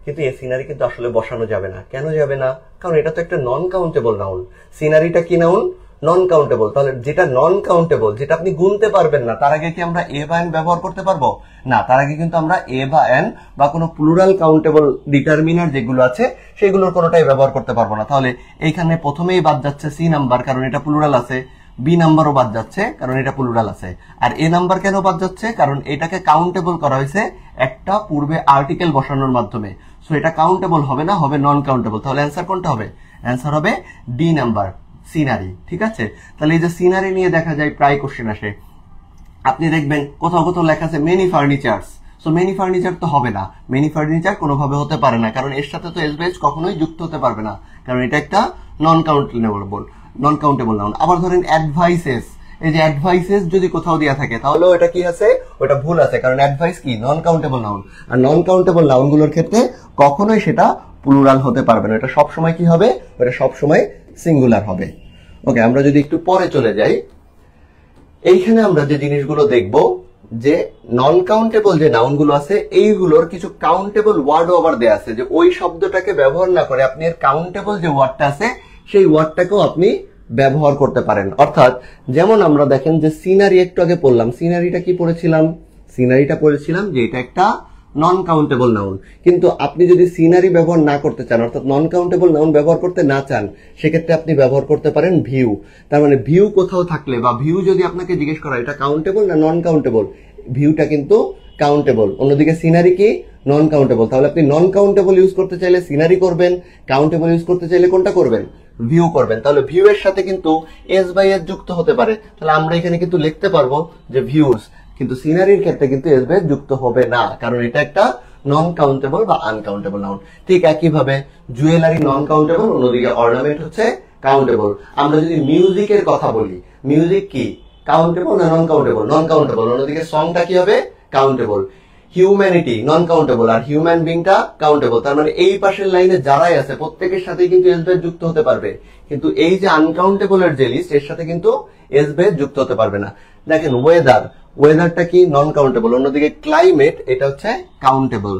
কিন্তু এ সিনারি কিন্তু আসলে বসানো যাবে না। কেন যাবে না? কারণ এটা তো একটা নন কাউন্টেবল নাউন। সিনারিটা কি নাউন? Non countable. তাহলে যেটা নন কাউন্টেবল, যেটা আপনি গুনতে পারবেন না, তার আগে কি আমরা এ বা এন ব্যবহার করতে পারবো না? তার আগে কিন্তু আমরা এ বা এন বা কোনো প্লুরাল কাউন্টেবল ডিটারমিনার যেগুলো আছে সেগুলোর কোনোটাই ব্যবহার করতে পারবো না। তাহলে এইখানে প্রথমেই বাদ যাচ্ছে সি নাম্বার, কারণ এটা প্লুরাল আছে। বি নাম্বারও বাদ যাচ্ছে কারণ এটা প্লুরাল আছে। আর এ নাম্বার কেন বাদ যাচ্ছে, কারণ এটাকে কাউন্টেবল করা হয়েছে একটা পূর্বে আর্টিকেল বসানোর মাধ্যমে, সো এটা কাউন্টেবল হবে না, হবে নন কাউন্টেবল। তাহলে অ্যান্সার কোনটা হবে? অ্যান্সার হবে ডি নাম্বার, সিনারি। ঠিক আছে, তাহলে এই যে সিনারি নিয়ে দেখা যায় প্রায় কোশ্চেন আসে। আপনি দেখবেন কোথাও কোথাও লেখা আছে many furnitures, so many furniture তো হবে না, মেনি ফার্নিচার কোনোভাবে হতে পারে না, কারণ এর সাথে তো এসবেজ কখনোই যুক্ত হতে পারবে না, কারণ এটা একটা নন কাউন্টেবল নাউন। আবার ধরেন অ্যাডভাইসেস, এই যে অ্যাডভাইসেস যদি কোথাও দেওয়া থাকে তাহলে ওটা কি আছে, ওটা ভুল আছে, কারণ অ্যাডভাইস কি নন কাউন্টেবল নাউন, আর নন কাউন্টেবল নাউনগুলোর ক্ষেত্রে কখনোই সেটা প্লুরাল হতে পারবে না, এটা সবসময় কি হবে, এটা সবসময় সিঙ্গুলার হবে। ওকে, আমরা যদি একটু পরে চলে যাই, এইখানে আমরা যে জিনিসগুলো দেখব যে নন কাউন্টেবল যে নাউনগুলো আছে এইগুলোর কিছু কাউন্টেবল ওয়ার্ডও আবার দেয়া আছে, যে ওই শব্দটাকে ব্যবহার না করে আপনি এর কাউন্টেবল যে ওয়ার্ডটা আছে সেই ওয়ার্ডটাকেও আপনি ব্যবহার করতে পারেন। অর্থাৎ যেমন আমরা দেখেন যে সিনারি একটু আগে পড়লাম, সিনারিটা কি পড়েছিলাম, সিনারিটা পড়েছিলাম যে এটা একটা নন কাউন্টেবল নাউন, কিন্তু আপনি যদি সিনারি ব্যবহার না করতে চান, অর্থাৎ নন কাউন্টেবল নাউন ব্যবহার করতে না চান, সেক্ষেত্রে আপনি ব্যবহার করতে পারেন ভিউ। তার মানে ভিউ কোথাও থাকলে বা ভিউ যদি আপনাকে জিজ্ঞেস করা এটা কাউন্টেবল না নন কাউন্টেবল, ভিউটা কিন্তু কাউন্টেবল, অন্যদিকে সিনারি কি নন কাউন্টেবল। তাহলে আপনি নন কাউন্টেবল ইউজ করতে চাইলে সিনারি করবেন, কাউন্টেবল ইউজ করতে চাইলে কোনটা করবেন, ভিউ করবেন। তাহলে ভিউ এর সাথে কিন্তু এস বাই এস যুক্ত হতে পারে, তাহলে আমরা এখানে কিন্তু লিখতে পারবো যে ভিউজ, কিন্তু সিনারির ক্ষেত্রে কিন্তু এস বাই এস যুক্ত হবে না, কারণ এটা একটা নন কাউন্টেবল বা আনকাউন্টেবল নাউন। ঠিক একইভাবে জুয়েলারি নন কাউন্টেবল, অন্যদিকে অর্নামেন্ট হচ্ছে কাউন্টেবল। আমরা যদি মিউজিকের কথা বলি, মিউজিক কি কাউন্টেবল না নন কাউন্টেবল, নন কাউন্টেবল, অন্যদিকে সংটা কি হবে কাউন্টেবল। হিউম্যানিটি নন কাউন্টেবল আর হিউম্যান বিংটা কাউন্টেবল। তার মানে এই পাশের লাইনে যারাই আছে প্রত্যেকের সাথে কিন্তু এস বাই যুক্ত হতে পারবে, কিন্তু এই যে আনকাউন্টেবল এর যে লিস্ট এর সাথে কিন্তু এস বাই যুক্ত হতে পারবে না। দেখেন ওয়েদার, ওয়েদারটা কি নন কাউন্টেবল, অন্যদিকে ক্লাইমেট এটা হচ্ছে countable.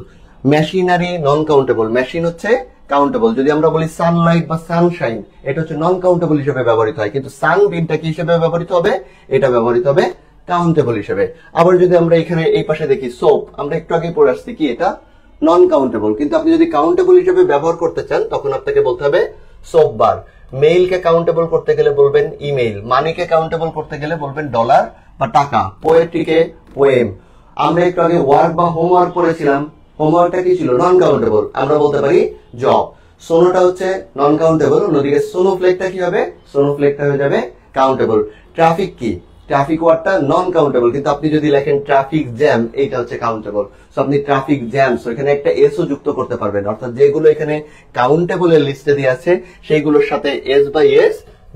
Machinery non countable, machine হচ্ছে কাউন্টেবল। যদি আমরা বলি সানলাইট বা সানশাইন এটা হচ্ছে নন কাউন্টেবল হিসেবে ব্যবহৃত হয়, কিন্তু সানবিনটা কি হিসেবে ব্যবহৃত হবে, এটা ব্যবহৃত হবে কাউন্টেবল হিসেবে। আবার যদি আমরা এখানে এই পাশে দেখি সোপ, আমরা একটু আগে পড়ে আসছি কি এটা নন কাউন্টেবল, কিন্তু আপনি যদি কাউন্টেবল হিসেবে ব্যবহার করতে চান তখন আপনাকে বলতে হবে সোপ বার। মেইলকে কাউন্টেবল করতে গেলে বলবেন ইমেইল, মানিকে কাউন্টেবল করতে গেলে বলবেন ডলার বা টাকা, পোয়েট্রিকে পোয়েম। আমরা একটু আগে ওয়ার্ক বা হোমওয়ার্ক করেছিলাম, হোমওয়ার্কটা কি ছিল নন কাউন্টেবল, আমরা বলতে পারি জব। সোনোটা হচ্ছে নন কাউন্টেবল, অন্যদিকে সোনোফ্লেকটা কি হবে, সোনোফ্লেকটা হয়ে যাবে কাউন্টেবল। ট্রাফিক কি, ট্রাফিক ওয়ার্ডটা নন কাউন্টেবল, কিন্তু আপনি যদি লেখেন ট্রাফিক জ্যাম এইটা হচ্ছে কাউন্টেবল। সো আপনি ট্রাফিক জ্যাম, সো এখানে একটা এসও যুক্ত করতে পারবেন, অর্থাৎ যেগুলো এখানে কাউন্টেবলের লিস্টে দিয়ে আছে সেইগুলোর সাথে এস বাই এস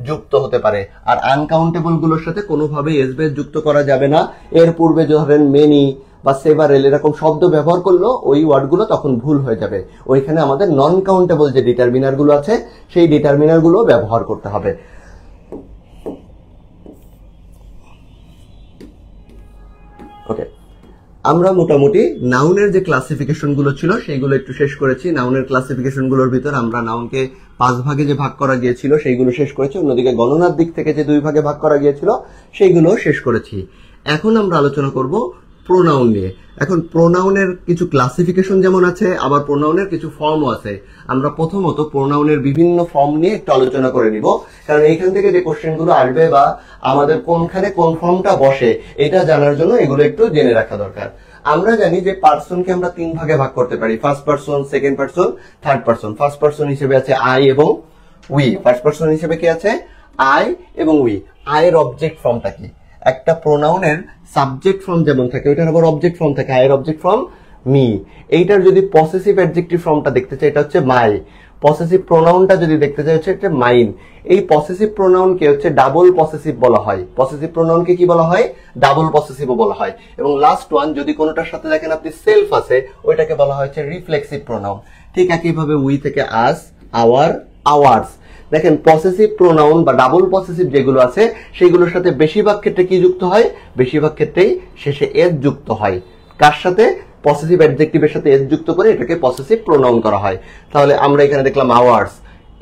যুক্ত হতে পারে, আর আনকাউন্টেবল গুলোর সাথে কোনোভাবে এস বাই যুক্ত করা যাবে না। এর পূর্বে ধরেন মেনি বা সেভারেল এরকম শব্দ ব্যবহার করলো ওই ওয়ার্ডগুলো তখন ভুল হয়ে যাবে, ওইখানে আমাদের নন কাউন্টেবল যে ডিটারমিনার গুলো আছে সেই ডিটারমিনার গুলো ব্যবহার করতে হবে। ওকে, আমরা মোটামুটি নাউনের যে ক্লাসিফিকেশন গুলো ছিল সেইগুলো একটু শেষ করেছি। নাউনের ক্লাসিফিকেশন গুলোর ভিতর আমরা নাউনকে 5 ভাগে যে ভাগ করা গিয়েছিল সেইগুলো শেষ করেছি, অন্যদিকে গণনার দিক থেকে যে 2 ভাগে ভাগ করা গিয়েছিল সেইগুলো শেষ করেছি। এখন আমরা আলোচনা করব প্রোনাউন নিয়ে। এখন প্রোনাউনের কিছু ক্লাসিফিকেশন যেমন আছে, আবার প্রোনাউনের কিছু ফর্মও আছে। আমরা প্রথমত প্রোনাউনের বিভিন্ন ফর্ম নিয়ে একটু আলোচনা করে নিব, কারণ এইখান থেকে যে কোশ্চেনগুলো আসবে বা আমাদের কোনখানে কোন ফর্মটা বসে এটা জানার জন্য এগুলো একটু জেনে রাখা দরকার। আমরা জানি যে পার্সনকে আমরা 3 ভাগে ভাগ করতে পারি, first person, second person, third person. First person হিসেবে আছে আই এবং উই। ফার্স্ট পার্সন হিসেবে কি আছে আই এবং উই। আয়ের অবজেক্ট ফর্মটা কি, একটা প্রোনাউনের সাবজেক্ট ফর্ম যেমন থাকে ওইটার আবার অবজেক্ট ফর্ম থাকে, আয়ের অবজেক্ট ফর্ম মি। এইটার যদি পসেসিভ অ্যাডজেক্টিভ ফর্মটা দেখতে চাই এটা হচ্ছে মাই। পসেসিভ প্রোনাউনটা যদি দেখতে চাই হচ্ছে এটা মাইন। এই পসেসিভ প্রোনাউনকে হচ্ছে ডাবল পসেসিভ বলা হয়। পসেসিভ প্রোনাউনকে কি বলা হয়, ডাবল পসেসিভও বলা হয়। এবং লাস্ট ওয়ান যদি কোনোটার সাথে দেখেন আপনি সেলফ আছে ওইটাকে বলা হয় হচ্ছে রিফ্লেক্সিভ প্রোনাউন। ঠিক একইভাবে উই থেকে আস, আওয়ার, আওয়ার্স। দেখেন পসেসিভ প্রোনাউন বা ডাবল পসেসিভ যেগুলো আছে সেগুলোর সাথে বেশিরভাগ ক্ষেত্রে কি যুক্ত হয়, বেশিরভাগ ক্ষেত্রেই শেষে এস যুক্ত হয়। কার সাথে, পসেসিভ অ্যাডজেক্টিভের সাথে এস যুক্ত করে এটাকে পসেসিভ প্রোনাউন করা হয়। তাহলে আমরা এখানে দেখলাম আওয়ার্স,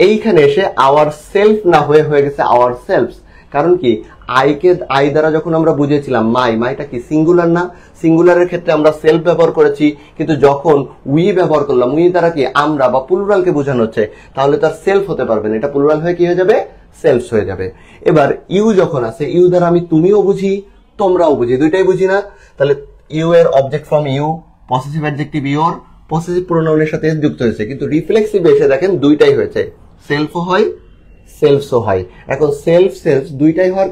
এইখানে এসে আওয়ার সেলফ না হয়ে গেছে আওয়ার সেলফস। কারণ কি, আইকে আই দ্বারা যখন আমরা বুঝিয়েছিলাম মাই, মাইটা কি সিঙ্গুলার না, সিঙ্গুলারের ক্ষেত্রে আমরা সেলফ ব্যবহার করেছি, কিন্তু যখন উই ব্যবহার করলাম উই দ্বারা কি আমরা বা প্লুরালকে বোঝানো হচ্ছে, তাহলে তার সেলফ হতে পারবে না, এটা প্লুরাল হয়ে কি হয়ে যাবে সেলফস হয়ে যাবে। এবার ইউ যখন আছে, ইউ দ্বারা আমি তুমিও বুঝি তোমরাও বুঝি, দুইটাই বুঝি না? তাহলে ইউ এর object form you, possessive adjective your, possessive প্রোনাউনের সাথে যুক্ত হয়েছে, কিন্তু রিফ্লেক্সিভ এসে দেখেন দুইটাই হয়েছে, সেলফও হয় সেলফসও হয়। এখন সেলফ সেলফ দুইটাই হওয়ার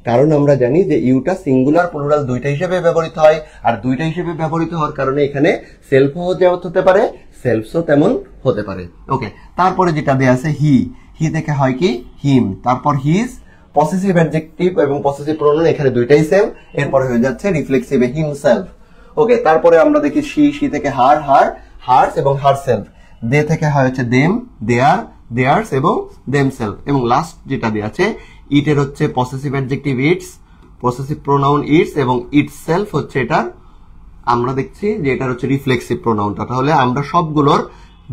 কারণ আমরা জানি যে ইউটা সিঙ্গুলার প্লুরাল দুইটা হিসেবে ব্যবহৃত হয়, আর দুইটা হিসেবে ব্যবহৃত হওয়ার কারণে এখানে সেলফও হতে পারে সেলফসও তেমন হতে পারে। ওকে, তারপরে যেটা দেয়া আছে হি, হি থেকে হয় কি হিম, তারপর হিজ, পসেসিভ অ্যাডজেক্টিভ এবং পসেসিভ প্রোনাউন এখানে দুইটাই সেম, এরপরে হয়ে যাচ্ছে রিফ্লেক্সিভে হিমসেলফ। ওকে, তারপরে আমরা দেখি শি, শি থেকে হার, হার্স এবং হারসেলফ, দে থেকে হয় হচ্ছে দেম, দেয়ার, দেয়ার্স এবং দেমসেলফ, এবং লাস্ট যেটা দেয়া আছে ইট এর হচ্ছে possessive adjective it's, possessive pronoun it's এবং ইটসেলফ হচ্ছে এটা আমরা দেখছি যে এটা হচ্ছে রিফ্লেক্সিভ প্রোনাউনটা। তাহলে আমরা সবগুলোর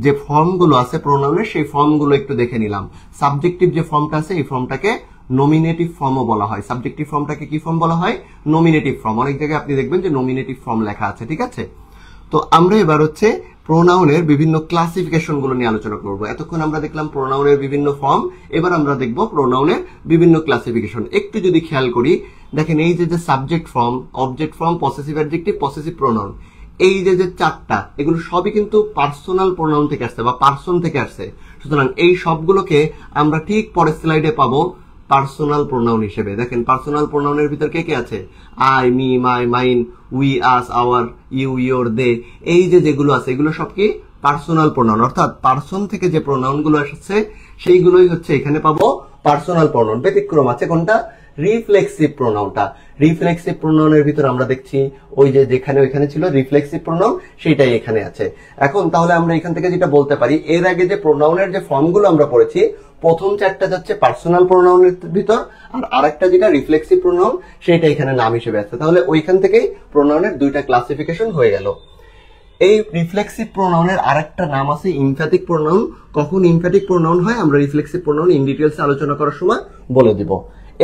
যে ফর্মগুলো আছে প্রোনাউনের সেই ফর্মগুলো একটু দেখে নিলাম। সাবজেক্টিভ যে ফর্মটা আছে এই ফর্মটাকে নমিনেটিভ ফর্মও বলা হয়। সাবজেক্টিভ ফর্মটাকে কি ফর্ম বলা হয়? Nominative form. অনেক জায়গায় আপনি দেখবেন যে নমিনেটিভ ফর্ম লেখা আছে, ঠিক আছে? তো আমরা এবার হচ্ছে প্রোনাউনের বিভিন্ন ক্লাসিফিকেশন গুলো নিয়ে আলোচনা করব। এতক্ষণ আমরা দেখলাম প্রোনাউনের বিভিন্ন ফর্ম, এবার আমরা দেখব প্রোনাউনের বিভিন্ন ক্লাসিফিকেশন। একটু যদি খেয়াল করি, দেখেন এই যে subject form, object form, possessive adjective, possessive pronoun, এই যে চারটা, এগুলো সবই কিন্তু পার্সোনাল প্রোনাউন থেকে আসছে বা পার্সন থেকে আসছে। সুতরাং এই সবগুলোকে আমরা ঠিক পরের স্লাইডে পাবো পার্সোনাল প্রোনাউন হিসেবে। দেখেন পার্সোনাল প্রোনাউনের ভিতর কে কে আছে? I, me, my, mine, we, us, our, you, your, they, এই যেগুলো আছে এগুলো সব কি পার্সোনাল প্রোনাউন, অর্থাৎ পার্সন থেকে যে প্রোনাউন গুলো আসছে সেইগুলোই হচ্ছে এখানে পাবো পার্সোনাল প্রোনাউন। ব্যতিক্রম আছে কোনটা? রিফ্লেক্সিভ প্রোনাউনটা। রিফ্লেক্সিভ প্রোনাউনের ভিতর আমরা দেখছি ওই যে যেখানে ওইখানে ছিল রিফ্লেক্সিভ প্রোনাউন সেটাই এখানে আছে। এখন তাহলে আমরা এখান থেকে যেটা বলতে পারি, এর আগে যে প্রোনাউনের যে ফর্মগুলো আমরা পড়েছি, প্রথম চারটা যাচ্ছে পার্সোনাল প্রোনাউনের ভিতর, আর আরেকটা যেটা রিফ্লেক্সিভ প্রোনাউন সেটা এখানে নাম হিসেবে আছে। তাহলে ওইখান থেকেই প্রোনাউনের দুইটা ক্লাসিফিকেশন হয়ে গেল। এই রিফ্লেক্সিভ প্রোনাউনের আরেকটা নাম আছে ইমফ্যাটিক প্রোনাউন। কখন ইমফ্যাটিক প্রোনাউন হয় আমরা রিফ্লেক্সিভ প্রোনাউন ইন ডিটেইলস আলোচনা করার সময় বলে দিব।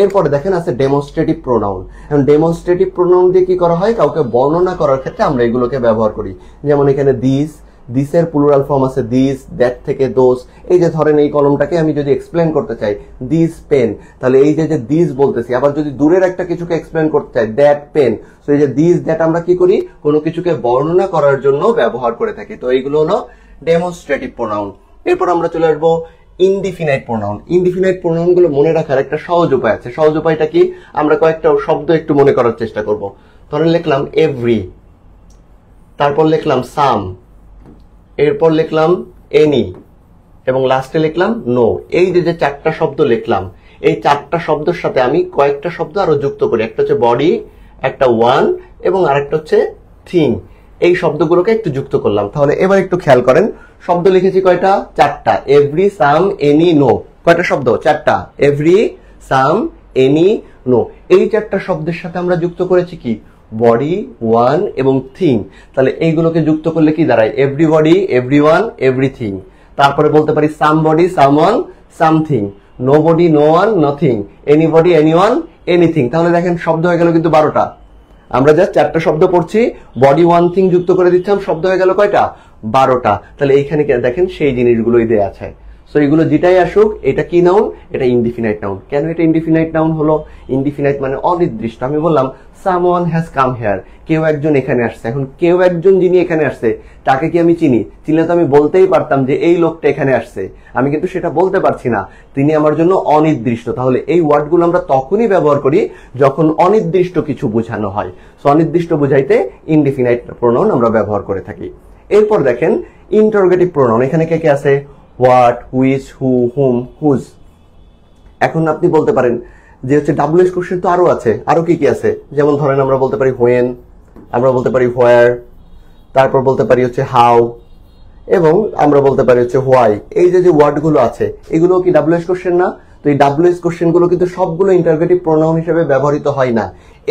এরপরে দেখেন আছে ডেমনস্ট্রেটিভ প্রোনাউন। এখন ডেমনস্ট্রেটিভ প্রোনাউন দিয়ে কি করা হয়? কাউকে বর্ণনা করার ক্ষেত্রে আমরা এগুলোকে ব্যবহার করি। যেমন এখানে দিস, দিসের প্লুরাল ফর্ম আছে দিস, দ্যাট থেকে দোস। এই যে ধরেন এই কলমটাকে আমি যদি এক্সপ্লেন করতে চাই দিস পেন, তাহলে এই যে দিস বলতেছি, আবার যদি দূরের একটা কিছুকে এক্সপ্লেন করতে চাই দ্যাট পেন, তো এই যে দিস দ্যাট আমরা কি করি? কোনো কিছুকে বর্ণনা করার জন্য ব্যবহার করে থাকি। তো এইগুলো হলো ডেমনস্ট্রেটিভ প্রোনাউন। এরপর আমরা চলে আসবো ইনডিফিনাইট প্রোনাউন। ইনডিফিনাইট প্রোনাউন গুলো মনে রাখার একটা সহজ উপায় আছে। সহজ উপায়টা কি? আমরা কয়েকটা শব্দ একটু মনে করার চেষ্টা করব। ধরেন লিখলাম এভরি, তারপর লিখলাম সাম, এরপর লিখলাম এনি এবং লাস্টে লিখলাম নো। এই যে চারটা শব্দ লিখলাম, এই চারটা শব্দের সাথে আমি কয়েকটা শব্দ আরো যুক্ত করি। একটা হচ্ছে বডি, একটা ওয়ান এবং আরেকটা হচ্ছে থিং। এই শব্দগুলোকে একটু যুক্ত করলাম। তাহলে এবার একটু খেয়াল করেন, শব্দ লিখেছি কয়টা? চারটা। Every, some, any, no. কয়টা শব্দ? চারটা। Every, some, any, no. এই চারটা শব্দের সাথে আমরা যুক্ত করেছি কি? বডি, ওয়ান এবং থিং। তাহলে এইগুলোকে যুক্ত করলে কি দাঁড়ায়? Everybody, everyone, everything. তারপরে বলতে পারি somebody, someone, something, nobody, no one, nothing, anybody, anyone, anything. তাহলে দেখেন শব্দ হয়ে গেল কিন্তু 12টা। আমরা যা চারটা শব্দ পড়ছি, বডি, ওয়ান, থিং যুক্ত করে দিচ্ছিলাম, শব্দ হয়ে গেল কয়টা? 12টা। তাহলে এইখানে দেখেন সেই জিনিসগুলোই দেয়া আছে। সো এগুলো যেটাই আসুক, এটা কি নাউন? এটা ইনডিফিনাইট নাউন। কেন এটা ইনডিফিনাইট নাউন হলো? ইনডিফিনাইট মানে অনির্দিষ্ট। আমি বললাম সামওয়ান হ্যাজ কাম হিয়ার, কেউ একজন এখানে আসছে। এখন কেউ একজন যিনি এখানে আসছে তাকে কি আমি চিনি? চিনলে তো আমি বলতেই পারতাম যে এই লোকটা এখানে আসছে, আমি কিন্তু সেটা বলতে পারছি না, তিনি আমার জন্য অনির্দিষ্ট। তাহলে এই ওয়ার্ডগুলো আমরা তখনই ব্যবহার করি যখন অনির্দিষ্ট কিছু বোঝানো হয়। সো অনির্দিষ্ট বোঝাইতে ইনডিফিনাইট প্রোনাউন আমরা ব্যবহার করে থাকি। এরপর দেখেন ইন্টারোগেটিভ প্রোনাউন। এখানে কে কে আছে? What, which, who, whom, whose. এখন আপনি বলতে পারেন যে হচ্ছে ডাব্লিউএস কোশ্চেন তো আরো আছে, আরো কি কি আছে? যেমন ধরেন আমরা বলতে পারি হোয়েন, আমরা বলতে পারি হোয়ার, তারপর বলতে পারি হচ্ছে হাউ, এবং আমরা বলতে পারি হচ্ছে হোয়াই। এই যে ওয়ার্ডগুলো আছে এগুলো কি ডাব্লিউএস কোশ্চেন না? তো এই ডাব্লিউএস কোশ্চেন গুলো কিন্তু সবগুলো ইন্টারোগেটিভ প্রোনাউন হিসেবে ব্যবহৃত হয় না।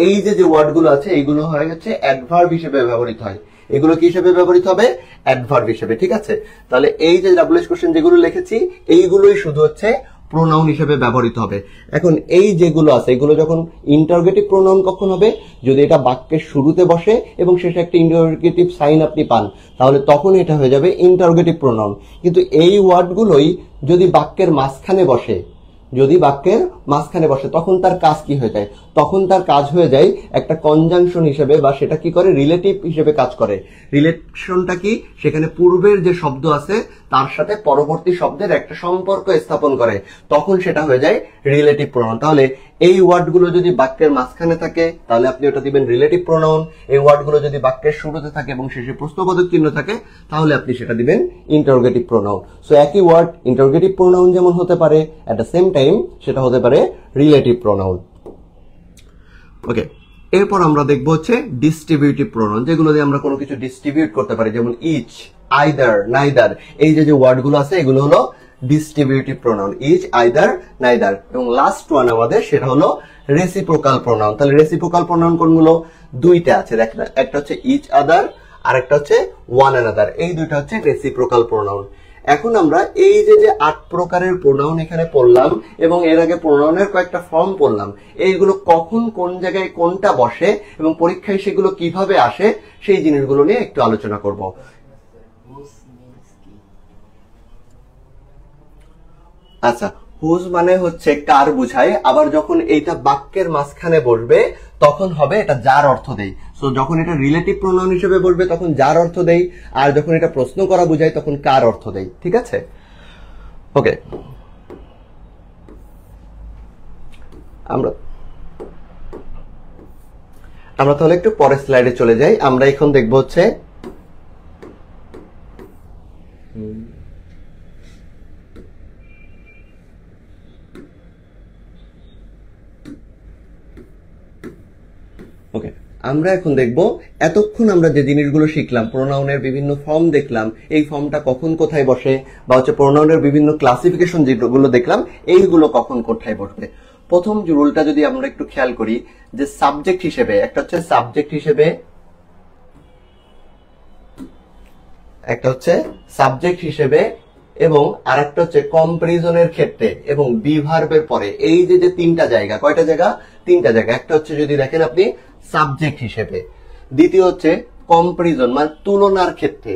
এই যে ওয়ার্ডগুলো আছে এইগুলো হয়ে গেছে অ্যাডভার্ব হিসেবে ব্যবহৃত হয়। এগুলো কি হিসেবে ব্যবহৃত হবে? অ্যাডভার্ব হিসেবে, ঠিক আছে? তাহলে এই যে ডাব্লিউএস কোশ্চেন যেগুলো লিখেছি এইগুলোই শুধু হচ্ছে প্রোনাউন হিসেবে ব্যবহৃত হবে। এখন এই যেগুলো আছে এগুলো যখন ইন্টারোগেটিভ প্রোনাউন কখন হবে? যদি এটা বাক্যের শুরুতে বসে এবং শেষে একটা ইন্টারোগেটিভ সাইন আপনি পান, তাহলে তখন এটা হয়ে যাবে ইন্টারোগেটিভ প্রোনাউন। কিন্তু এই ওয়ার্ডগুলোই যদি বাক্যের মাঝখানে বসে যদি বাক্যের মাঝখানে বসে তখন তার কাজ কি হয়ে যায়, তখন তার কাজ হয়ে যায় একটা কনজাংশন হিসেবে, বা সেটা কি করে, রিলেটিভ হিসেবে কাজ করে। রিলেশনটা কি, সেখানে পূর্বের যে শব্দ আছে তার সাথে পরবর্তী শব্দের একটা সম্পর্ক স্থাপন করে, তখন সেটা হয়ে যায় রিলেটিভ প্রোনাউন। তাহলে এই ওয়ার্ডগুলো যদি বাক্যের মাঝখানে থাকে তাহলে আপনি ওটা দিবেন রিলেটিভ প্রোনাউন। এই ওয়ার্ডগুলো যদি বাক্যের শুরুতে থাকে এবং শেষে প্রশ্নবোধক চিহ্ন থাকে তাহলে আপনি সেটা দিবেন ইন্টারোগেটিভ প্রোনাউন। সো একই ওয়ার্ড ইন্টারোগেটিভ প্রোনাউন যেমন হতে পারে, এট দ্য সেম টাইম সেটা হতে পারে রিলেটিভ প্রোনাউন। ওকে, এরপর আমরা দেখবো হচ্ছে ডিস্ট্রিবিউটিভ প্রোনাউন, যেগুলো দিয়ে আমরা কোনো কিছু ডিস্ট্রিবিউট করতে পারি, যেমন ইচ, আইদার, নাইদার। এই যে ওয়ার্ডগুলো আছে এগুলো হলো distributive pronoun, each, either, neither. এবং লাস্ট ওয়ান আমাদের সেটা হলো রেসিপ্রোকাল প্রোনাউন। তাহলে রেসিপ্রোকাল প্রোনাউন কোনগুলো, দুইটা আছে, একটা হচ্ছে ইচ আদার আর একটা হচ্ছে ওয়ান অ্যানাদার। এই দুইটা হচ্ছে রেসিপ্রোকাল প্রোনাউন। এখন আমরা এই যে 8 প্রকারের প্রোনাউন এখানে পড়লাম এবং এর আগে প্রোনাউনের কয়েকটা ফর্ম পড়লাম, এইগুলো কখন কোন জায়গায় কোনটা বসে এবং পরীক্ষায় সেগুলো কিভাবে আসে সেই জিনিসগুলো নিয়ে একটু আলোচনা করব। আচ্ছা, হুজ মানে হচ্ছে কার বুঝায়, আবার যখন এইটা বাক্যের মাঝখানে বসবে তখন হবে এটা যার অর্থ দেয়। সো যখন এটা রিলেটিভ প্রোনাউন হিসেবে বসবে তখন যার অর্থ দেয়, আর যখন এটা প্রশ্ন করা বুঝায় তখন কার অর্থ দেয়। ঠিক আছে, ওকে। আমরা তাহলে একটু পরের স্লাইডে চলে যাই। আমরা এখন দেখবো হচ্ছে ওকে, আমরা এখন দেখব এতক্ষণ আমরা যে জিনিসগুলো শিখলাম, প্রোনাউনের বিভিন্ন ফর্ম দেখলাম, এই ফর্মটা কখন কোথায় বসে, বা হচ্ছে প্রোনাউনের বিভিন্ন ক্লাসিফিকেশন যেগুলো দেখলাম এইগুলো কখন কোথায় বসবে। প্রথম যে রুলটা যদি আমরা একটু খেয়াল করি, যে সাবজেক্ট হিসেবে একটা হচ্ছে সাবজেক্ট হিসেবে, একটা হচ্ছে সাবজেক্ট হিসেবে এবং আরেকটা হচ্ছে কম্পারিজনের ক্ষেত্রে এবং বি ভার্বের পরে। এই যে তিনটা জায়গা, কয়টা জায়গা, তিনটা জায়গা। একটা হচ্ছে যদি দেখেন আপনি সাবজেক্ট হিসেবে, দ্বিতীয় হচ্ছে কম্পারিজন মানে তুলনার ক্ষেত্রে,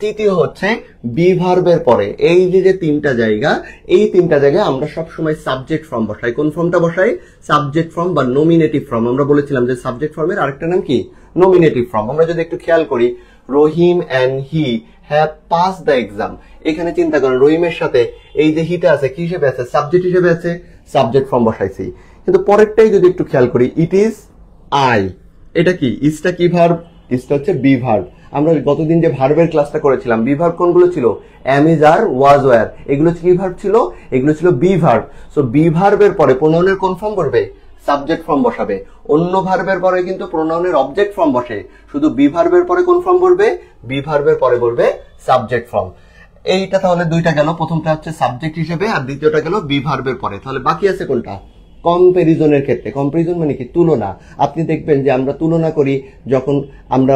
তৃতীয় হচ্ছে বি ভার্বের পরে। এই যে তিনটা জায়গা, এই তিনটা জায়গায় আমরা সবসময় সাবজেক্ট ফর্ম বসাই। কোন ফর্মটা বসাই, সাবজেক্ট ফর্ম বা নমিনেটিভ ফর্ম। আমরা বলেছিলাম যে সাবজেক্ট ফর্মের আরেকটা নাম কি, নমিনেটিভ ফর্ম। আমরা যদি একটু খেয়াল করি, Rahim and he have pass the exam, এখানে চিন্তা করেন রহিমের সাথে এই যে হিটা আছে কি হিসেবে আছে, সাবজেক্ট হিসেবে আছে, সাবজেক্ট ফর্ম বসাইছি। কিন্তু পরেরটাই যদি একটু খেয়াল করি, ইট ইজ আই, এটা কি, ইজটা কি ভার্ব, ইজটা হচ্ছে বি ভার্ব। আমরা গতদিন যে ভার্বের ক্লাসটা করেছিলাম, বি ভার্ব কোনগুলো ছিল, am, is, are, was, were, এগুলো কি ভার্ব ছিল, এগুলো ছিল বি ভার্ব। সো বি ভার্বের পরে প্রোনাউনের কোন ফর্ম বসবে, সাবজেক্ট ফর্ম বসাবে। অন্য ভার্বের পরে কিন্তু প্রোনাউনের অবজেক্ট ফর্ম বসে, শুধু বি ভার্বের পরে কোন ফর্ম বলবে, বি ভার্বের পরে বলবে সাবজেক্ট ফর্ম। এইটা তাহলে দুইটা গেল, প্রথমটা হচ্ছে সাবজেক্ট হিসেবে আর দ্বিতীয়টা গেল বি ভার্বের পরে। তাহলে বাকি আছে কোনটা, কম্পারিজনের ক্ষেত্রে। কম্পারিজন মানে কি, তুলনা। আপনি দেখবেন যে আমরা তুলনা করি যখন আমরা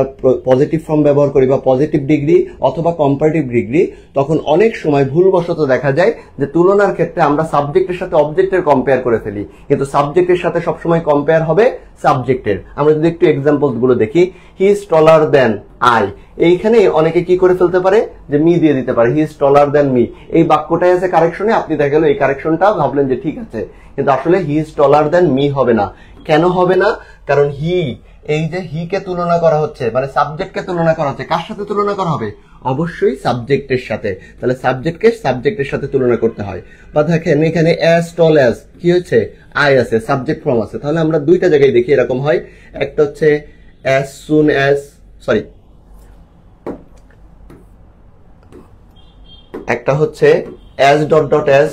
পজিটিভ ফর্ম ব্যবহার করি বা পজিটিভ ডিগ্রি অথবা কম্পারেটিভ ডিগ্রি, তখন অনেক সময় ভুলবশত দেখা যায় যে তুলনার ক্ষেত্রে আমরা সাবজেক্টের সাথে অবজেক্টের কম্পেয়ার করে ফেলি, কিন্তু সাবজেক্টের সাথে সবসময় কম্পেয়ার হবে সাবজেক্টের। আমরা যদি একটু এক্সাম্পল গুলো দেখি, he is taller then I, এইখানে অনেকে কি করে ফেলতে পারে যে মি দিয়ে দিতে পারে, he is taller than me. এই বাক্যটাই আছে কারেকশনে, আপনি দেখা গেল এই কারেকশনটা ভাবলেন যে ঠিক আছে, কিন্তু আসলে he is taller than me হবে না। কেন হবে না, কারণ হি, এই যে হি কে তুলনা করা হচ্ছে মানে সাবজেক্টকে তুলনা করা হচ্ছে, কার সাথে তুলনা করা হবে, অবশ্যই সাবজেক্টের সাথে। তাহলে সাবজেক্টকে সাবজেক্টের সাথে তুলনা করতে হয়। বা দেখেন এখানে অ্যাজ টল অ্যাজ কি হচ্ছে, আই আছে, সাবজেক্ট ফর্ম আছে। তাহলে আমরা দুইটা জায়গায় দেখি এরকম হয়, একটা হচ্ছে অ্যাজ সুন অ্যাজ, সরি, একটা হচ্ছে অ্যাজ ডট ডট অ্যাজ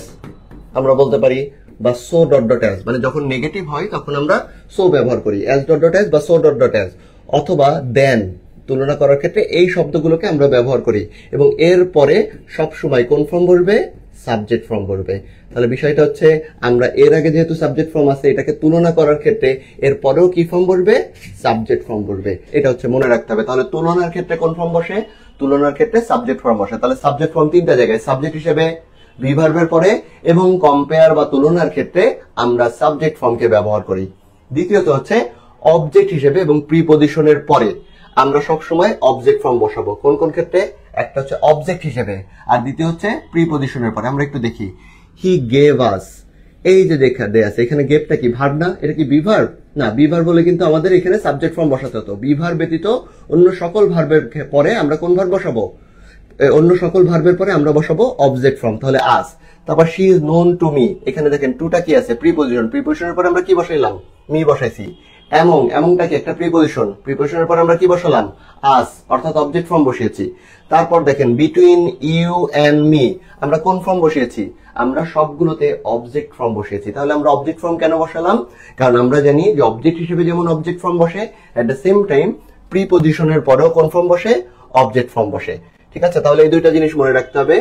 আমরা বলতে পারি, বা সো ডট ডট অ্যাজ, মানে যখন নেগেটিভ হয় তখন আমরা সো ব্যবহার করি, অ্যাজ ডট ডট অ্যাজ বা সো ডট ডট অ্যাজ, অথবা দেন তুলনা করার ক্ষেত্রে এই শব্দগুলোকে আমরা ব্যবহার করি। এবং এর পরে সবসময় কোন ফর্ম বলবে, সাবজেক্ট ফর্ম বলবে। তাহলে বিষয়টা হচ্ছে আমরা এর আগে যেহেতু সাবজেক্ট ফর্ম আছে, এটাকে তুলনা করার ক্ষেত্রে এর পরেও কি ফর্ম বলবে, সাবজেক্ট ফর্ম বলবে। এটা হচ্ছে মনে রাখতে হবে। তাহলে তুলনার ক্ষেত্রে কোন ফর্ম বসে, তুলনার ক্ষেত্রে সাবজেক্ট ফর্ম বসে। তাহলে সাবজেক্ট ফর্ম তিনটা জায়গায়, সাবজেক্ট হিসেবে, বি ভার্বের পরে এবং কম্পেয়ার বা তুলনার ক্ষেত্রে আমরা সাবজেক্ট ফর্মকে ব্যবহার করি। দ্বিতীয়ত হচ্ছে অবজেক্ট হিসেবে এবং প্রিপজিশনের পরে আমরা সবসময় অবজেক্ট ফর্ম বসাবো। কোন কোন ক্ষেত্রে, একটা হচ্ছে অবজেক্ট হিসেবে আর দ্বিতীয় হচ্ছে প্রিপজিশনের পরে। আমরা একটু দেখি, হি গেভ আস, এই যে দেখা দেয়া আছে এখানে গেপটা কি ভার্ব না, এটা কি বি ভার্ব না, বি ভার্ব বলে কিন্তু আমাদের এখানে সাবজেক্ট ফর্ম বসাতে হতো। বি ভার্ব ব্যতীত অন্য সকল ভার্বের পরে আমরা কোন ভার্ব বসাবো, অন্য সকল ভার্বের পরে আমরা বসাবো অবজেক্ট ফর্ম, তাহলে আস। তারপর she is known to me, এখানে দেখেন টুটা কি আছে প্রিপোজিশন, প্রিপোজিশনের পরে আমরা কি বসাইলাম মি বসাইছি। এমং, এমংটা কি একটা প্রিপোজিশন, প্রিপোজিশনের পর আমরা কি বসালাম আস, অর্থাৎ অবজেক্ট ফর্ম বসিয়েছি। তারপর দেখেন বিটুইন ইউ এন্ড মি আমরা কোন ফর্ম বসিয়েছি, আমরা সবগুলোতে অবজেক্ট ফর্ম বসিয়েছি। তাহলে আমরা অবজেক্ট ফর্ম কেন বসালাম, কারণ আমরা জানি যে অবজেক্ট হিসেবে যেমন অবজেক্ট ফর্ম বসে, এট দ্য সেম টাইম প্রিপোজিশনের পরেও কোন ফর্ম বসে, অবজেক্ট ফর্ম বসে। ঠিক আছে, তাহলে এই দুইটা জিনিস মনে রাখতে হবে,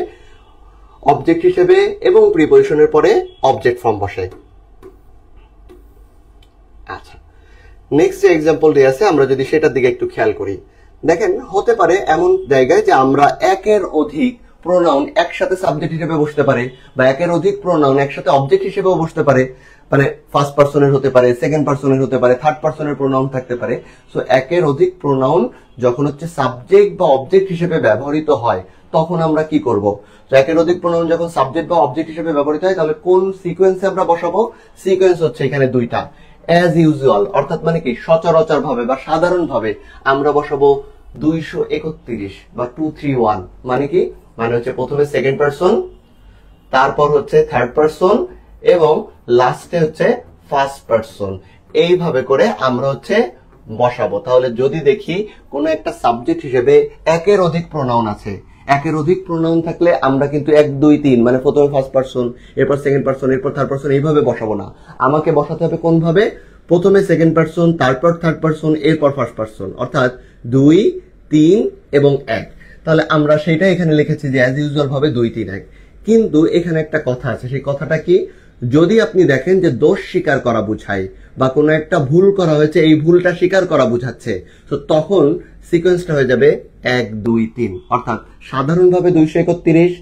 অবজেক্ট হিসেবে এবং প্রিপোজিশনের পরে অবজেক্ট ফর্ম বসে। আচ্ছা, নেক্সট যে এক্সাম্পল দিয়ে আছে আমরা যদি সেটার দিকে একটু খেয়াল করি, দেখেন হতে পারে এমন জায়গায় যে আমরা একের অধিক প্রোনাউন একসাথে সাবজেক্ট হিসেবে বসতে পারে, বা একের অধিক প্রোনাউন একসাথে অবজেক্ট হিসেবেও বসতে পারে, মানে ফার্স্ট পার্সনের হতে পারে, সেকেন্ড পার্সনের হতে পারে, থার্ড পার্সনের প্রোনাউন থাকতে পারে। সো একের অধিক প্রোনাউন যখন হচ্ছে সাবজেক্ট বা অবজেক্ট হিসেবে ব্যবহৃত হয় তখন আমরা কি করব, তো একের অধিক প্রোনাউন যখন সাবজেক্ট বা অবজেক্ট হিসেবে ব্যবহৃত হয় তাহলে কোন সিকোয়েন্সে আমরা বসাবো, সিকোয়েন্স হচ্ছে এখানে দুইটা, অ্যাজ ইউজুয়াল, অর্থাৎ মানে কি সচরাচর ভাবে বা সাধারণ ভাবে আমরা বসাবো 231 বা 231, মানে কি, মানে হচ্ছে প্রথমে সেকেন্ড পারসন, তারপর হচ্ছে থার্ড পারসন এবং লাস্টে হচ্ছে ফার্স্ট পারসন, এইভাবে করে আমরা হচ্ছে বসাবো। তাহলে যদি দেখি কোন একটা সাবজেক্ট হিসেবে একের অধিক প্রোনাউন আছে, একের অধিক প্রোনাউন থাকলে আমরা কিন্তু 1 2 3 মানে প্রথমে ফার্স্ট পারসন, এরপর সেকেন্ড পারসন, এরপর থার্ড পারসন, এইভাবে বসাবো না। আমাকে বসাতে হবে কোন ভাবে, প্রথমে সেকেন্ড পারসন, তারপর থার্ড পারসন, এরপর ফার্স্ট পারসন, অর্থাৎ 2 3 এবং 1। তাহলে আমরা সেটা এখানে লিখেছি যে অ্যাজ ইউজুয়াল ভাবে 2 3 1। কিন্তু এখানে একটা কথা আছে, সেই কথাটা কি, যদি আপনি দেখেন যে দোষ স্বীকার করা বোঝায় বা কোনো একটা ভুল করা হয়েছে, এই ভুলটা স্বীকার করা বোঝাচ্ছে, তো তখন সিকোয়েন্সটা হয়ে যাবে 1 2 3, অর্থাৎ সাধারণভাবে 231,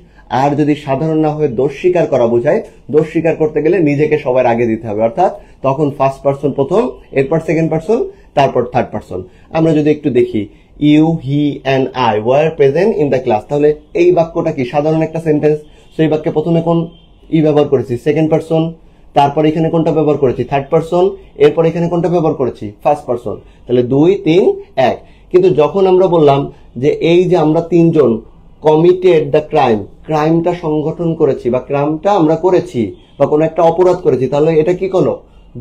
আর যদি সাধারণ না হয়ে দোষ স্বীকার করা বোঝায়, দোষ স্বীকার করতে গেলে নিজেকে সবার আগে দিতে হবে, অর্থাৎ তখন ফার্স্ট পারসন প্রথম, এরপর সেকেন্ড পারসন, তারপর থার্ড পারসন। আমরা যদি একটু দেখি, you he and I were present in the class, তাহলে এই বাক্যটা কি সাধারণ একটা সেন্টেন্স, সেই বাক্যে প্রথমে কোন ব্যবহার করেছি, সেকেন্ড পারসন, তারপর এখানে কোনটা ব্যবহার করেছি, থার্ড পারসন, এরপর এখানে কোনটা ব্যবহার করেছি, ফার্স্ট পারসন, তাহলে 2 3 1। কিন্তু যখন আমরা বললাম যে এই যে আমরা তিনজন কমিটেড দ্য ক্রাইম, ক্রাইমটা সংগঠন করেছি বা ক্রাইমটা আমরা করেছি বা কোনো একটা অপরাধ করেছি, তাহলে এটা কি কোনো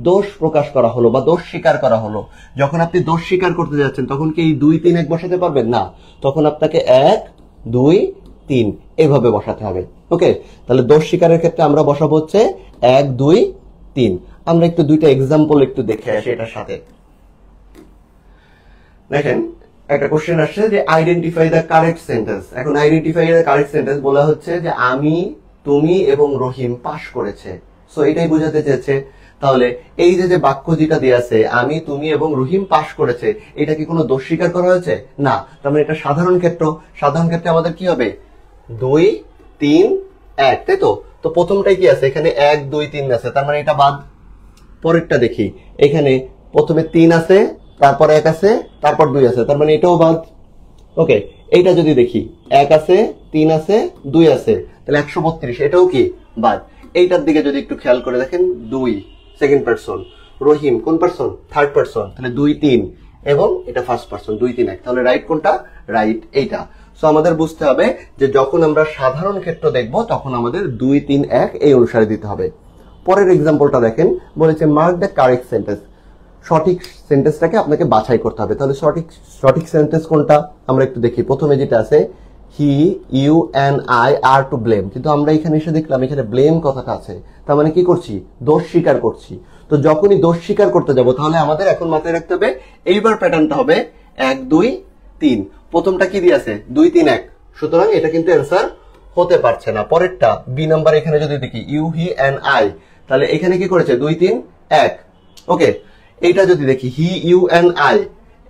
দোষ প্রকাশ করা হলো বা দোষ স্বীকার করা হলো। যখন আপনি দোষ স্বীকার করতে যাচ্ছেন তখন কি এই 2 3 1 বসাতে পারবেন না, তখন আপনাকে 1 2 3 এইভাবে বসাতে হবে। ওকে, তাহলে দোষ স্বীকারের ক্ষেত্রে আমরা বসাবো হচ্ছে 1 2 3। আমরা একটু দুইটা এক্সাম্পল একটু দেখে আসি এটার সাথে। দেখেন একটা কোশ্চেন আসছে যে আইডেন্টিফাই দ্য কারেক্ট সেন্টেন্স। এখন আইডেন্টিফাই দ্য কারেক্ট সেন্টেন্স বলা হচ্ছে যে আমি, তুমি এবং রহিম পাশ করেছে, সো এটাই বোঝাতে চেয়েছে। তাহলে এই যে বাক্য যেটা দিয়ে আছে, আমি, তুমি এবং রহিম পাশ করেছে, এটা কি কোনো দোষ স্বীকার করা হয়েছে না, তার মানে এটা সাধারণ ক্ষেত্র। সাধারণ ক্ষেত্রে আমাদের কি হবে 2 3 1, তাই তো। তো প্রথমটাই কি আছে, এখানে 1 2 3 আছে, তার মানে এটা বাদ। পরেরটা দেখি, এখানে প্রথমে 3 আছে, তারপর 1 আছে, তারপর 2 আছে, তার মানে এটাও বাদ। ওকে, এইটা যদি দেখি 1 আছে, 3 আছে, 2 আছে, তাহলে 132, এটাও কি বাদ। এইটার দিকে যদি একটু খেয়াল করে দেখেন, 2 সেকেন্ড পারসন, রহিম কোন পারসন, থার্ড পারসন, তাহলে 2 3 এবং এটা ফার্স্ট পারসন, 2 3 1, তাহলে রাইট কোনটা, রাইট এইটা। সো আমাদের বুঝতে হবে যে যখন আমরা সাধারণ ক্ষেত্র দেখব তখন আমাদের 2 3 1 এই অনুসারে দিতে হবে। পরের এক্সাম্পলটা দেখেন, বলেছে মার্ক দ্য কারেক্ট সেন্টেন্স, সঠিক সেন্টেন্সটাকে আপনাকে বাছাই করতে হবে। তাহলে সঠিক সেন্টেন্স কোনটা আমরা একটু দেখি। প্রথমে যেটা আছে he, you and I are to blame, কিন্তু আমরা এখানে এসে দেখলাম এখানে ব্লেম কথাটা আছে, তার মানে কি করছি, দোষ স্বীকার করছি। তো যখনই দোষ স্বীকার করতে যাব তাহলে আমাদের এখন মাথায় রাখতে হবে এইবার প্যাটার্নটা হবে 1 2 3। প্রথমটা কি দিয়ে আছে 2 3 1, সুতরাং এটা কিন্তু অ্যান্সার হতে পারছে না। পরেরটা বি নাম্বার, এখানে যদি দেখি ইউ হি এন্ড আই, তাহলে এখানে কি করেছে 2 3 1। ওকে, এইটা যদি দেখি হি ইউ এন্ড আই,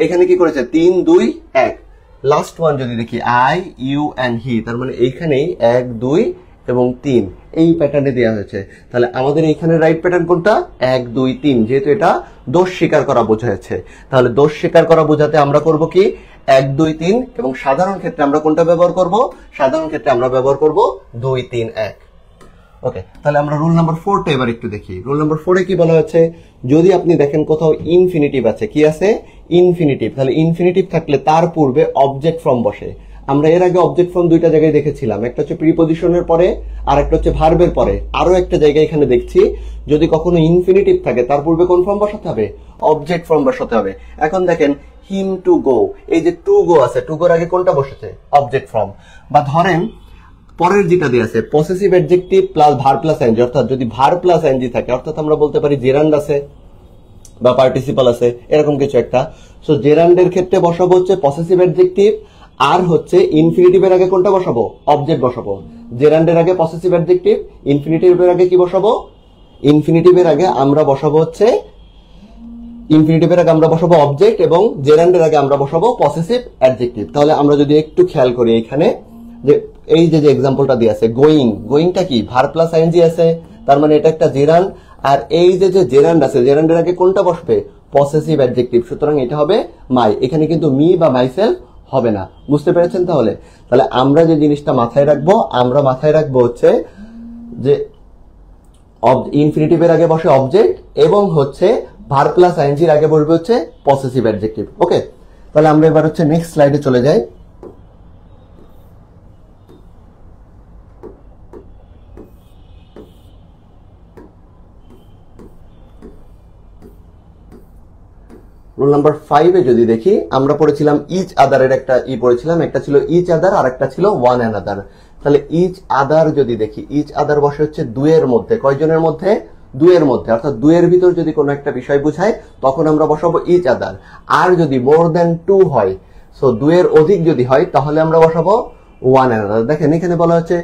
এখানে কি করেছে 3 2 1। লাস্ট ওয়ান যদি দেখি আই ইউ এন্ড হি, তার মানে এইখানেই 1 2 এবং 3 এই প্যাটার্নে দেওয়া হয়েছে। তাহলে আমাদের এইখানে রাইট প্যাটার্ন কোনটা, 1 2 3, যেহেতু এটা দোষ স্বীকার করা বোঝাচ্ছে। তাহলে দোষ স্বীকার করা বোঝাতে আমরা করব কি 1 2 3, এবং সাধারণ ক্ষেত্রে আমরা কোনটা ব্যবহার করব, সাধারণ ক্ষেত্রে আমরা ব্যবহার করব 2 3 1। ওকে, তাহলে আমরা রুল নাম্বার 4টা এবার একটু দেখি। রুল নাম্বার 4-এ কি বলা হচ্ছে, যদি আপনি দেখেন কোথাও ইনফিনিটিভ আছে, কি আছে ইনফিনিটিভ, তাহলে ইনফিনিটিভ থাকলে তার পূর্বে অবজেক্ট ফর্ম বসে। আমরা এর আগে অবজেক্ট ফর্ম দুইটা জায়গায় দেখেছিলাম, একটা হচ্ছে প্রিপজিশনের পরে আর একটা হচ্ছে ভার্বের পরে। আরো একটা জায়গায় এখানে দেখছি যদি কখনো ইনফিনিটিভ থাকে তার পূর্বে কোন ফর্ম বসাতে হবে, অবজেক্ট ফর্ম বসাতে হবে। এখন দেখেন হিম টু গো, এই যে টু গো আছে, টু গোর আগে কোনটা বসেছে, অবজেক্ট ফর্ম। বা ধরেন পরের যেটা দিয়ে আছে possessive adjective plus verb plus ing, অর্থাৎ যদি ভার প্লাস এনজি থাকে, অর্থাৎ আমরা বলতে পারি জেরান্ড আছে বা পার্টিসিপাল আছে, এরকম কিছু একটা। সো জেরান্ডের ক্ষেত্রে বসাবো হচ্ছে পসেসিভ অ্যাডজেক্টিভ, আর হচ্ছে ইনফিনিটিভের আগে কোনটা বসাবো, অবজেক্ট বসাবো। জেরান্ডের আগে পসেসিভ অ্যাডজেক্টিভ, ইনফিনিটিভের আগে কি বসাবো, ইনফিনিটিভের আগে আমরা বসাবো হচ্ছে ইনফিনিটিভের আগে আমরা বসাবো অবজেক্ট, এবং জেরান্ডের আগে আমরা বসাবো পসেসিভ অ্যাডজেক্টিভ। তাহলে আমরা যদি একটু খেয়াল করি এখানে যে এই যে এক্সাম্পলটা দিয়ে আছে গোয়িং, গোয়িংটা কি ভার প্লাস আইএনজি আছে, তার মানে এটা একটা জেরান্ড। আর এই যে জেরান্ড আছে, জেরান্ডের আগে কোনটা বসবে, পসেসিভ অ্যাডজেক্টিভ, সুতরাং এটা হবে মাই। এখানে কিন্তু মি বা মাইসেলফ হবে না, বুঝতে পেরেছেন? তাহলে তাহলে আমরা যে জিনিসটা মাথায় রাখবো, আমরা মাথায় রাখবো হচ্ছে যে ইনফিনিটিভের আগে বসে অবজেক্ট, এবং হচ্ছে ভার প্লাস আইএনজির আগে বসবে হচ্ছে পসেসিভ অ্যাডজেক্টিভ। ওকে, তাহলে আমরা এবার হচ্ছে নেক্সট স্লাইডে চলে যাই। রুল নাম্বার 5-এ যদি দেখি, আমরা পড়েছিলাম ইচ আদারের একটা পড়েছিলাম, একটা ছিল ইচ আদার আর একটা ছিল ওয়ান অ্যানাদার। তাহলে ইচ আদার যদি দেখি, ইচ আদার বসে হচ্ছে দুয়ের মধ্যে, কয়জনের মধ্যে, দুয়ের মধ্যে, অর্থাৎ দুয়ের ভিতর যদি কোনো একটা বিষয় বুঝায় তখন আমরা বসাবো ইচ আদার। আর যদি মোর দ্যান টু হয়, সো দুয়ের অধিক যদি হয়, তাহলে আমরা বসাবো ওয়ান অ্যানাদার। দেখেন এখানে বলা হচ্ছে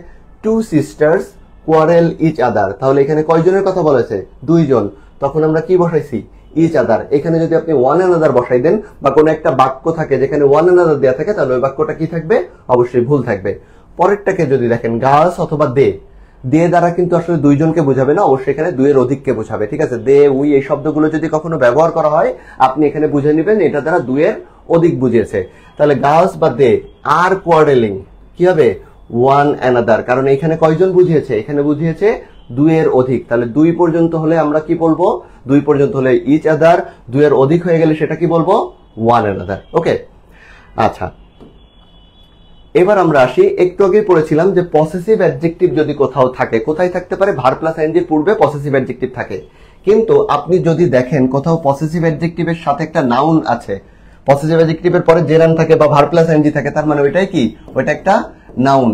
two sisters quarrel each other, তাহলে এখানে কয়জনের কথা বলা হয়েছে, দুইজন, তখন আমরা কি বসাইছি, ইচ আদার। এখানে যদি আপনি ওয়ান অ্যানাদার বসাই দেন বা কোনো একটা বাক্য থাকে যেখানে ওয়ান অ্যানাদার দেওয়া থাকে, তাহলে ওই বাক্যটা কি থাকবে, অবশ্যই ভুল থাকবে। পরেরটাকে যদি দেখেন গার্লস অথবা দে, দে দ্বারা কিন্তু আসলে দুইজনকে বোঝাবে না, অবশ্যই এখানে দুইয়ের অধিককে বোঝাবে। ঠিক আছে, দে উই এই শব্দগুলো যদি কখনো ব্যবহার করা হয়, আপনি এখানে বুঝে নেবেন এটা দ্বারা দুইয়ের অধিক বুঝিয়েছে। তাহলে গার্লস বা দে আর কোয়ারেলিং, কি হবে, ওয়ান অ্যানাদার, কারণ এখানে কয়জন বুঝিয়েছে, এখানে বুঝিয়েছে দুইয়ের অধিক। তাহলে 2 পর্যন্ত হলে আমরা কি বলবো, 2 পর্যন্ত হলে ইচ আদার, 2-এর অধিক হয়ে গেলে সেটা কি বলবো, ওয়ান অ্যানাদার। ওকে, আচ্ছা এবার আমরা আসি, একটু আগে পড়েছিলাম যে পসেসিভ অ্যাডজেক্টিভ যদি কোথাও থাকে, কোথায় থাকতে পারে, ভার প্লাস আইএনজির পূর্বে পসেসিভ অ্যাডজেক্টিভ থাকে। কিন্তু আপনি যদি দেখেন কোথাও পসেসিভ অ্যাডজেক্টিভের সাথে একটা নাউন আছে, পসেসিভ অ্যাডজেক্টিভের পরে জেরান থাকে বা ভার প্লাস আইএনজি থাকে, তার মানে ওইটাই কি, ওইটা একটা নাউন।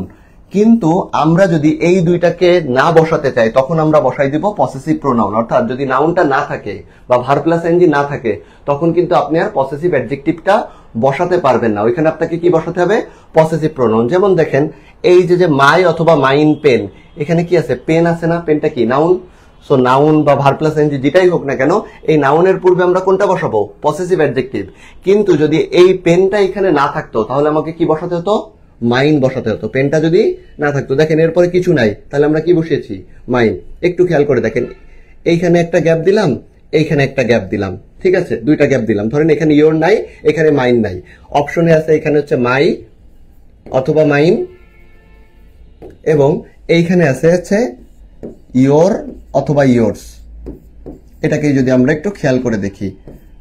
কিন্তু আমরা যদি এই দুইটাকে না বসাতে চাই, তখন আমরা বসাই দিব পসেসিভ প্রোনাউন। অর্থাৎ যদি নাউনটা না থাকে বা ভার প্লাস আইএনজি না থাকে, তখন কিন্তু আপনি আর পসেসিভ অ্যাডজেক্টিভটা বসাতে পারবেন না, ওইখানে আপনাকে কি বসাতে হবে, পসেসিভ প্রোনাউন। যেমন দেখেন এই যে মাই অথবা মাইন পেন, এখানে কি আছে, পেন আছে না, পেনটা কি নাউন। সো নাউন বা ভার প্লাস আইএনজি যেটাই হোক না কেন, এই নাউনের পূর্বে আমরা কোনটা বসাবো, পসেসিভ অ্যাডজেক্টিভ। কিন্তু যদি এই পেনটা এখানে না থাকতো, তাহলে আমাকে কি বসাতে হতো, মাইন বসাতে হতো। পেনটা যদি না থাকতো, দেখেন এরপরে কিছু নাই, তাহলে আমরা কি বসিয়েছি, মাইন। একটু খেয়াল করে দেখেন, এইখানে একটা গ্যাপ দিলাম, এইখানে একটা গ্যাপ দিলাম, ঠিক আছে, দুইটা গ্যাপ দিলাম। ধরেন এখানে ইয়োর নাই, এখানে মাইন নাই, অপশনে আছে এখানে হচ্ছে মাই অথবা মাইন, এবং এইখানে আছে হচ্ছে ইয়োর অথবা ইয়োর্স। এটাকে যদি আমরা একটু খেয়াল করে দেখি,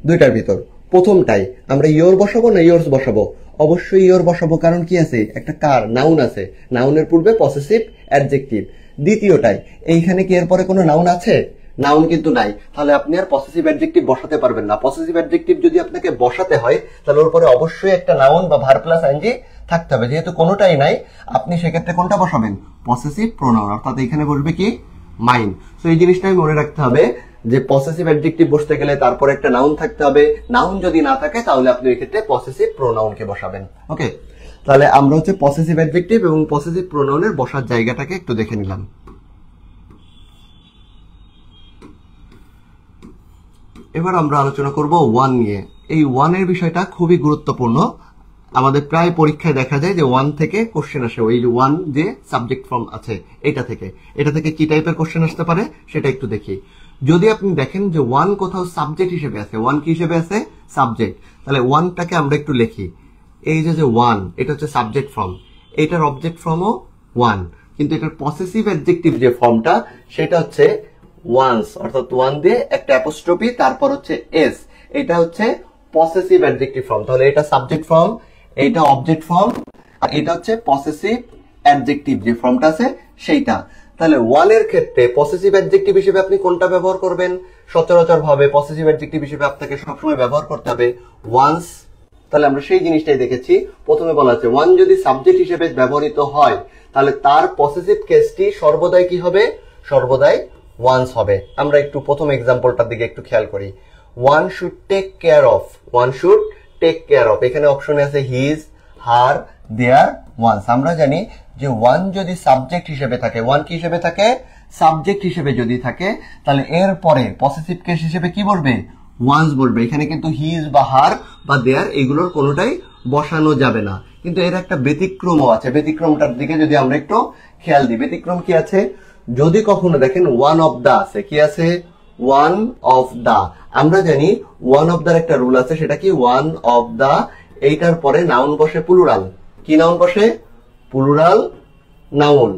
দুইটার ভিতর প্রথমটাই আমরা ইয়োর বসাবো না ইয়োর্স বসাবো, অবশ্যই ইয়োর বসাবো, কারণ কি আছে, একটা কার নাউন আছে, নাউনের পূর্বে পসেসিভ অ্যাডজেক্টিভ। দ্বিতীয়টাই, এইখানে কি এরপরে কোনো নাউন আছে, নাউন কিন্তু নাই, তাহলে আপনি আর পসেসিভ অ্যাডজেক্টিভ বসাতে পারবেন না। পসেসিভ অ্যাডজেক্টিভ যদি আপনাকে বসাতে হয়, তাহলে ওর পরে অবশ্যই একটা নাউন বা ভার প্লাস আইএনজি থাকতে হবে। যেহেতু কোনোটাই নাই, আপনি সেক্ষেত্রে কোনটা বসাবেন, পসেসিভ প্রোনাউন, অর্থাৎ এখানে বসবে কি, মাইন। তো এই জিনিসটাই মনে রাখতে হবে যে পসেসিভ অ্যাডজেক্টিভ বসতে গেলে তারপরে একটা নাউন থাকতে হবে, নাউন যদি না থাকে তাহলে আপনি ওই ক্ষেত্রে পসেসিভ প্রোনাউনকে বসাবেন। ওকে, তাহলে আমরা হচ্ছে পসেসিভ অ্যাডজেক্টিভ এবং পসেসিভ প্রোনাউনের বসার জায়গাটাকে একটু দেখে নিলাম। এবার আমরা আলোচনা করব ওয়ান নিয়ে। এই ওয়ানের বিষয়টা খুবই গুরুত্বপূর্ণ, আমাদের প্রায় পরীক্ষায় দেখা যায় যে ওয়ান থেকে কোশ্চেন আসে, ওই যে ওয়ান যে সাবজেক্ট ফর্ম আছে এটা থেকে কি টাইপের কোশ্চেন আসতে পারে সেটা একটু দেখি। যদি আপনি দেখেন যে ওয়ান কোথাও সাবজেক্ট হিসেবে আছে, ওয়ান কি হিসেবে আছে, সাবজেক্ট, তাহলে ওয়ানটাকে আমরা একটু লিখি। এই যে ওয়ান, এটা হচ্ছে সাবজেক্ট ফর্ম, এটার অবজেক্ট ফর্মও ওয়ান, কিন্তু এটার পসেসিভ অ্যাডজেক্টিভ যে ফর্মটা সেটা হচ্ছে ওয়ান্স, অর্থাৎ ওয়ান দিয়ে একটা অ্যাপোস্ট্রফি তারপর হচ্ছে এস, এটা হচ্ছে পসেসিভ অ্যাডজেক্টিভ ফর্ম। তাহলে এটা সাবজেক্ট ফর্ম, এটা অবজেক্ট ফর্ম, আর এটা হচ্ছে পসেসিভ অ্যাডজেক্টিভ যে ফর্মটা আছে সেইটা। তাহলে ওয়ান এর ক্ষেত্রে পসেসিভ অ্যাডজেক্টিভ হিসেবে আপনি কোনটা ব্যবহার করবেন? সচরাচর ভাবে পসেসিভ অ্যাডজেক্টিভ হিসেবে আপনাকে সবসময় ব্যবহার করতে হবে ওয়ান্স। তাহলে আমরা সেই জিনিসটাই দেখেছি। প্রথমে বলা আছে ওয়ান যদি সাবজেক্ট হিসেবে ব্যবহৃত হয় তাহলে তার পসেসিভ কেসটি সর্বদাই কি হবে? সর্বদাই ওয়ান্স হবে। আমরা একটু প্রথম এক্সাম্পলটার দিকে একটু খেয়াল করি। One should take care of, one should take care of, এখানে অপশনে আছে হিজ, হার, দেয়ার, ওয়ান্স। আমরা জানি যে ওয়ান যদি সাবজেক্ট হিসেবে থাকে, ওয়ান কি হিসেবে থাকে? সাবজেক্ট হিসেবে যদি থাকে তাহলে এর পরে পসেসিভ কেস হিসেবে কি বলবে? ওয়ান্স বলবে। এখানে কিন্তু হিজ বা হার বা দেয়ার এগুলোর কোনোটাই বসানো যাবে না। কিন্তু এর একটা ব্যতিক্রমও আছে। ব্যতিক্রমটার দিকে যদি আমরা একটু খেয়াল দিই, ব্যতিক্রম কি আছে? যদি কখনো দেখেন ওয়ান অফ দা আছে, কি আছে? One of the. আমরা জানি ওয়ান অফ দার একটা রুল আছে, সেটা কি? ওয়ান অফ দা, এইটার পরে নাউন বসে প্লুরাল। কি নাউন বসে? Plural noun.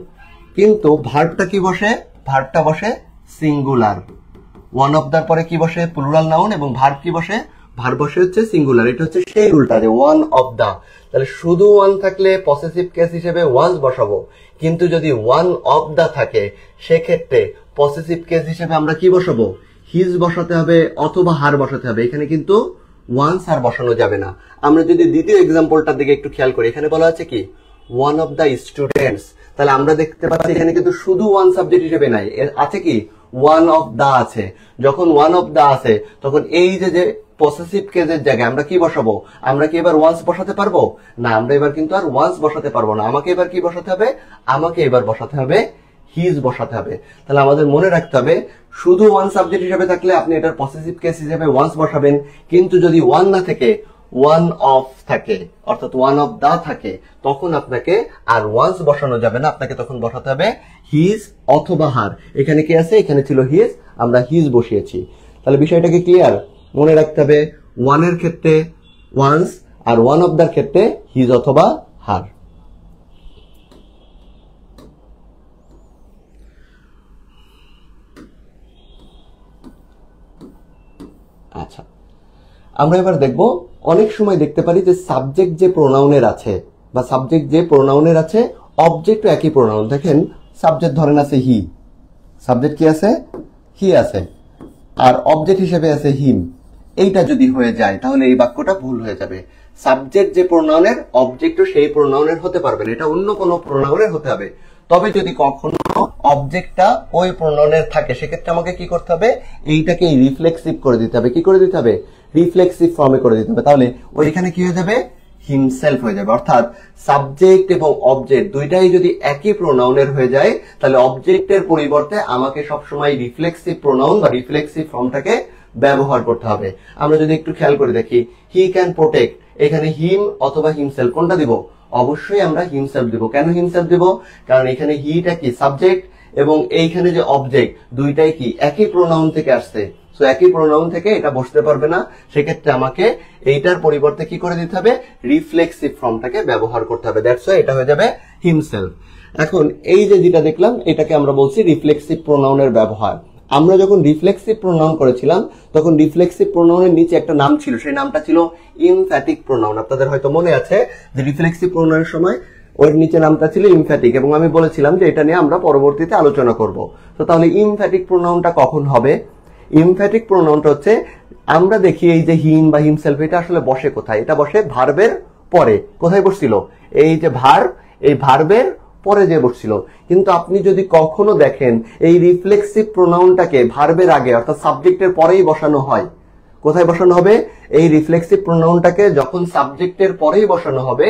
কিন্তু ভার্বটা কি বসে? ভার্বটা বসে সিঙ্গুলার। ওয়ান অফ দার পরে কি বসে? প্লুরাল নাউন, এবং ভার্ব কি বসে? ভার্ব বসে হচ্ছে সিঙ্গুলার। এটা হচ্ছে সেই রুলটা যে ওয়ান অফ দা। তাহলে শুধু ওয়ান থাকলে পসেসিভ কেস হিসেবে ওয়ান্স বসাবো, কিন্তু যদি ওয়ান অফ দা থাকে সেক্ষেত্রে পসেসিভ কেস হিসেবে আমরা কি বসাবো? হিজ বসাতে হবে অথবা হার বসাতে হবে। এখানে কিন্তু ওয়ান্স আর বসানো যাবে না। আমরা যদি দ্বিতীয় এক্সাম্পলটার দিকে একটু খেয়াল করি, এখানে বলা আছে কি? One of the students. তাহলে আমরা দেখতে পাচ্ছি এখানে কিন্তু শুধু ওয়ান সাবজেক্ট হিসেবে নাই, আছে কি? ওয়ান অফ দা আছে। যখন ওয়ান অফ দা আছে তখন এই যে পসেসিভ কেসের জায়গায় আমরা কি বসাবো? আমরা কি এবার ওয়ান্স বসাতে পারবো না? আমরা এবার কিন্তু আর ওয়ান্স বসাতে পারবো না। আমাকে এবার কি বসাতে হবে? আমাকে এবার বসাতে হবে হিজ বসাতে হবে। তাহলে আমাদের মনে রাখতে হবে শুধু ওয়ান সাবজেক্ট হিসেবে থাকলে আপনি এটার পসেসিভ কেস হিসেবে ওয়ান্স বসাবেন, কিন্তু যদি ওয়ান না থেকে ওয়ান অফ থাকে অর্থাৎ ওয়ান অফ দা থাকে তখন আপনাকে আর ওয়ান্স বসানো যাবে না, আপনাকে তখন বসাতে হবে হিজ অথবা হার। এখানে কি আছে? এখানে ছিল হিজ, আমরা হিজ বসিয়েছি। তাহলে বিষয়টাকে ক্লিয়ার? মনে রাখতে হবে ওয়ানের ক্ষেত্রে ওয়ান্স আর ওয়ান অফ দার ক্ষেত্রে হিজ অথবা হার। আচ্ছা, আমরা এবার দেখব অনেক সময় দেখতে পারি যে সাবজেক্ট যে প্রোনাউনের আছে বা সাবজেক্ট যে প্রোনাউনের আছে অবজেক্টও একই প্রোনাউন। দেখেন সাবজেক্ট ধরেন আছে হি, সাবজেক্ট কি আছে? হি আছে, আর অবজেক্ট হিসেবে আছে হিম। এইটা যদি হয়ে যায় তাহলে এই বাক্যটা ভুল হয়ে যাবে। সাবজেক্ট যে প্রোনাউনের অবজেক্টও সেই প্রোনাউনের হতে পারবে না, এটা অন্য কোনো প্রোনাউনের হতে হবে। তবে যদি কখনো অবজেক্টটা ওই প্রোনাউনের থাকে সেক্ষেত্রে আমাকে কি করতে হবে? এইটাকে রিফ্লেক্সিভ করে দিতে হবে। কি করে দিতে হবে? রিফ্লেক্সিভ ফর্মে করে দিতে হবে। তাহলে ওইখানে কি হয়ে যাবে? হিমসেলফ হয়ে যাবে। অর্থাৎ সাবজেক্ট এবং অবজেক্ট দুইটাই যদি একই প্রোনাউনের হয়ে যায় তাহলে অবজেক্টের পরিবর্তে আমাকে সবসময় রিফ্লেক্সিভ প্রোনাউন বা রিফ্লেক্সিভ ফর্মটাকে ব্যবহার করতে হবে। আমরা যদি একটু খেয়াল করে দেখি, হি ক্যান প্রোটেক্ট, এখানে হিম অথবা হিমসেলফ কোনটা দিব? অবশ্যই আমরা হিমসেলফ দিব। কেন হিমসেলফ দিব? কারণ এখানে হিটা কি? সাবজেক্ট, এবং এইখানে যে অবজেক্ট দুইটাই কি? একই প্রোনাউন থেকে আসছে। সো একই প্রোনাউন থেকে এটা বসতে পারবে না, সেক্ষেত্রে আমাকে এইটার পরিবর্তে কি করে দিতে হবে? রিফ্লেক্সিভ ফর্মটাকে ব্যবহার করতে হবে। দ্যাটস ওয়াই এটা হয়ে যাবে হিমসেলফ। এখন এই যে যেটা দেখলাম এটাকে আমরা বলছি রিফ্লেক্সিভ প্রোনাউনের ব্যবহার। আমরা যখন রিফ্লেক্সিভ প্রোনাউন করেছিলাম তখন রিফ্লেক্সিভ প্রোনাউনের নিচে একটা নাম ছিল, সেই নামটা ছিল ইমফ্যাটিক প্রোনাউন। আপনাদের হয়তো মনে আছে যে রিফ্লেক্সিভ প্রোনাউনের সময় ওর নিচে নামটা ছিল ইমফ্যাটিক, এবং আমি বলেছিলাম যে এটা নিয়ে আমরা পরবর্তীতে আলোচনা করব। তো তাহলে ইমফ্যাটিক প্রোনাউনটা কখন হবে? ইমফ্যাটিক প্রোনাউনটা হচ্ছে আমরা দেখি এই যে হিম বা হিমসেলফ এটা আসলে বসে কোথায়? এটা বসে ভার্বের পরে। কোথায় বসছিল? এই যে ভার্ব, এই ভার্বের পরে যে বসছিল। কিন্তু আপনি যদি কখনো দেখেন এই রিফ্লেক্সিভ প্রোনাউনটাকে ভার্বের আগে অর্থাৎ সাবজেক্টের পরেই বসানো হয়। কোথায় বসানো হবে? এই রিফ্লেক্সিভ প্রোনাউনটাকে যখন সাবজেক্টের পরেই বসানো হবে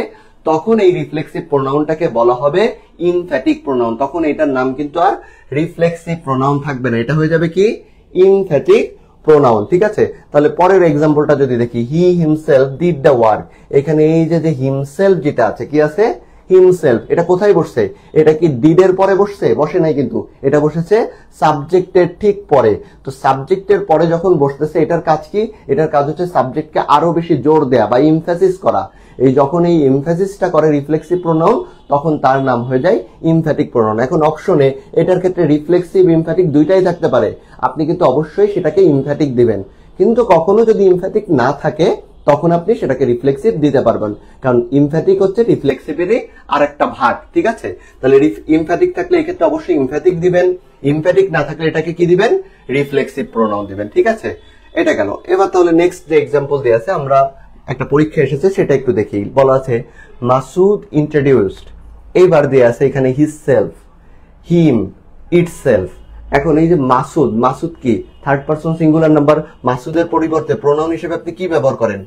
তখন এই রিফ্লেক্সিভ প্রোনাউনটাকে বলা হবে ইমফ্যাটিক প্রোনাউন। তখন এটার নাম কিন্তু আর রিফ্লেক্সিভ প্রোনাউন থাকবে না, এটা হয়ে যাবে কি? Emphatic pronoun. ঠিক আছে, তাহলে পরের এক্সাম্পলটা যদি দেখি, he himself did the work. এখানে এই যে হিমসেলফ যেটা আছে, কি আছে? হিমসেলফ। এটা কোথায় বসছে? এটা কি ডিডের পরে বসছে? বসে নাই, কিন্তু এটা বসেছে সাবজেক্টের ঠিক পরে। তো সাবজেক্টের পরে যখন বসতেছে এটার কাজ কি? এটার কাজ হচ্ছে সাবজেক্টকে আরো বেশি জোর দেয়া বা ইমফ্যাসিস করা। এই যখন এই এমফ্যাসিসটা করে রিফ্লেক্সিভ প্রোনাউন তখন তার নাম হয়ে যায় ইমফ্যাটিক প্রোনাউন। এখন অপশনে এটার ক্ষেত্রে রিফ্লেক্সিভ ইমফ্যাটিক দুইটাই থাকতে পারে, আপনি কিন্তু অবশ্যই সেটাকে ইমফ্যাটিক দিবেন। কিন্তু কখনো যদি ইমফ্যাটিক না থাকে তখন আপনি সেটাকে রিফ্লেক্সিভ দিতে পারবেন, কারণ ইমফ্যাটিক হচ্ছে রিফ্লেক্সিভেরই আরেকটা ভাগ, ঠিক আছে? তাহলে ইমফ্যাটিক থাকলে এই ক্ষেত্রে অবশ্যই ইমফ্যাটিক দিবেন, ইমফ্যাটিক না থাকলে এটাকে কি দিবেন? রিফ্লেক্সিভ প্রোনাউন দিবেন, ঠিক আছে? এটা গেল। এবার তাহলে নেক্সট যে এক্সাম্পল দিয়ে আছে, আমরা একটা পরীক্ষা এসেছে সেটা একটু দেখি। বলা আছে মাসুদ ইন্ট্রোডিউসড, এইবার দিয়ে আছে এখানে হিজ সেলফ, হিম, ইটসেলফ। এখন এই যে মাসুদ, মাসুদ কি থার্ড পারসন সিঙ্গুলার নাম্বার, মাসুদের পরিবর্তে প্রোনাউন হিসেবে আপনি কি ব্যবহার করেন?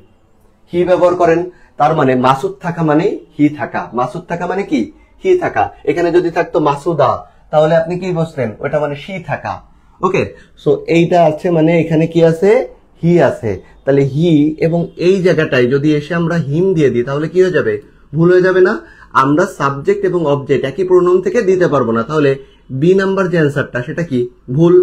হি ব্যবহার করেন। তার মানে মাসুদ থাকা মানে হি থাকা, মাসুদ থাকা মানে কি? হি থাকা। এখানে যদি থাকতো মাসুদা তাহলে আপনি কি বুঝতেন? ওটা মানে সি থাকা। ওকে, সো এইটা আছে মানে এখানে কি আছে? হি আছে। তাহলে হি এবং এই জায়গাটায় যদি এসে আমরা হিম দিয়ে দিই তাহলে কি হয়ে যাবে? ভুল হয়ে যাবে না? আমরা সাবজেক্ট এবং অবজেক্ট একই প্রোনাউন থেকে দিতে পারবো না, তাহলে বি নাম্বার যে অ্যান্সারটা সেটা কি? ভুল।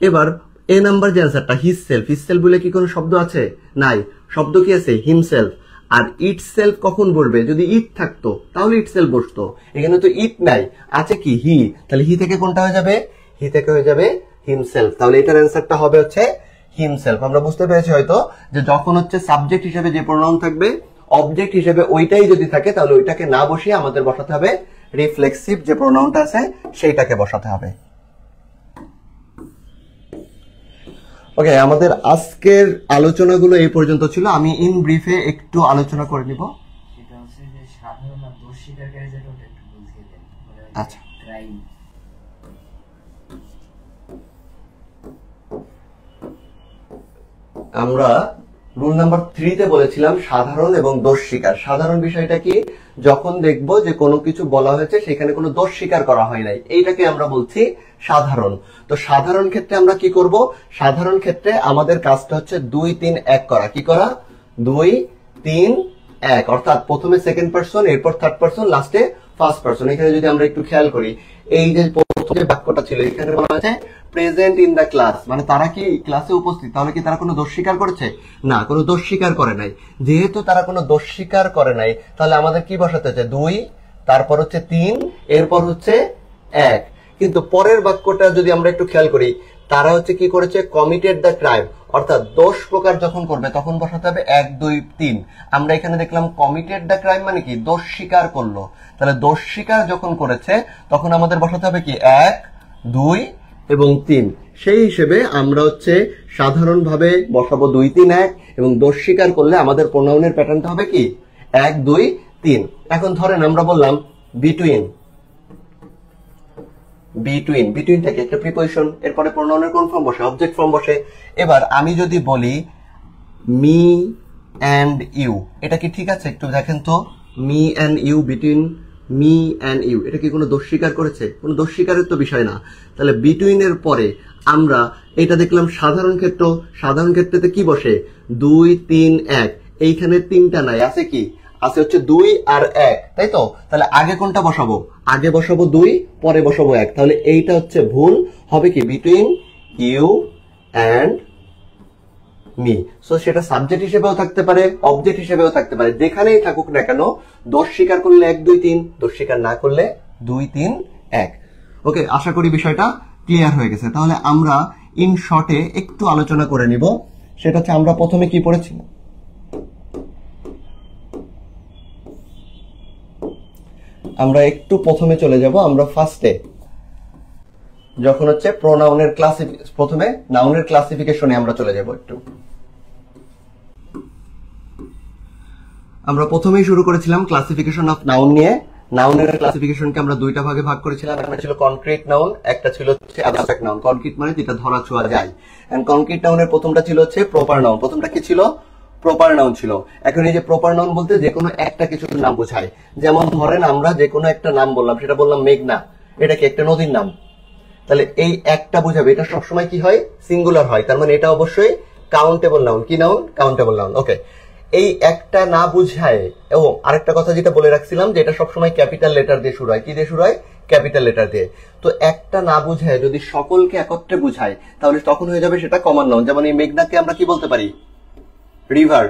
এবার এ নাম্বার যে অ্যান্সারটা হিজ সেলফ, হিজ সেলফ বলে কি কোনো শব্দ আছে? নাই। শব্দ কি আছে? হিমসেলফ। আর ইট সেলফ কখন বলবে? যদি ইট থাকতো তাহলে ইট সেলফ বসতো, এখানে তো ইট নাই, আছে কি? হি। তাহলে হি থেকে কোনটা হয়ে যাবে? হি থেকে হয়ে যাবে হিমসেলফ। তাহলে এটার অ্যান্সারটা হবে হচ্ছে হিমসেলফ। আমরা বুঝতে পেরেছি হয়তো যে যখন হচ্ছে সাবজেক্ট হিসেবে যে প্রোনাউন থাকবে, অবজেক্ট হিসেবে ওইটাই যদি থাকে তাহলে ওইটাকে না বসিয়ে আমাদের বসাতে হবে রিফ্লেক্সিভ যে প্রোনাউনটা আছে সেইটাকে বসাতে হবে। ওকে, আমাদের আজকের আলোচনাগুলো এই পর্যন্ত ছিল। আমি ইন ব্রিফে একটু আলোচনা করে নিব। সেটা হচ্ছে যে সাধারণ আর দোষ স্বীকারকারী যেটা ওটা একটু বুঝিয়ে দেন। আচ্ছা, ক্রাইম। আমরা রুল নাম্বার 3 তে বলেছিলাম সাধারণ এবং দোষ স্বীকার। সাধারণ বিষয়টা কি? যখন দেখব যে কোনো কিছু বলা হয়েছে সেখানে কোনো দোষ স্বীকার করা হয় নাই, এইটাকে আমরা বলছি সাধারণ। তো সাধারণ ক্ষেত্রে আমরা কি করব? সাধারণ ক্ষেত্রে আমাদের কাজটা হচ্ছে 2, 3, 1 করা। কি করা? 2, 3, 1, অর্থাৎ প্রথমে সেকেন্ড পারসন, এরপর থার্ড পারসন, লাস্টে ফার্স্ট পারসন। এখানে যদি আমরা একটু খেয়াল করি, এই যে প্রথম যে বাক্যটা ছিল এখানে বলা আছে প্রেজেন্ট ইন দ্য ক্লাস, মানে তারা কি ক্লাসে উপস্থিত। তাহলে কি তারা কোনো দোষ স্বীকার করেছে? না, কোনো দোষ স্বীকার করে নাই। যেহেতু তারা কোনো দোষ স্বীকার করে নাই তাহলে আমাদের কি বসাতে হচ্ছে? 2, তারপর হচ্ছে 3, এরপর হচ্ছে 1। কিন্তু পরের বাক্যটা যদি আমরা একটু খেয়াল করি, তারা হচ্ছে কি করেছে? কমিটেড দ্য ক্রাইম, অর্থাৎ দোষ প্রকার যখন করবে তখন বসাতে হবে 1, 2, 3। আমরা এখানে দেখলাম কমিটেড দ্য ক্রাইম মানে কি? দোষ স্বীকার করলো। তাহলে দোষ স্বীকার যখন করেছে তখন আমাদের বসাতে হবে কি? 1, 2 এবং 3। সেই হিসেবে আমরা হচ্ছে সাধারণভাবে বসাবো 2, 3, 1 এবং দোষ স্বীকার করলে আমাদের প্রোনাউনের প্যাটার্নটা হবে কি? 1, 2, 3। এখন ধরেন আমরা বললাম বিটুইন, বিটুইন, বিটুইনটাকে একটা প্রিপজিশন, এরপরে প্রোনাউনের কোন ফর্ম বসে? অবজেক্ট ফর্ম বসে। এবার আমি যদি বলি মি অ্যান্ড ইউ, এটা কি ঠিক আছে? একটু দেখেন তো, me and you, between me and you, এটা কি কোনো দোষ স্বীকার করেছে? কোনো দোষ স্বীকারের তো বিষয় না। তাহলে বিটুইনের পরে আমরা এটা দেখলাম সাধারণ ক্ষেত্র, সাধারণ ক্ষেত্রেতে কি বসে? 2, 3, 1। এইখানে 3টা নাই, আছে কি? আছে হচ্ছে 2 আর 1, তাই তো? তাহলে আগে কোনটা বসাবো? আগে বসাবো 2, পরে বসাবো 1। তাহলে এইটা হচ্ছে ভুল, হবে কি? Between you and me. So সেটা সাবজেক্ট হিসেবেও থাকতে পারে, অবজেক্ট হিসেবেও থাকতে পারে, যেখানেই থাকুক না কেন। দোষ স্বীকার করলে 1, 2, 3, দোষ স্বীকার না করলে 2, 3, 1। ওকে, আশা করি বিষয়টা ক্লিয়ার হয়ে গেছে। তাহলে আমরা ইন শর্টে একটু আলোচনা করে নিব। সেটা হচ্ছে আমরা প্রথমে কি পড়েছি? আমরা একটু প্রথমে চলে যাব। আমরা ফার্স্টে যখন হচ্ছে প্রোনাউনের প্রথমে নাউনের ক্লাসিফিকেশনে আমরা চলে যাব। একটু আমরা প্রথমেই শুরু করেছিলাম ক্লাসিফিকেশন অফ নাউন নিয়ে। নাউনের ক্লাসিফিকেশনকে আমরা দুইটা ভাগে ভাগ করেছিলাম। একটা ছিল কনক্রিট নাউন, একটা ছিল হচ্ছে অ্যাবস্ট্রাক্ট নাউন। কনক্রিট মানে যেটা ধরা ছোঁয়া যায়। এন্ড কনক্রিট নাউনের প্রথমটা ছিল হচ্ছে প্রপার নাউন। প্রথমটা কি ছিল? প্রপার নাউন ছিল। এখন এই যে প্রপার নাউন বলতে যে কোনো একটা কিছুর নাম বোঝায়। যেমন ধরেন আমরা যে কোনো একটা নাম বললাম, সেটা বললাম মেঘনা, এটা কি একটা নদীর নাম? তাহলে এই একটা বোঝাবে, এটা সবসময় কি হয়? সিঙ্গুলার হয়। তার মানে এটা অবশ্যই কাউন্টেবল নাউন। কি নাউন? Countable noun. ওকে, এই একটা না বুঝায়। এবং আরেকটা কথা যেটা বলে রাখছিলাম যে এটা সবসময় ক্যাপিটাল লেটার দিয়ে শুরু হয়। কি দিয়ে শুরু হয়? ক্যাপিটাল লেটার দিয়ে। তো একটা না বুঝায় যদি সকলকে একত্রে বুঝায় তাহলে তখন হয়ে যাবে সেটা কমন নাউন। যেমন এই মেঘনাকে আমরা কি বলতে পারি? রিভার।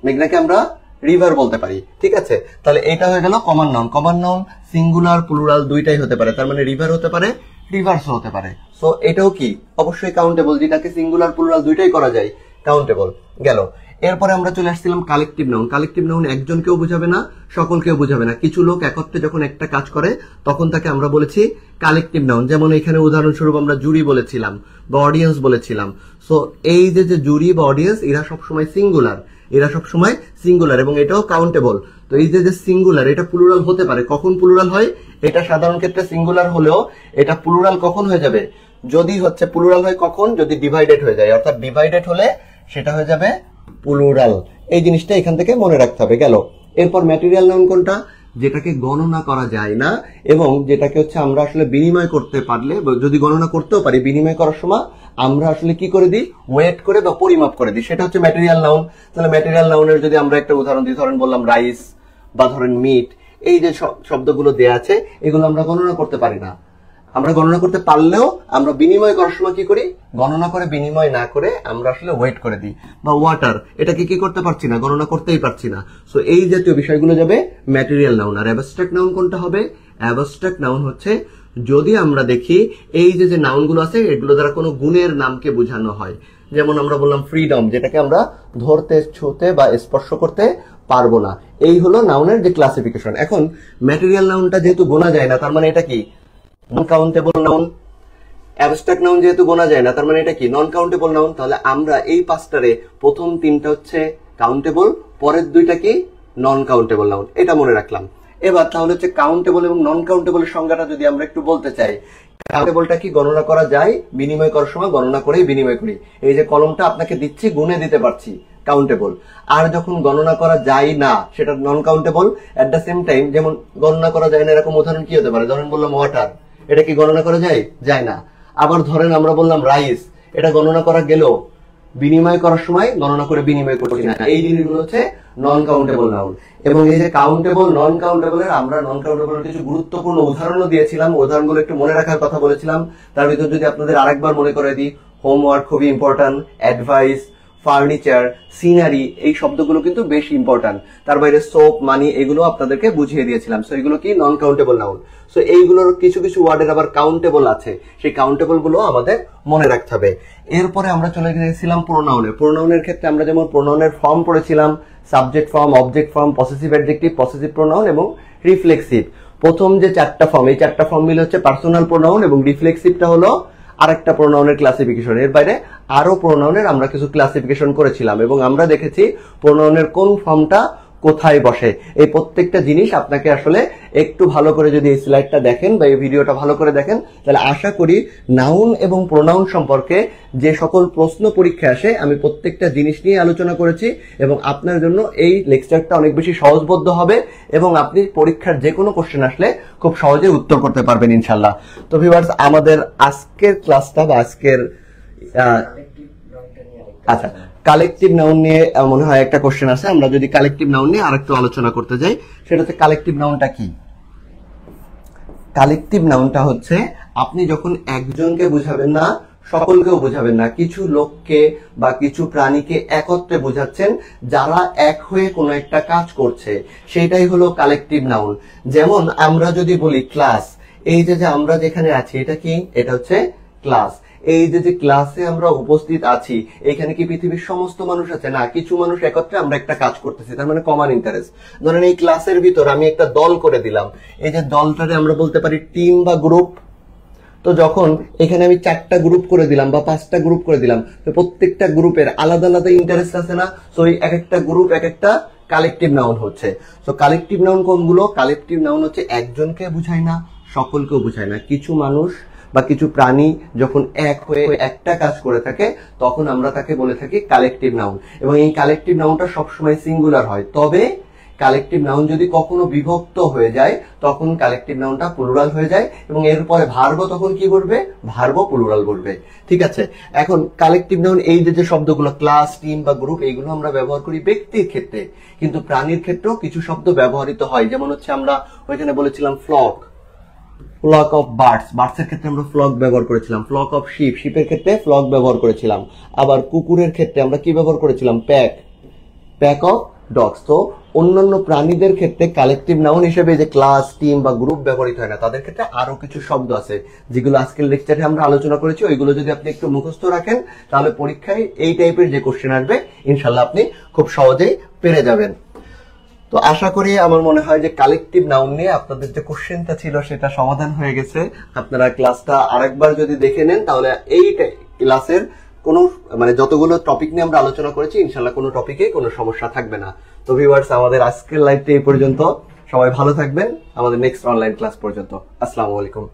মেঘনাকে আমরা রিভার বলতে পারি। ঠিক আছে, তাহলে এটা হয়ে গেল common noun. Common noun singular plural দুইটাই হতে পারে, তার মানে রিভার হতে পারে, রিভার্সও হতে পারে। সো এটাও কি অবশ্যই কাউন্টেবল, যেটাকে সিঙ্গুলার প্লুরাল দুইটাই করা যায়, কাউন্টেবল গেল। এরপরে আমরা চলে আসছিলাম কালেকটিভ নাউন। কালেকটিভ নাউন একজনকেও বোঝাবে না, সকলকেও বোঝাবে না। কিছু লোক একত্রে যখন একটা কাজ করে তখন তাকে আমরা বলেছি কালেকটিভ নাউন। যেমন এখানে উদাহরণস্বরূপ আমরা জুরি বলেছিলাম বা অডিয়েন্স বলেছিলাম। সো এই যে জুরি বা অডিয়েন্স এরা সবসময় সিঙ্গুলার, এরা সবসময় সিঙ্গুলার এবং এটাও কাউন্টেবল। তো এই যে সিঙ্গুলার এটা প্লুরাল হতে পারে। কখন প্লুরাল হয়? এটা সাধারণ ক্ষেত্রে সিঙ্গুলার হলেও এটা প্লুরাল কখন হয়ে যাবে? যদি হচ্ছে প্লুরাল হয় কখন? যদি ডিভাইডেড হয়ে যায়, অর্থাৎ ডিভাইডেড হলে সেটা হয়ে যাবে প্লুরাল। এই জিনিসটা এখান থেকে মনে রাখতে হবে। গেল। এরপর ম্যাটেরিয়াল নাউন কোনটা? যেটাকে গণনা করা যায় না এবং যেটাকে হচ্ছে আমরা আসলে বিনিময় করতে পারলে, যদি গণনা করতেও পারি, বিনিময় করার সময় আমরা আসলে কি করে দিই? ওয়েট করে বা পরিমাপ করে দিই, সেটা হচ্ছে ম্যাটেরিয়াল নাউন। তাহলে ম্যাটেরিয়াল নাউনের যদি আমরা একটা উদাহরণ দিই, ধরেন বললাম রাইস বা ধরেন মিট, এই যে শব্দগুলো দেয়া আছে এগুলো আমরা গণনা করতে পারি না। আমরা গণনা করতে পারলেও আমরা বিনিময় করার সময় কি করি? গণনা করে বিনিময় না করে আমরা আসলে ওয়েট করে দিই। বা ওয়াটার, এটাকে কি করতে পারছি না, গণনা করতেই পারছি না। সো এই জাতীয় বিষয়গুলো যাবে ম্যাটেরিয়াল নাউন। আর অ্যাবস্ট্রাক্ট নাউন কোনটা হবে? অ্যাবস্ট্রাক্ট নাউন হচ্ছে যদি আমরা দেখি এই যে নাউনগুলো আছে এগুলো দ্বারা কোনো গুণের নামকে বোঝানো হয়। যেমন আমরা বললাম ফ্রিডম, যেটাকে আমরা ধরতে, ছুঁতে বা স্পর্শ করতে পারবো না। এই হলো নাউনের যে ক্লাসিফিকেশন। এখন ম্যাটেরিয়াল নাউনটা যেহেতু গোনা যায় না, তার মানে এটা কি? Non countable noun. Abstract noun যেহেতু গোনা যায় না, তার মানে এটা কি? Non countable noun. তাহলে আমরা এই পাঁচটারে প্রথম তিনটা হচ্ছে কাউন্টেবল, পরের দুইটা কি? Non countable noun. এটা মনে রাখলাম। এবার তাহলে হচ্ছে কাউন্টেবল এবং নন কাউন্টেবলের সংজ্ঞাটা যদি আমরা একটু বলতে চাই। কাউন্টেবলটা কি? গণনা করা যায়, বিনিময় করার সময় গণনা করেই বিনিময় করি। এই যে কলমটা আপনাকে দিচ্ছি, গুণে দিতে পারছি, কাউন্টেবল। আর যখন গণনা করা যায় না সেটা non countable. At the same time যেমন গণনা করা যায় না এরকম উদাহরণ কি হতে পারে? ধরেন বললাম ওয়াটার, এটা কি গণনা করা যায়? যায় না। আবার ধরেন আমরা বললাম রাইস, এটা গণনা করা গেল, বিনিময় করার সময় গণনা করে বিনিময় করছি না। এই জিনিসগুলো হচ্ছে নন কাউন্টেবল নাউন। এবং এই যে কাউন্টেবল, নন কাউন্টেবলের আমরা নন কাউন্টেবলের কিছু গুরুত্বপূর্ণ উদাহরণও দিয়েছিলাম, উদাহরণগুলো একটু মনে রাখার কথা বলেছিলাম। তার ভিতর যদি আপনাদের আরেকবার মনে করে দিই, হোমওয়ার্ক খুবই ইম্পর্টেন্ট, অ্যাডভাইস, ফার্নিচার, সিনারি, এই শব্দগুলো কিন্তু বেশ ইম্পর্টেন্ট। তার বাইরে সোপ, মানি, এগুলো আপনাদেরকে বুঝিয়ে দিয়েছিলাম। সো এগুলো কি? Non countable noun. সো এইগুলোর কিছু কিছু ওয়ার্ডের আবার কাউন্টেবল আছে, সেই কাউন্টেবল গুলো আমাদের মনে রাখতে হবে। এরপরে আমরা চলে গিয়েছিলাম প্রোনাউনে। প্রোনাউনের ক্ষেত্রে আমরা যেমন প্রোনাউনের ফর্ম পড়েছিলাম, subject form, object form, possessive adjective, possessive pronoun এবং রিফ্লেক্সিভ। প্রথম যে চারটা ফর্ম, এই চারটা ফর্ম মিলে হচ্ছে পার্সোনাল প্রোনাউন এবং রিফ্লেক্সিভটা হলো আরেকটা প্রোনাউনের ক্লাসিফিকেশন। এর বাইরে আরো প্রোনাউনের আমরা কিছু ক্লাসিফিকেশন করেছিলাম এবং আমরা দেখেছি প্রোনাউনের কোন ফর্মটা কোথায় বসে। এই প্রত্যেকটা জিনিস আপনাকে আসলে একটু ভালো করে যদি এই স্লাইডটা দেখেন বা এই ভিডিওটা ভালো করে দেখেন, তাহলে আশা করি নাউন এবং প্রোনাউন সম্পর্কে যে সকল প্রশ্ন পরীক্ষায় আসে আমি প্রত্যেকটা জিনিস নিয়ে আলোচনা করেছি এবং আপনার জন্য এই লেকচারটা অনেক বেশি সহজবোধ্য হবে এবং আপনি পরীক্ষার যে কোনো কোশ্চেন আসলে খুব সহজে উত্তর করতে পারবেন ইনশাল্লাহ। তো ভিউয়ার্স, আমাদের আজকের ক্লাসটা বা আজকের আচ্ছা কালেকটিভ নাউন নিয়ে মনে হয় একটা কোশ্চেন আছে। আমরা যদি কালেকটিভ নাউন নিয়ে আরেকটু আলোচনা করতে যাই, সেটা হচ্ছে কালেকটিভ নাউনটা কি? কালেকটিভ নাউনটা হচ্ছে আপনি যখন একজনকে বুঝাবেন না, সকলকেও বুঝাবেন না, কিছু লোককে বা কিছু প্রাণীকে একত্রে বুঝাচ্ছেন যারা এক হয়ে কোনো একটা কাজ করছে, সেটাই হলো কালেকটিভ নাউন। যেমন আমরা যদি বলি ক্লাস, এই যে আমরা যেখানে আছি এটা কি? এটা হচ্ছে ক্লাস। এই যে ক্লাসে আমরা উপস্থিত আছি, এখানে কি পৃথিবীর সমস্ত মানুষ আছে? না, কিছু মানুষ একত্রে আমরা একটা কাজ করতেছি, তার মানে কমন ইন্টারেস্ট। ধরেন এই ক্লাসের ভিতর আমি একটা দল করে দিলাম, এই যে দলটারে আমরা বলতে পারি টিম বা গ্রুপ। তো যখন এখানে আমি 4টা গ্রুপ করে দিলাম বা 5টা গ্রুপ করে দিলাম, তো প্রত্যেকটা গ্রুপের আলাদা আলাদা ইন্টারেস্ট আছে না? সো এই এক একটা গ্রুপ এক একটা কালেকটিভ নাউন হচ্ছে। সো কালেকটিভ নাউন কোনগুলো? কালেকটিভ নাউন হচ্ছে একজনকে বুঝায় না, সকলকেও বুঝায় না। কিছু মানুষ বা কিছু প্রাণী যখন এক হয়ে একটা কাজ করে থাকে তখন আমরা তাকে বলে থাকি কালেকটিভ নাউন। এবং এই কালেকটিভ নাউনটা সবসময় সিঙ্গুলার হয়। তবে কালেকটিভ নাউন যদি কখনো বিভক্ত হয়ে যায় তখন কালেকটিভ নাউনটা প্লুরাল হয়ে যায় এবং এরপরে ভার্ব তখন কি বলবে? ভার্ব প্লুরাল বলবে। ঠিক আছে, এখন কালেকটিভ নাউন এই যে শব্দগুলো ক্লাস, টিম বা গ্রুপ, এইগুলো আমরা ব্যবহার করি ব্যক্তির ক্ষেত্রে, কিন্তু প্রাণীর ক্ষেত্রেও কিছু শব্দ ব্যবহৃত হয়। যেমন হচ্ছে আমরা ওইখানে বলেছিলাম ফ্লক, ফ্লক অফ বার্ডস, বার্ডসের ক্ষেত্রে আমরা ফ্লক ব্যবহার করেছিলাম। ফ্লক অফ শিপ, শিপের ক্ষেত্রে ফ্লক ব্যবহার করেছিলাম। আবার কুকুরের ক্ষেত্রে আমরা কি ব্যবহার করেছিলাম? Pack, pack of dogs. তো অন্যান্য প্রাণীদের ক্ষেত্রে কালেকটিভ নাউন হিসেবে যে ক্লাস, টিম বা গ্রুপ ব্যবহৃত হয় না, তাদের ক্ষেত্রে আরো কিছু শব্দ আছে যেগুলো আজকের লেকচারে আমরা আলোচনা করেছি। ওইগুলো যদি আপনি একটু মুখস্থ রাখেন তাহলে পরীক্ষায় এই টাইপের যে কোশ্চেন আসবে ইনশাল্লাহ আপনি খুব সহজেই পেরে যাবেন। তো আশা করি, আমার মনে হয় যে কালেকটিভ নাউন নিয়ে আপনাদের যে কোশ্চেনটা ছিল সেটা সমাধান হয়ে গেছে। আপনারা ক্লাসটা আরেকবার যদি দেখে নেন তাহলে এই ক্লাসের কোনো যতগুলো টপিক নিয়ে আমরা আলোচনা করেছি ইনশাল্লাহ কোনো টপিকে কোনো সমস্যা থাকবে না। তো ভিউয়ার্স, আমাদের আজকের লাইভটা এই পর্যন্ত। সবাই ভালো থাকবেন আমাদের নেক্সট অনলাইন ক্লাস পর্যন্ত। আসসালামু আলাইকুম।